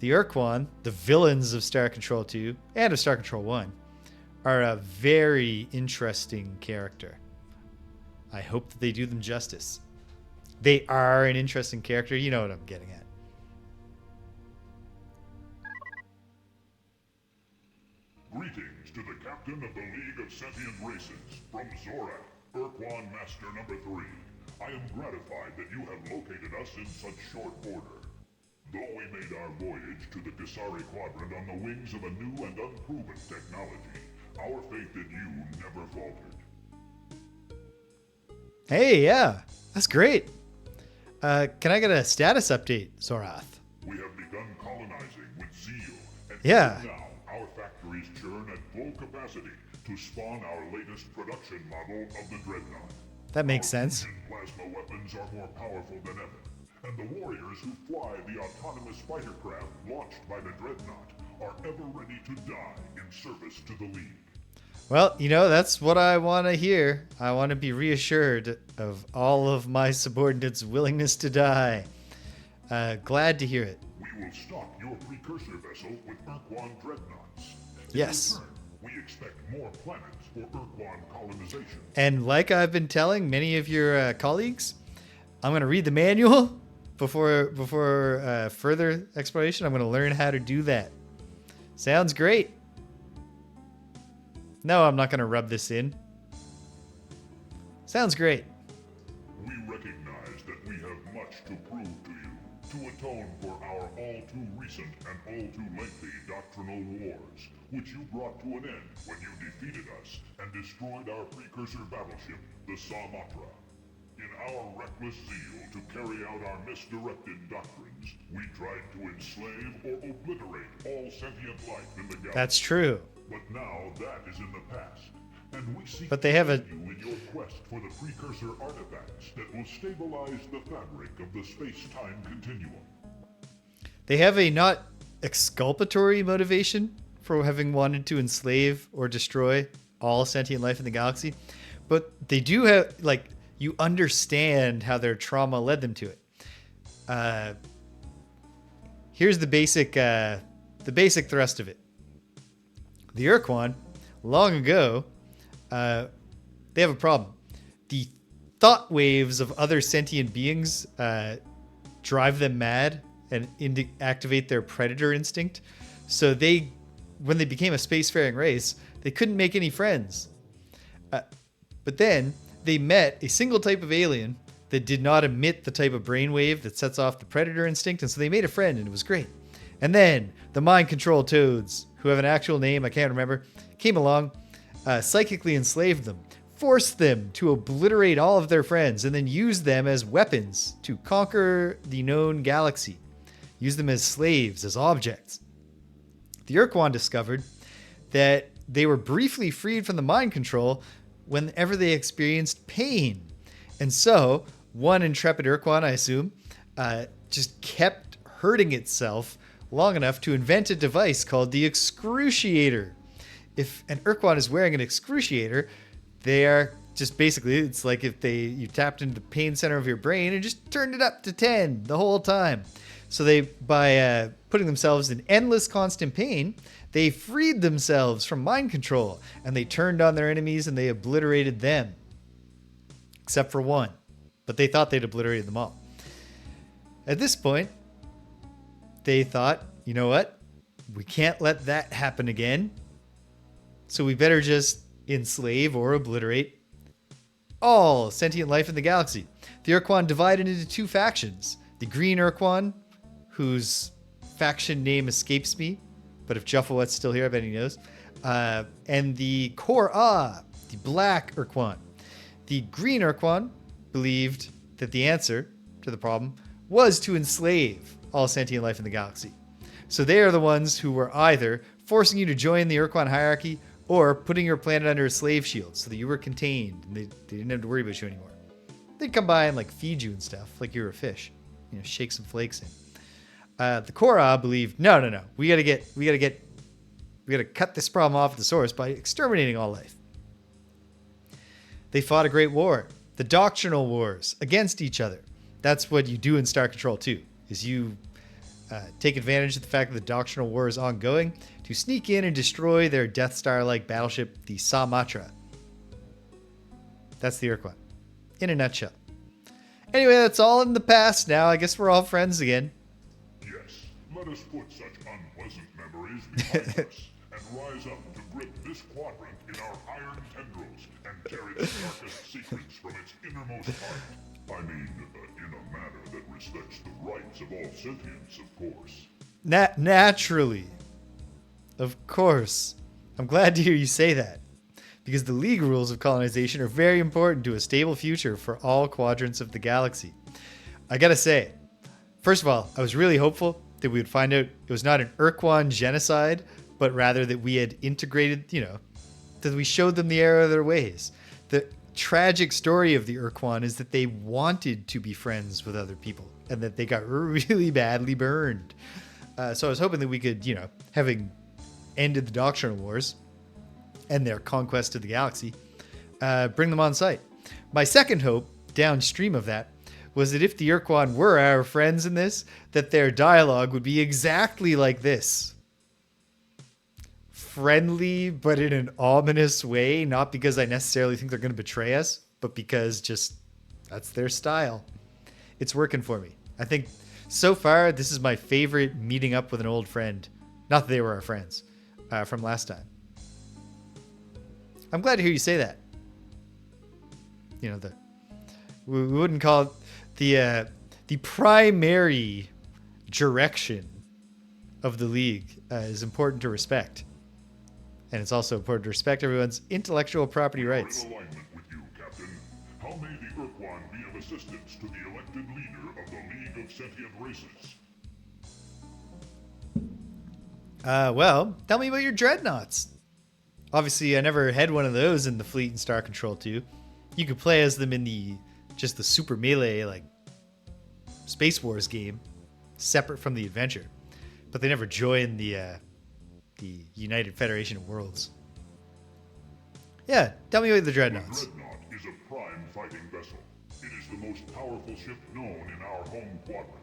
The Ur-Quan, the villains of Star Control 2 and of Star Control 1, are a very interesting character. I hope that they do them justice. They are an interesting character. You know what I'm getting at. Greetings to the captain of the League of Sentient Races, from Zorak, Ur-Quan Master number 3. I am gratified that you have located us in such short order. Though we made our voyage to the Kasari Quadrant on the wings of a new and unproven technology, our faith in you never faltered. Hey, yeah. That's great. Can I get a status update, Zorath? We have begun colonizing with zeal, and Yeah. now our factories churn at full capacity to spawn our latest production model of the Dreadnought. That makes sense. Fusion plasma weapons are more powerful than ever, and the warriors who fly the autonomous fighter craft launched by the Dreadnought are ever ready to die in service to the League. Well, you know, that's what I want to hear. I want to be reassured of all of my subordinates' willingness to die. Glad to hear it. We will stock your precursor vessel with Ur-Quan dreadnoughts. Yes. In return, we expect more planets for Ur-Quan colonization. And like I've been telling many of your colleagues, I'm going to read the manual before further exploration. I'm going to learn how to do that. Sounds great. No, I'm not going to rub this in. Sounds great. We recognize that we have much to prove to you, to atone for our all too recent and all too lengthy doctrinal wars, which you brought to an end when you defeated us and destroyed our precursor battleship, the Samatra. In our reckless zeal to carry out our misdirected doctrines, we tried to enslave or obliterate all sentient life in the galaxy. That's true. But now that is in the past, and we seek But they have to a... aid you in your quest for the precursor artifacts that will stabilize the fabric of the space-time continuum. They have a not exculpatory motivation for having wanted to enslave or destroy all sentient life in the galaxy, but they do have, like, you understand how their trauma led them to it. Here's the basic thrust of it. The Ur-Quan, long ago, they have a problem. The thought waves of other sentient beings drive them mad and activate their predator instinct. So when they became a spacefaring race, they couldn't make any friends. But then they met a single type of alien that did not emit the type of brainwave that sets off the predator instinct, and so they made a friend, and it was great. And then the mind control toads, who have an actual name I can't remember, came along, psychically enslaved them, forced them to obliterate all of their friends, and then used them as weapons to conquer the known galaxy. Use them as slaves, as objects. The Ur-Quan discovered that they were briefly freed from the mind control whenever they experienced pain. And so, one intrepid Ur-Quan, I assume, just kept hurting itself long enough to invent a device called the excruciator. If an Ur-Quan is wearing an excruciator, they are just basically, it's like if you tapped into the pain center of your brain and just turned it up to 10 the whole time. So by putting themselves in endless constant pain, they freed themselves from mind control, and they turned on their enemies and they obliterated them. Except for one. But they thought they'd obliterated them all. At this point, they thought, you know what? We can't let that happen again. So we better just enslave or obliterate all sentient life in the galaxy. The Ur-Quan divided into two factions. The Green Ur-Quan, whose faction name escapes me, but if Juffawet's still here, I bet he knows. And the Kor-Ah, the Black Ur-Quan. The Green Ur-Quan believed that the answer to the problem was to enslave all sentient life in the galaxy. So they are the ones who were either forcing you to join the Ur-Quan hierarchy or putting your planet under a slave shield so that you were contained and they didn't have to worry about you anymore. They'd come by and like feed you and stuff like you were a fish, shake some flakes in. The Kor-Ah believed, no, we gotta cut this problem off at the source by exterminating all life. They fought a great war, the doctrinal wars against each other. That's what you do in Star Control 2, is you take advantage of the fact that the doctrinal war is ongoing to sneak in and destroy their Death Star-like battleship, the Sa-Matra. That's the Ur-Quan, in a nutshell. Anyway, that's all in the past now. I guess we're all friends again. Yes, let us put such unpleasant memories behind us and rise up to grip this quadrant in our iron tendrils and carry the darkest secrets from its innermost heart. I mean, in a manner that respects the rights of all sentience, of course. Naturally. Of course. I'm glad to hear you say that, because the League rules of colonization are very important to a stable future for all quadrants of the galaxy. I gotta say, first of all, I was really hopeful that we would find out it was not an Ur-Quan genocide, but rather that we had integrated, that we showed them the error of their ways. The tragic story of the Ur-Quan is that they wanted to be friends with other people and that they got really badly burned. So I was hoping that we could, having ended the Doctrinal Wars and their conquest of the galaxy, bring them on site. My second hope, downstream of that, was that if the Ur-Quan were our friends in this, that their dialogue would be exactly like this. Friendly, but in an ominous way, not because I necessarily think they're going to betray us, but because just that's their style. It's working for me. I think so far, this is my favorite meeting up with an old friend. Not that they were our friends from last time. I'm glad to hear you say that. We wouldn't call it the primary direction of the League is important to respect. And it's also important to respect everyone's intellectual property rights. In alignment with you, Captain. How may the Ur-Quan be of assistance to the elected leader of the League of Sentient Races? Well, tell me about your dreadnoughts. Obviously, I never had one of those in the fleet in Star Control 2. You could play as them in the Super Melee, Space Wars game, separate from the adventure. But they never joined the United Federation of Worlds. Yeah, tell me about the dreadnoughts. The Dreadnought is a prime fighting vessel. It is the most powerful ship known in our home quadrant.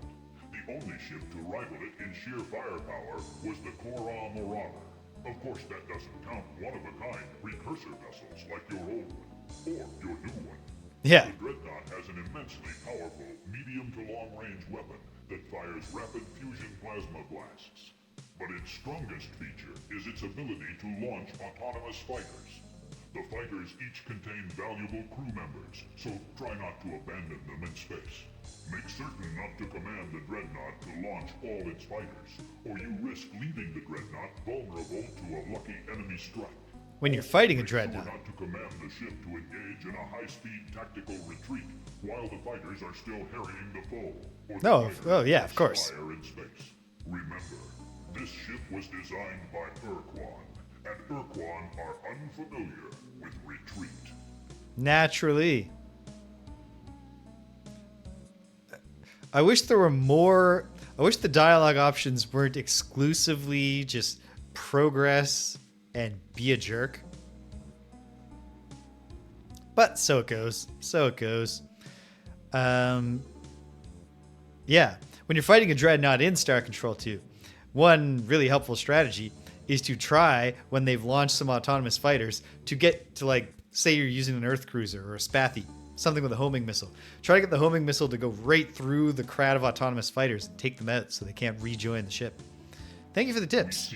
The only ship to rival it in sheer firepower was the Kor-Ah Marauder. Of course, that doesn't count one-of-a-kind precursor vessels like your old one, or your new one. Yeah. The Dreadnought has an immensely powerful medium to long-range weapon that fires rapid fusion plasma blasts. But its strongest feature is its ability to launch autonomous fighters. The fighters each contain valuable crew members, so try not to abandon them in space. Make certain not to command the Dreadnought to launch all its fighters, or you risk leaving the Dreadnought vulnerable to a lucky enemy strike. When you're fighting a Make sure Dreadnought. not to command the ship to engage in a high-speed tactical retreat while the fighters are still harrying the foe. Or the fighters yeah, of course. fire in space. Remember, this ship was designed by Ur-Quan, and Ur-Quan are unfamiliar with retreat. Naturally. I wish there were more. I wish the dialogue options weren't exclusively just progress and be a jerk. But so it goes. So it goes. Yeah. When you're fighting a dreadnought in Star Control 2, one really helpful strategy is to try, when they've launched some autonomous fighters, to get to, like, say you're using an Earth cruiser or a Spathi, something with a homing missile. Try to get the homing missile to go right through the crowd of autonomous fighters and take them out so they can't rejoin the ship. Thank you for the tips.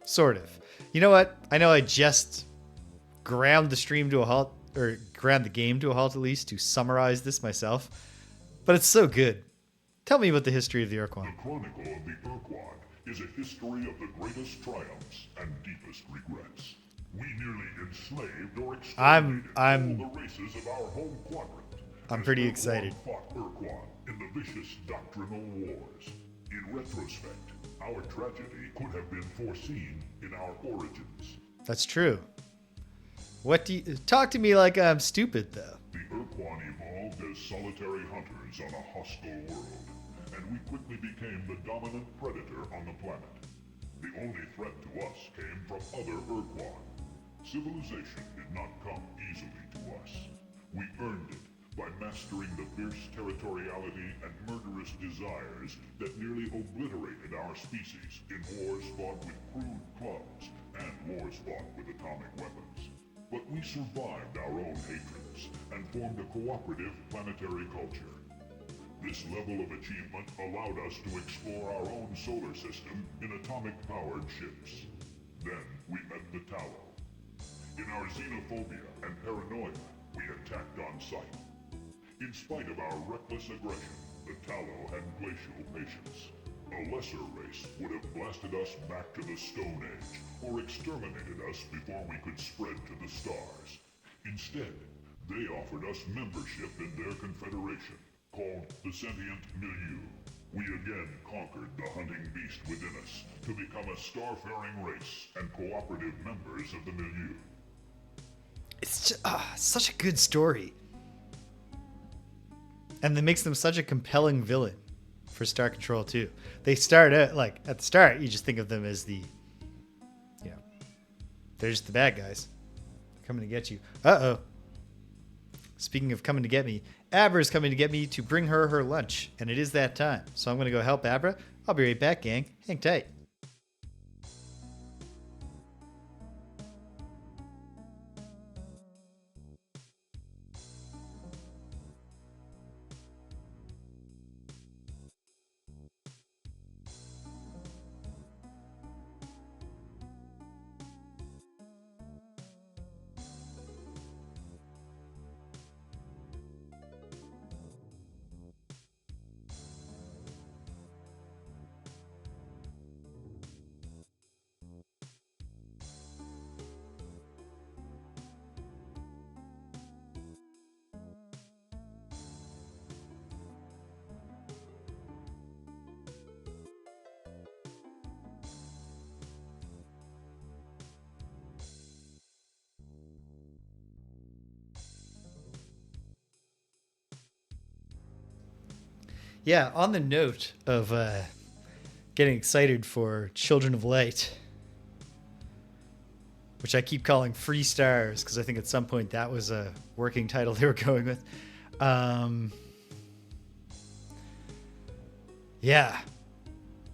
Sort of. You know what? I know I just ground the stream to a halt, or ground the game to a halt at least, to summarize this myself, but it's so good. Tell me about the history of the Ur-Quan. The Chronicle of the Ur-Quan is a history of the greatest triumphs and deepest regrets. We nearly enslaved or exterminated all the races of our home quadrant. I'm pretty excited. Fought Ur-Quan in the vicious doctrinal wars. In retrospect, our tragedy could have been foreseen in our origins. That's true. What do you... Talk to me like I'm stupid, though. The Ur-Quan evolved as solitary hunters on a hostile world, and we quickly became the dominant predator on the planet. The only threat to us came from other Ur-Quan. Civilization did not come easily to us. We earned it by mastering the fierce territoriality and murderous desires that nearly obliterated our species in wars fought with crude clubs and wars fought with atomic weapons. But we survived our own hatreds and formed a cooperative planetary culture. This level of achievement allowed us to explore our own solar system in atomic-powered ships. Then we met the Tallow. In our xenophobia and paranoia, we attacked on sight. In spite of our reckless aggression, the Tallow had glacial patience. A lesser race would have blasted us back to the Stone Age, or exterminated us before we could spread to the stars. Instead, they offered us membership in their confederation, called the Sentient Milieu. We again conquered the hunting beast within us, to become a starfaring race and cooperative members of the Milieu. It's just, such a good story. And that makes them such a compelling villain for Star Control 2. They start out, like, at the start, you just think of them as the, you know, they're just the bad guys. They're coming to get you. Uh-oh. Speaking of coming to get me, Abra's coming to get me to bring her lunch, and it is that time. So I'm going to go help Abra. I'll be right back, gang. Hang tight. Yeah, on the note of getting excited for Children of Light, which I keep calling Free Stars because I think at some point that was a working title they were going with. Yeah,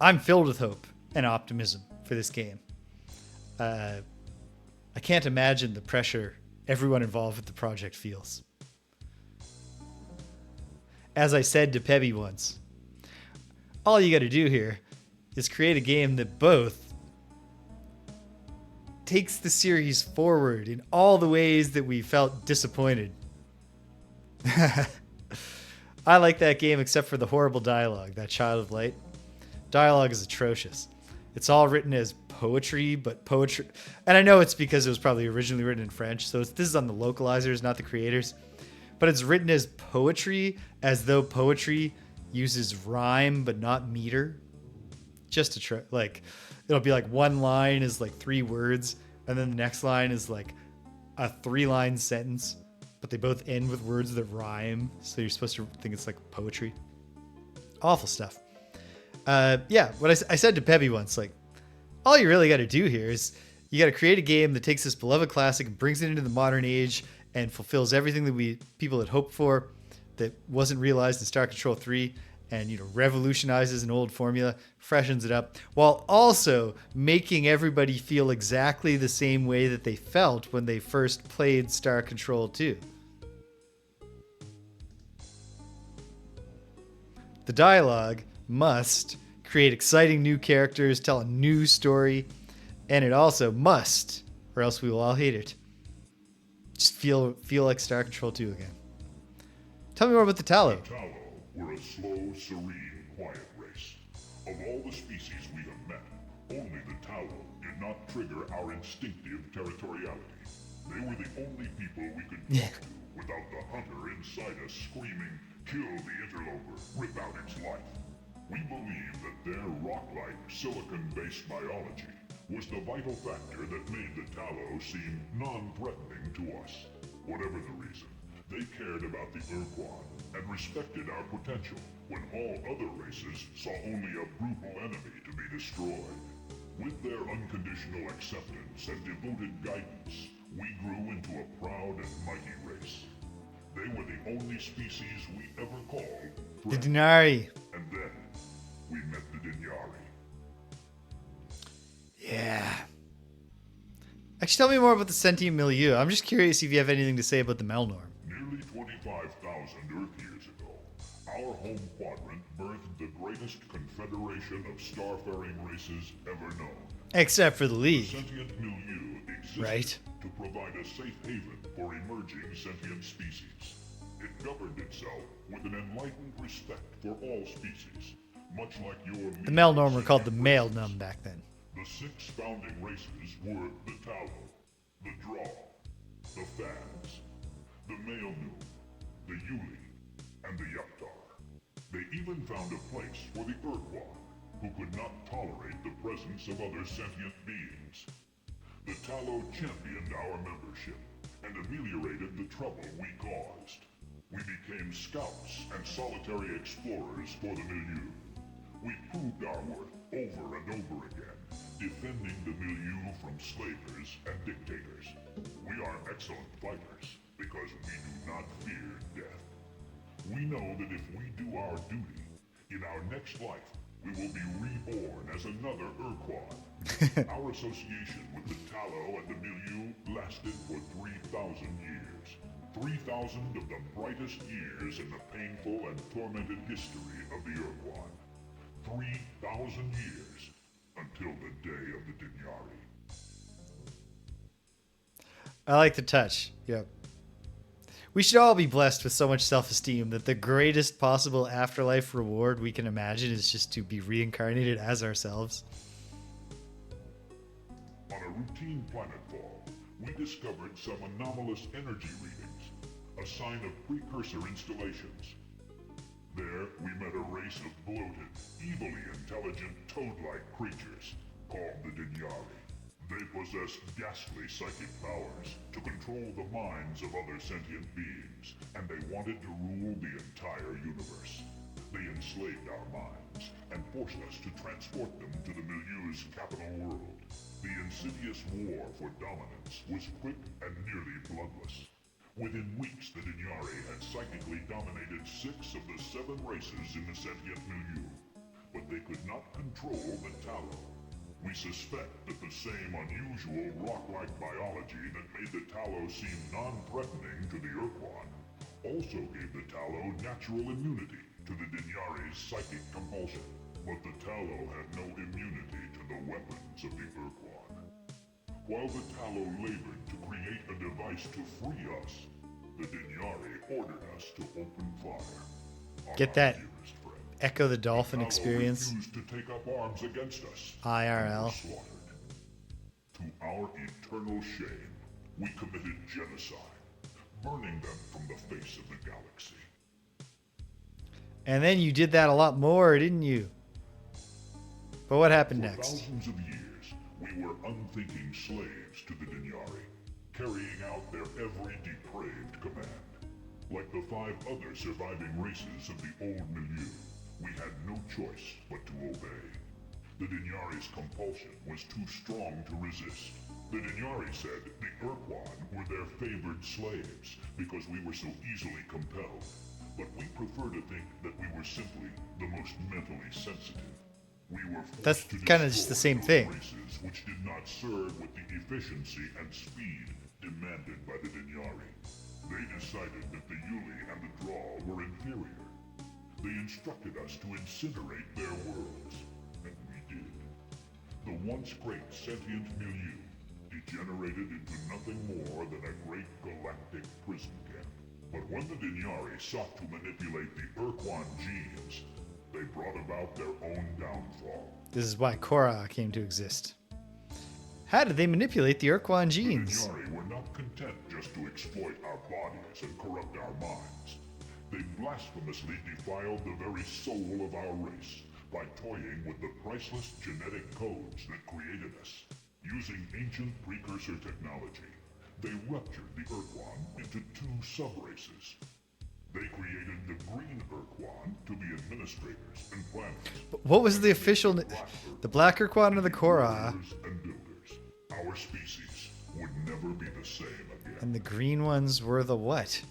I'm filled with hope and optimism for this game. I can't imagine the pressure everyone involved with the project feels. As I said to Pebby once, all you got to do here is create a game that both takes the series forward in all the ways that we felt disappointed. I like that game except for the horrible dialogue, that Child of Light. Dialogue is atrocious. It's all written as poetry, but poetry... And I know it's because it was probably originally written in French, so this is on the localizers, not the creators. But it's written as poetry, as though poetry uses rhyme but not meter. Just to try, like, it'll be like one line is like 3 words, and then the next line is like a 3-line sentence. but they both end with words that rhyme, so you're supposed to think it's like poetry. Awful stuff. Yeah, what I said to Peppy once, like, all you really got to do here is you got to create a game that takes this beloved classic and brings it into the modern age and fulfills everything that people had hoped for that wasn't realized in Star Control 3, and, you know, revolutionizes an old formula, freshens it up, while also making everybody feel exactly the same way that they felt when they first played Star Control 2. The dialogue must create exciting new characters, tell a new story, and it also must, or else we will all hate it, just feel like Star Control 2 again. Tell me more about the Tallow. The Tallow were a slow, serene, quiet race. Of all the species we have met, only the Tallow did not trigger our instinctive territoriality. They were the only people we could talk to without the hunter inside us screaming, "Kill the interloper, rip out its life." We believe that their rock-like, silicon-based biology was the vital factor that made the Tallow seem non-threatening to us. Whatever the reason, they cared about the Ur-Quan and respected our potential when all other races saw only a brutal enemy to be destroyed. With their unconditional acceptance and devoted guidance, we grew into a proud and mighty race. They were the only species we ever called The Denari. And then we met the Dinyari. Yeah. Actually, tell me more about the sentient milieu. I'm just curious if you have anything to say about the Melnorm. Nearly 25,000 Earth years ago, our home quadrant birthed the greatest confederation of starfaring races ever known. Except for the League. The sentient milieu existed Right. to provide a safe haven for emerging sentient species. It governed itself with an enlightened respect for all species, much like your... The Melnorm were called the Male Num back then. The 6 founding races were the Tallow, the Draw, the Fads, the Male-Nu, the Yuli, and the Yuptar. They even found a place for the Ur-Quan, who could not tolerate the presence of other sentient beings. The Tallow championed our membership and ameliorated the trouble we caused. We became scouts and solitary explorers for the milieu. We proved our worth over and over again, defending the milieu from slavers and dictators. We are excellent fighters because we do not fear death. We know that if we do our duty, in our next life, we will be reborn as another Ur-Quan. Our association with the Tallow and the milieu lasted for 3,000 years. 3,000 of the brightest years in the painful and tormented history of the Ur-Quan. 3,000 years until the day of the Dinyari. I like the touch. Yep. We should all be blessed with so much self-esteem that the greatest possible afterlife reward we can imagine is just to be reincarnated as ourselves. On a routine planetfall, we discovered some anomalous energy readings, a sign of precursor installations. There, we met a race of bloated, evilly intelligent toad-like creatures called the Dinyari. They possessed ghastly psychic powers to control the minds of other sentient beings, and they wanted to rule the entire universe. They enslaved our minds and forced us to transport them to the milieu's capital world. The insidious war for dominance was quick and nearly bloodless. Within weeks, the Dinyari had psychically dominated 6 of the 7 races in the sentient milieu, but they could not control the Tallow. We suspect that the same unusual rock-like biology that made the Tallow seem non-threatening to the Ur-Quan also gave the Tallow natural immunity to the Dinyari's psychic compulsion. But the Tallow had no immunity to the weapons of the Ur-Quan. While the Tallow labored to create a device to free us, the Dinyari ordered us to open fire. Get that Echo the Dolphin experience. To take up arms against us. IRL. To our eternal shame, we committed genocide, burning them from the face of the galaxy. And then you did that a lot more, didn't you? But what happened next? For thousands of years, we were unthinking slaves to the Dinyari, carrying out their every depraved command. Like the 5 other surviving races of the old milieu, we had no choice but to obey. The Dinyari's compulsion was too strong to resist. The Dinyari said the Ur-Quan were their favored slaves because we were so easily compelled. But we prefer to think that we were simply the most mentally sensitive. We were That's forced to kind of just the destroy same those thing. races which did not serve with the efficiency and speed demanded by the Dinyari. They decided that the Yuli and the Draw were inferior. They instructed us to incinerate their worlds, and we did. The once great sentient milieu degenerated into nothing more than a great galactic prison camp. But when the Dinyari sought to manipulate the Ur-Quan genes, they brought about their own downfall. This is why Korra came to exist. How did they manipulate the Ur-Quan genes? The Dinyari were not content just to exploit our bodies and corrupt our minds. They blasphemously defiled the very soul of our race by toying with the priceless genetic codes that created us. Using ancient precursor technology, they ruptured the Ur-Quan into 2 sub-races. They created the Green Ur-Quan to be administrators and planners. What was the official... The Black Ur-Quan or the Korra? And builders. Our species would never be the same again. And the green ones were the what?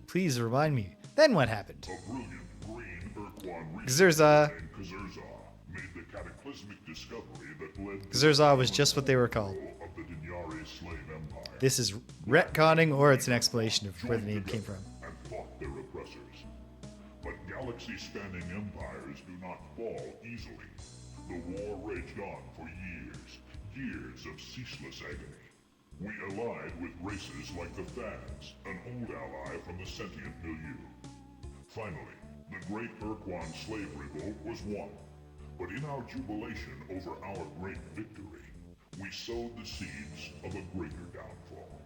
Please remind me. Then what happened? A brilliant green Ur-Quan Xerza. named Xerza made the cataclysmic discovery that led to Xerza was just what they were called. of the Dinyari slave empire. This is retconning or it's an explanation of where the name came from. And fought their oppressors. But galaxy-spanning empires do not fall easily. The war raged on for years of ceaseless agony. We allied with races like the Fads, an old ally from the sentient milieu. Finally, the great Ur-Quan slave revolt was won. But in our jubilation over our great victory, we sowed the seeds of a greater downfall.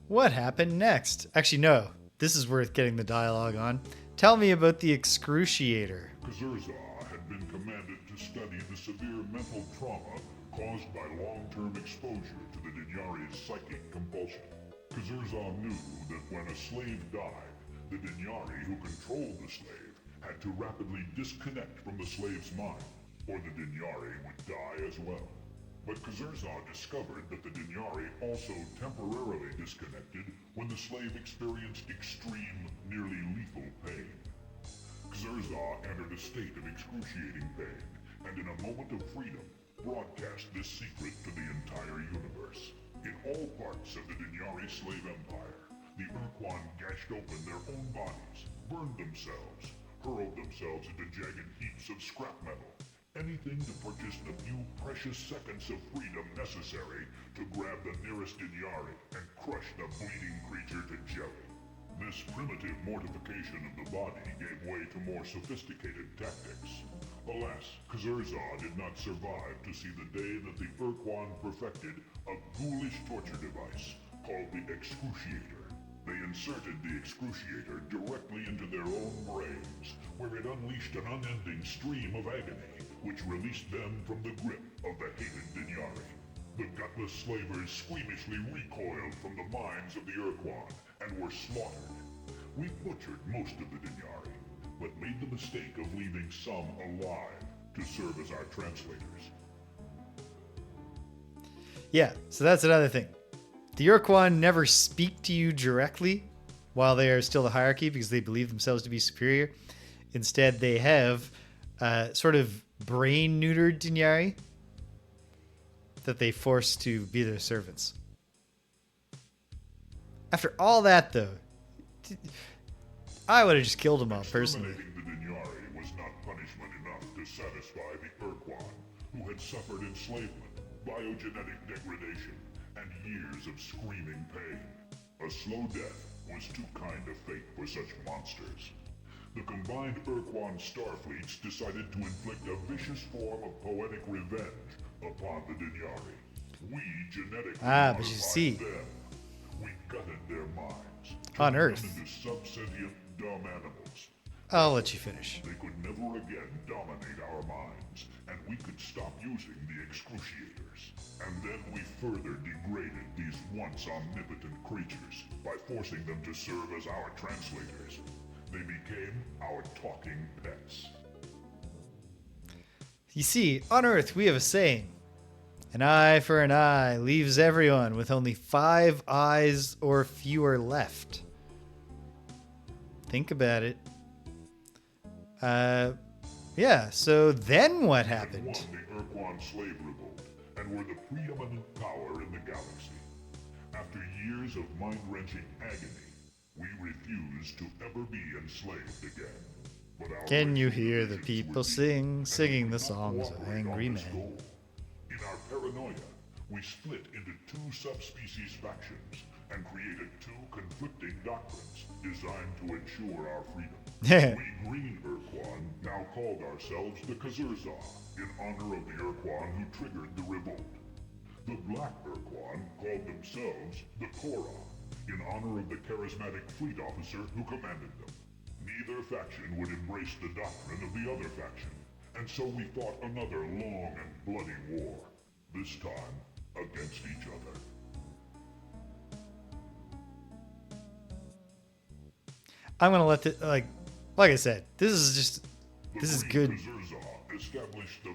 What happened next? Actually, no. This is worth getting the dialogue on. Tell me about the Excruciator. Xerza had been commanded to study the severe mental trauma caused by long-term exposure to the Dinyari's psychic compulsion. Xerza knew that when a slave died, the Dinyari who controlled the slave had to rapidly disconnect from the slave's mind, or the Dinyari would die as well. But Xerza discovered that the Dinyari also temporarily disconnected when the slave experienced extreme, nearly lethal pain. Xerza entered a state of excruciating pain, and in a moment of freedom, broadcast this secret to the entire universe. In all parts of the Dinyari slave empire, the Ur-Quan gashed open their own bodies, burned themselves, hurled themselves into jagged heaps of scrap metal, anything to purchase the few precious seconds of freedom necessary to grab the nearest Dinyari and crush the bleeding creature to jelly. This primitive mortification of the body gave way to more sophisticated tactics. Alas, Xerza did not survive to see the day that the Ur-Quan perfected a ghoulish torture device called the Excruciator. They inserted the Excruciator directly into their own brains, where it unleashed an unending stream of agony, which released them from the grip of the hated Dinyari. The gutless slavers squeamishly recoiled from the minds of the Ur-Quan and were slaughtered. We butchered most of the Dinyari, but made the mistake of leaving some alive to serve as our translators. Yeah, so that's another thing. The Ur-Quan never speak to you directly while they are still the hierarchy because they believe themselves to be superior. Instead, they have sort of brain-neutered Dinyari that they force to be their servants. After all that, though, I would have just killed them all, personally. Exterminating the Dinyari was not punishment enough to satisfy the Ur-Quan, who had suffered enslavement, biogenetic degradation, and years of screaming pain. A slow death was too kind a fate for such monsters. The combined Ur-Quan starfleets decided to inflict a vicious form of poetic revenge upon the Dinyari. We genetically but you modified see, them. We gutted their minds, on turned Earth. them into subsentient, dumb animals. I'll let you finish. They could never again dominate our minds, and we could stop using the Excruciators. And then we further degraded these once omnipotent creatures by forcing them to serve as our translators. They became our talking pets. You see, on Earth we have a saying. An eye for an eye leaves everyone with only 5 eyes or fewer left. Think about it. Yeah, so then what happened? We won the Ur-Quan slave revolt and were the preeminent power in the galaxy. After years of mind-wrenching agony, we refused to ever be enslaved again. But our Can you racial hear the divisions people were deep, sing, and singing we the could not songs of cooperate angry on this men? goal. In our paranoia, we split into 2 subspecies factions and created 2 conflicting doctrines designed to ensure our freedom. We green Ur-Quan now called ourselves the Successor, in honor of the Ur-Quan who triggered the revolt. The black Ur-Quan called themselves the Korra, in honor of the charismatic fleet officer who commanded them. Neither faction would embrace the doctrine of the other faction, and so we fought another long and bloody war, this time against each other. I'm gonna let the like I said, this is good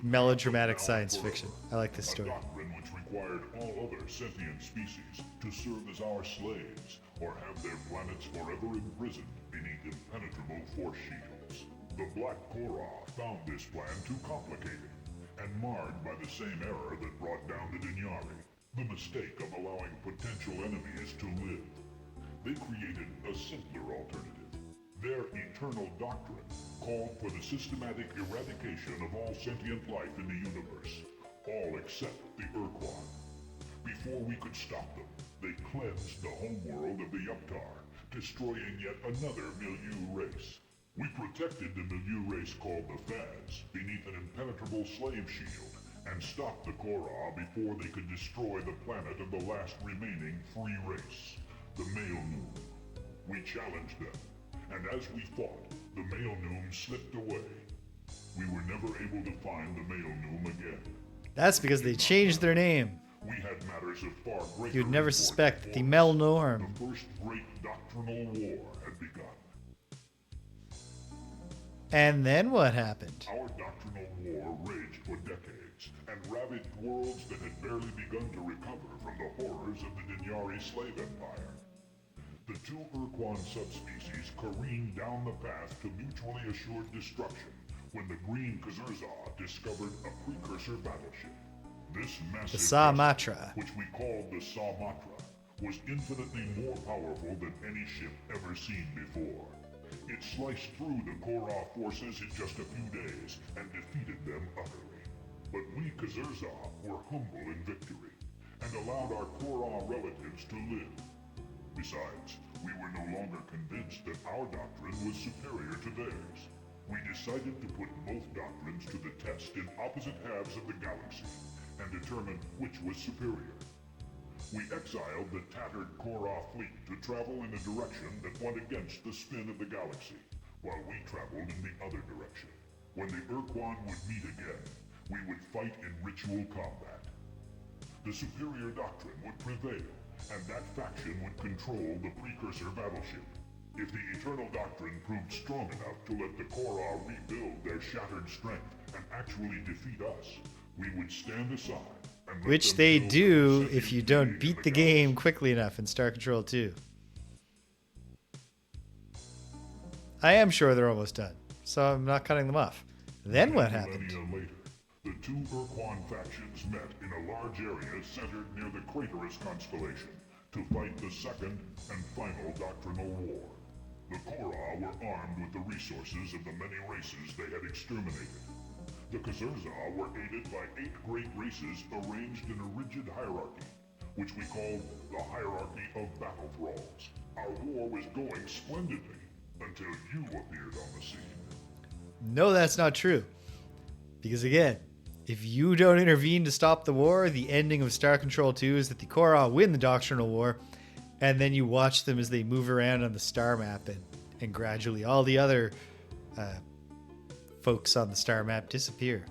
melodramatic science fiction. I like this story. A doctrine which required all other sentient species to serve as our slaves or have their planets forever imprisoned beneath impenetrable force shields. The Black Korra found this plan too complicated and marred by the same error that brought down the Dinyari, the mistake of allowing potential enemies to live. They created a simpler alternative. Their eternal doctrine called for the systematic eradication of all sentient life in the universe, all except the Ur-Quan. Before we could stop them, they cleansed the homeworld of the Yuptar, destroying yet another milieu race. We protected the milieu race called the Fads beneath an impenetrable slave shield, and stopped the Korra before they could destroy the planet of the last remaining free race, the Male Noom. We challenged them, and as we fought, the Male Noom slipped away. We were never able to find the Male Noom again. That's because they changed their name. We had matters of far greater You'd never import suspect that the before Mel us. Norm. The first great doctrinal war had begun. And then what happened? Our doctrinal war raged for decades and ravaged worlds that had barely begun to recover from the horrors of the Dinyari slave empire. The 2 Ur-Quan subspecies careened down the path to mutually assured destruction when the Green Successor discovered a precursor battleship. This massive The Sa-Matra. vessel, which we called the Sa-Matra, was infinitely more powerful than any ship ever seen before. It sliced through the Korra forces in just a few days and defeated them utterly. But we Successor were humble in victory and allowed our Korra relatives to live. Besides, we were no longer convinced that our doctrine was superior to theirs. We decided to put both doctrines to the test in opposite halves of the galaxy and determine which was superior. We exiled the tattered Korra fleet to travel in a direction that went against the spin of the galaxy, while we traveled in the other direction. When the Ur-Quan would meet again, we would fight in ritual combat. The superior doctrine would prevail, and that faction would control the precursor battleship. If the Eternal Doctrine proved strong enough to let the Korra rebuild their shattered strength and actually defeat us, we would stand aside and let Which them they build do their if you sentient don't being beat in the galaxy. game quickly enough in Star Control 2. I am sure they're almost done, so I'm not cutting them off. Then what happened? Millennia later, the 2 Ur-Quan factions met in a large area centered near the Craterus constellation to fight the second and final doctrinal war. The Korra were armed with the resources of the many races they had exterminated. The Successor were aided by 8 great races arranged in a rigid hierarchy, which we called the Hierarchy of Battle Thralls. Our war was going splendidly until you appeared on the scene. No, that's not true. Because again, if you don't intervene to stop the war, the ending of Star Control 2 is that the Korra win the doctrinal war, and then you watch them as they move around on the star map, and gradually all the other folks on the star map disappear.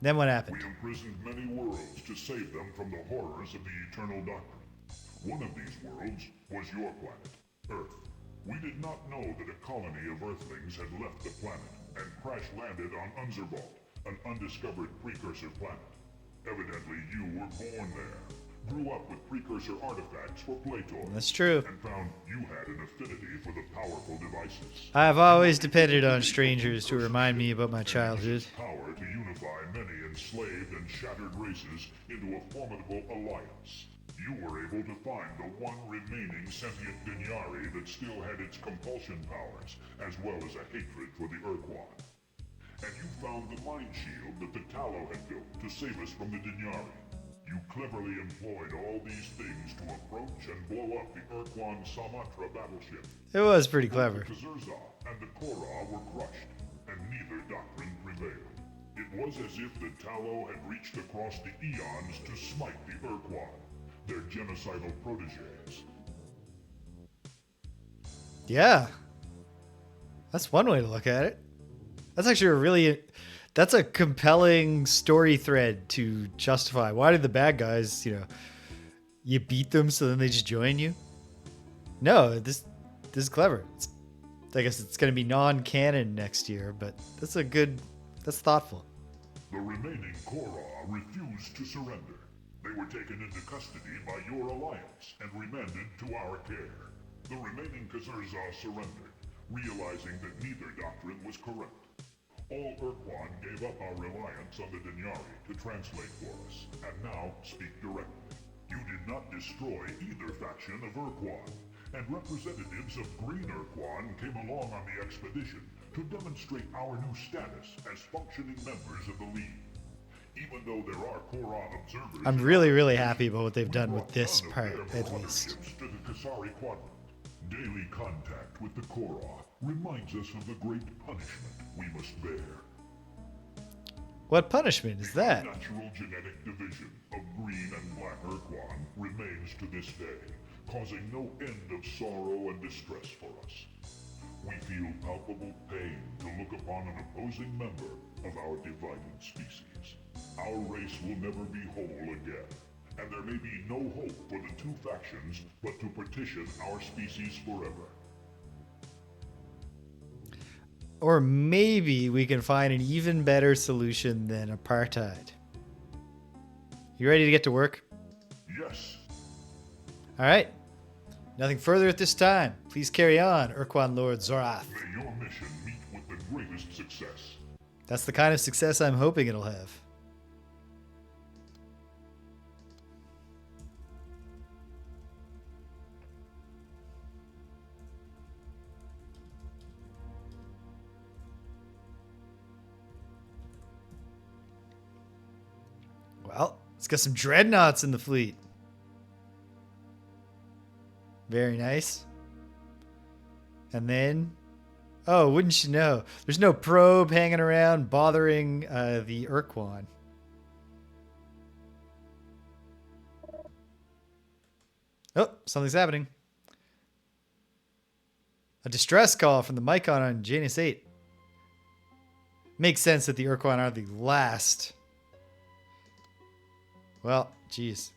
Then what happened? We imprisoned many worlds to save them from the horrors of the Eternal Doctrine. One of these worlds was your planet, Earth. We did not know that a colony of Earthlings had left the planet and crash-landed on Unzerbolt, an undiscovered precursor planet. Evidently, you were born there, grew up with precursor artifacts for play toys. That's true. And found you had an affinity for the powerful devices. I've always depended on strangers to remind me about my childhood. Power to unify many enslaved and shattered races into a formidable alliance. You were able to find the one remaining sentient Dinyari that still had its compulsion powers, as well as a hatred for the Ur-Quan. And you found the mind shield that the Tallow had built to save us from the Dinyari. You cleverly employed all these things to approach and blow up the Ur-Quan Samatra battleship. It was pretty clever. The Kazurza and the Korra were crushed, and neither doctrine prevailed. It was as if the Tallow had reached across the eons to smite the Ur-Quan, their genocidal proteges. Yeah. That's one way to look at it. That's actually that's a compelling story thread to justify. Why did the bad guys, you beat them so then they just join you? No, this is clever. I guess it's going to be non-canon next year, but that's thoughtful. The remaining Korra refused to surrender. They were taken into custody by your alliance and remanded to our care. The remaining Kazurza surrendered, realizing that neither doctrine was correct. All Ur-Quan gave up our reliance on the Dinyari to translate for us, and now speak directly. You did not destroy either faction of Ur-Quan, and representatives of Green Ur-Quan came along on the expedition to demonstrate our new status as functioning members of the League. Even though there are Korra observers, I'm really, really happy about what they've done with this part, at least. To the Kasari Quadrant. Daily contact with the Korra reminds us of the great punishment we must bear. What punishment is that? The natural genetic division of green and black Ur-Quan remains to this day, causing no end of sorrow and distress for us. We feel palpable pain to look upon an opposing member of our divided species. Our race will never be whole again, and there may be no hope for the two factions but to partition our species forever. Or maybe we can find an even better solution than apartheid. You ready to get to work? Yes. All right. Nothing further at this time. Please carry on, Ur-Quan Lord Zorath. May your mission meet with the greatest success. That's the kind of success I'm hoping it'll have. Well, let's get some dreadnoughts in the fleet. Very nice. And then, oh, wouldn't you know, there's no probe hanging around bothering the Ur-Quan. Oh, something's happening. A distress call from the Mycon on Janus 8. Makes sense that the Ur-Quan are the last. Well, geez.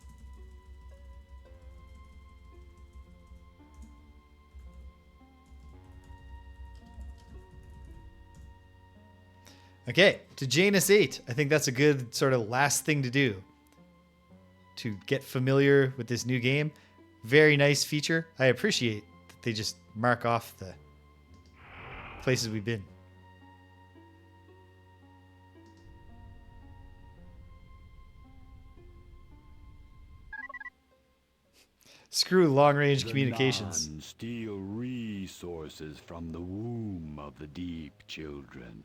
Okay, to Janus 8. I think that's a good sort of last thing to do. To get familiar with this new game. Very nice feature. I appreciate that they just mark off the places we've been. Screw long-range communications. None steal resources from the womb of the deep, children.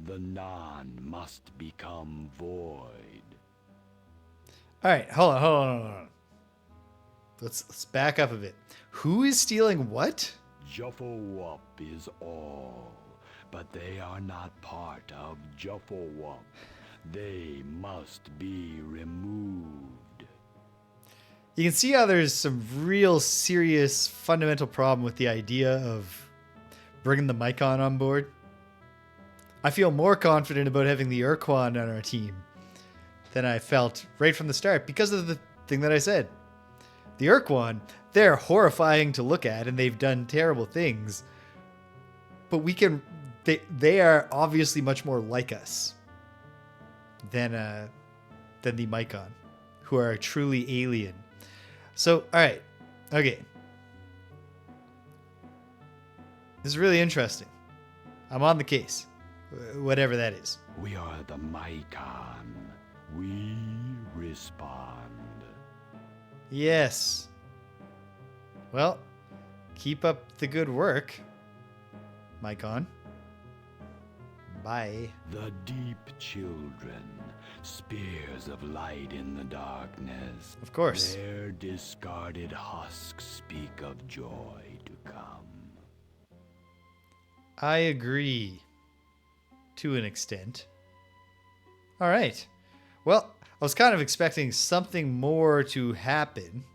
The non must become void. All right, hold on. Let's back up a bit. Who is stealing what? Juffawup is all, but they are not part of Juffawup. They must be removed. You can see how there's some real serious fundamental problem with the idea of bringing the Mycon on board. I feel more confident about having the Ur-Quan on our team than I felt right from the start because of the thing that I said. The Ur-Quan, they're horrifying to look at and they've done terrible things. But they are obviously much more like us than the Mycon, who are truly alien. So, all right. Okay. This is really interesting. I'm on the case. Whatever that is. We are the Mycon. We respond. Yes. Well, keep up the good work, Mycon. Bye. The deep children, spears of light in the darkness. Of course. Their discarded husks speak of joy to come. I agree. To an extent. All right. Well, I was kind of expecting something more to happen.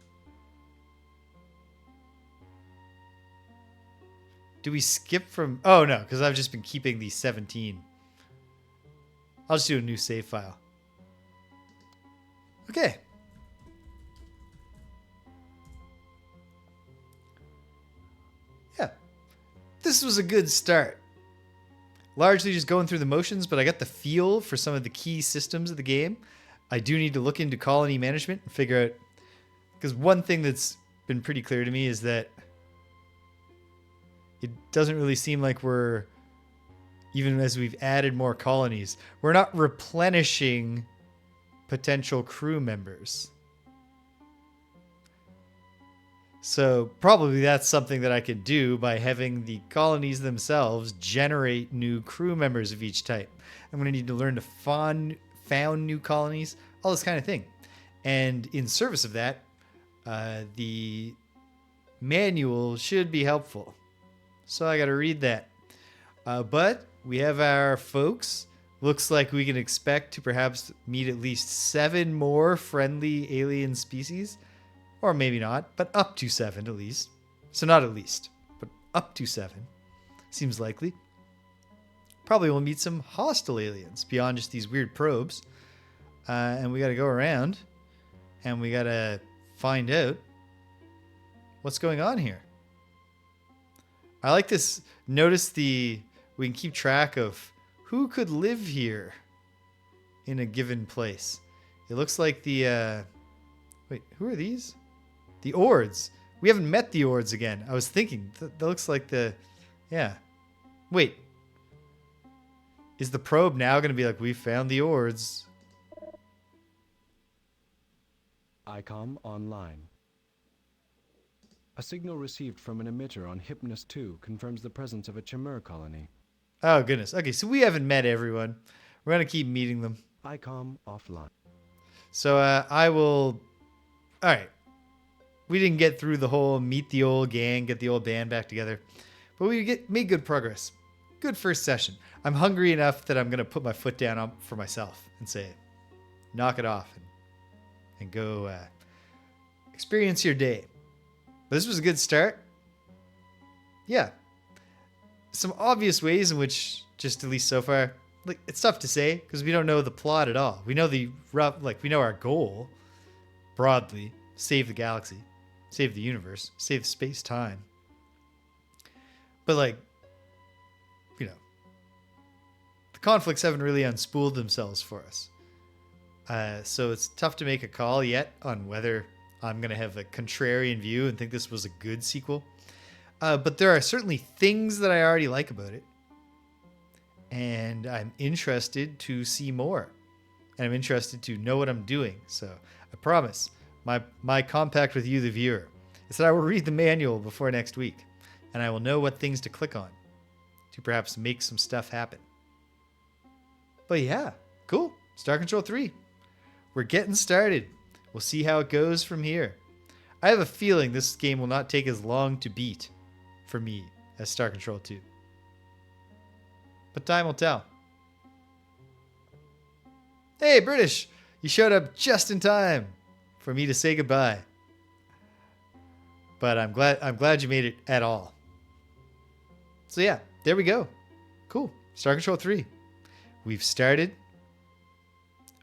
Do we skip from... Oh, no, because I've just been keeping the 17. I'll just do a new save file. Okay. Yeah. This was a good start. Largely just going through the motions, but I got the feel for some of the key systems of the game. I do need to look into colony management and figure out... Because one thing that's been pretty clear to me is that it doesn't really seem like we're, even as we've added more colonies, we're not replenishing potential crew members. So probably that's something that I could do by having the colonies themselves generate new crew members of each type. I'm going to need to learn to found new colonies, all this kind of thing. And in service of that, the manual should be helpful. So I got to read that. But we have our folks. Looks like we can expect to perhaps meet at least 7 more friendly alien species. Or maybe not, but up to 7 at least. So not at least, but up to 7. Seems likely. Probably we'll meet some hostile aliens beyond just these weird probes. And we got to go around and we got to find out what's going on here. I like this. Notice we can keep track of who could live here in a given place. It looks like the... wait, who are these? The Ords. We haven't met the Ords again. I was thinking, that looks like the... Yeah. Wait. Is the probe now going to be like, we found the Ords? ICOM online. A signal received from an emitter on Hypnos 2 confirms the presence of a Chimera colony. Oh, goodness. Okay, so we haven't met everyone. We're going to keep meeting them. ICOM offline. So I will... All right. We didn't get through the whole meet the old gang, get the old band back together. But we made good progress. Good first session. I'm hungry enough that I'm going to put my foot down for myself and say, knock it off and go experience your day. But this was a good start. Yeah. Some obvious ways in which, just at least so far, like it's tough to say because we don't know the plot at all. We know we know our goal broadly, save the galaxy, save the universe, save space-time. But the conflicts haven't really unspooled themselves for us. So it's tough to make a call yet on whether I'm going to have a contrarian view and think this was a good sequel. But there are certainly things that I already like about it. And I'm interested to see more. And I'm interested to know what I'm doing. So I promise, my compact with you, the viewer, is that I will read the manual before next week. And I will know what things to click on to perhaps make some stuff happen. But yeah, cool. Star Control 3. We're getting started. We'll see how it goes from here. I have a feeling this game will not take as long to beat for me as Star Control 2. But time will tell. Hey, British! You showed up just in time for me to say goodbye. But I'm glad you made it at all. So yeah, there we go. Cool. Star Control 3. We've started.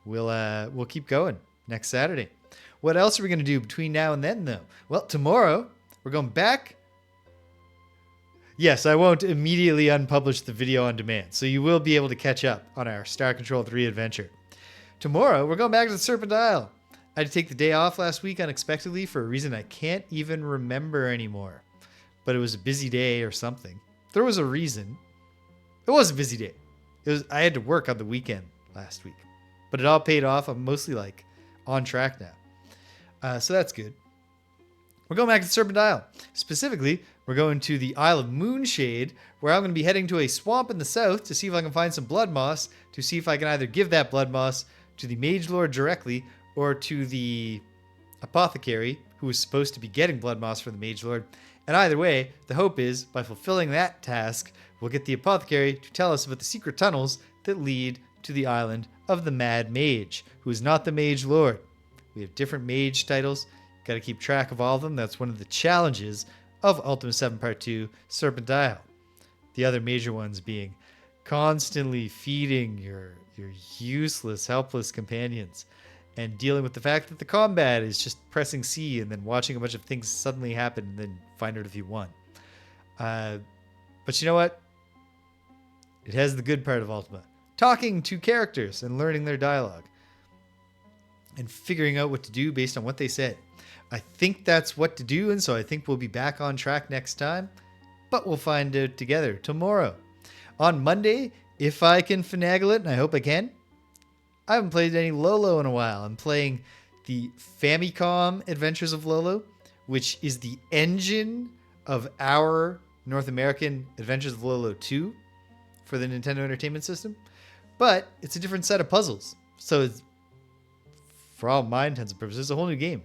we'll keep going next Saturday. What else are we going to do between now and then, though? Well, tomorrow we're going back. Yes, I won't immediately unpublish the video on demand, so you will be able to catch up on our Star Control 3 adventure. Tomorrow, we're going back to the Serpent Isle. I had to take the day off last week unexpectedly for a reason I can't even remember anymore. But it was a busy day or something. There was a reason. It was a busy day. I had to work on the weekend last week. But it all paid off. I'm mostly on track now. So that's good. We're going back to the Serpent Isle. Specifically, we're going to the Isle of Moonshade, where I'm going to be heading to a swamp in the south to see if I can find some blood moss, to see if I can either give that blood moss to the Mage Lord directly or to the apothecary who is supposed to be getting blood moss from the Mage Lord. And either way, the hope is, by fulfilling that task, we'll get the apothecary to tell us about the secret tunnels that lead to the island of the Mad Mage, who is not the Mage Lord. We have different mage titles. Got to keep track of all of them. That's one of the challenges of Ultima 7 Part 2 Serpent Isle. The other major ones being constantly feeding your useless, helpless companions and dealing with the fact that the combat is just pressing C and then watching a bunch of things suddenly happen and then find out if you won. But you know what? It has the good part of Ultima. Talking to characters and learning their dialogue. And figuring out what to do based on what they said. I think that's what to do, and so I think we'll be back on track next time. But we'll find out together tomorrow. On Monday, if I can finagle it, and I hope I can, I haven't played any Lolo in a while. I'm playing the Famicom Adventures of Lolo, which is the engine of our North American Adventures of Lolo 2 for the Nintendo Entertainment System. But it's a different set of puzzles. So it's, for all my intents and purposes, a whole new game.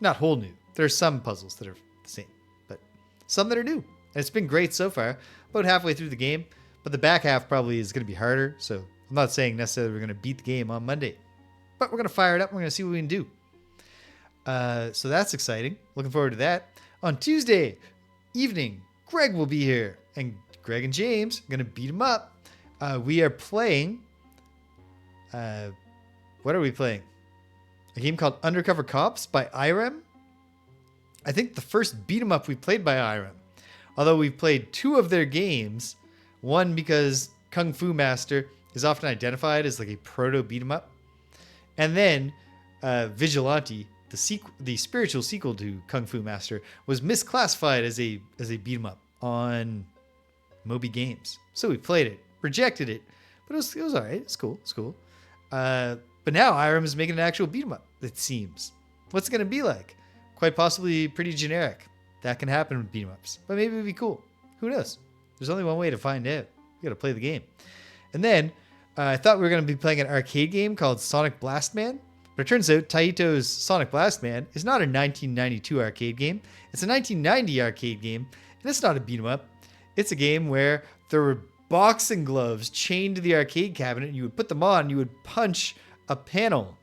Not whole new. There are some puzzles that are the same, but some that are new. And it's been great so far. About halfway through the game, but the back half probably is going to be harder. So I'm not saying necessarily we're going to beat the game on Monday, but we're going to fire it up and we're going to see what we can do. So that's exciting. Looking forward to that. On Tuesday evening, Greg will be here, and Greg and James are going to beat him up. We are playing. What are we playing? A game called Undercover Cops by IREM. I think the first beat 'em up we played by IREM. Although we've played two of their games. One because Kung Fu Master is often identified as like a proto beat 'em up. And then Vigilante, the spiritual sequel to Kung Fu Master, was misclassified as a beat 'em up on Moby Games. So we played it, rejected it, but it was all right. It's cool. But now IREM is making an actual beat 'em up, it seems. What's it going to be like? Quite possibly pretty generic. That can happen with beat 'em ups, but maybe it'd be cool. Who knows? There's only one way to find out. You got to play the game. And then I thought we were going to be playing an arcade game called Sonic Blast Man, but it turns out Taito's Sonic Blast Man is not a 1992 arcade game. It's a 1990 arcade game, and it's not a beat 'em up. It's a game where there were boxing gloves chained to the arcade cabinet, and you would put them on, and you would punch a panel,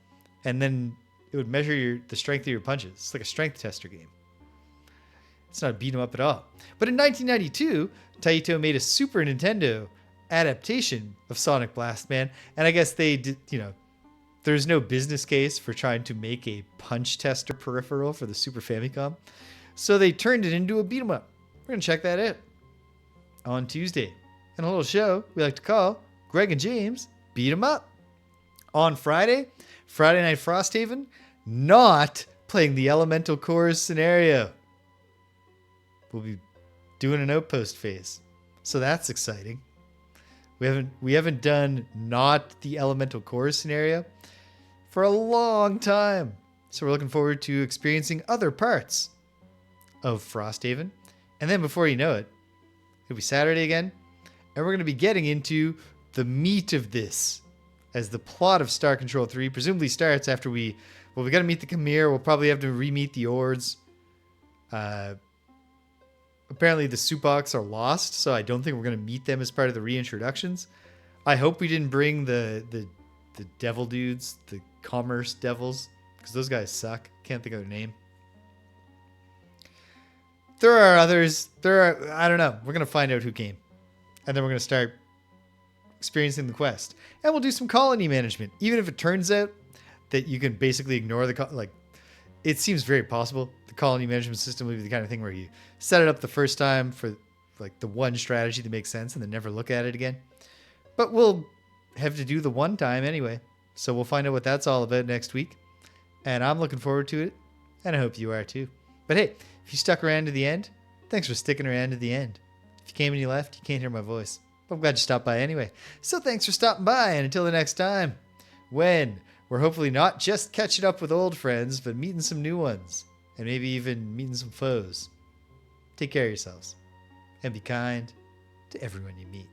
and then it would measure the strength of your punches. It's like a strength tester game. It's not a beat 'em up at all. But in 1992, Taito made a Super Nintendo adaptation of Sonic Blast Man, and I guess they did, there's no business case for trying to make a punch tester peripheral for the Super Famicom, so they turned it into a beat 'em up. We're gonna check that out on Tuesday in a little show we like to call Greg and James Beat 'em Up. On Friday Night Frosthaven, not playing the Elemental Cores scenario. We'll be doing an outpost phase, so that's exciting. We haven't done not the Elemental Cores scenario for a long time, so we're looking forward to experiencing other parts of Frosthaven. And then before you know it, it'll be Saturday again, and we're going to be getting into the meat of this, as the plot of Star Control 3 presumably starts after we got to meet the Khmer. We'll probably have to re-meet the Ords. Apparently the Supocs are lost, so I don't think we're going to meet them as part of the reintroductions. I hope we didn't bring the devil dudes, the commerce devils, because those guys suck. Can't think of their name. There are others. I don't know. We're going to find out who came. And then we're going to start experiencing the quest. And we'll do some colony management. Even if it turns out that you can basically ignore the... it seems very possible. The colony management system will be the kind of thing where you set it up the first time for like the one strategy that makes sense and then never look at it again. But we'll have to do the one time anyway. So we'll find out what that's all about next week. And I'm looking forward to it. And I hope you are too. But hey, if you stuck around to the end, thanks for sticking around to the end. If you came and you left, you can't hear my voice. But I'm glad you stopped by anyway. So thanks for stopping by. And until the next time, when we're hopefully not just catching up with old friends, but meeting some new ones. And maybe even meeting some foes. Take care of yourselves. And be kind to everyone you meet.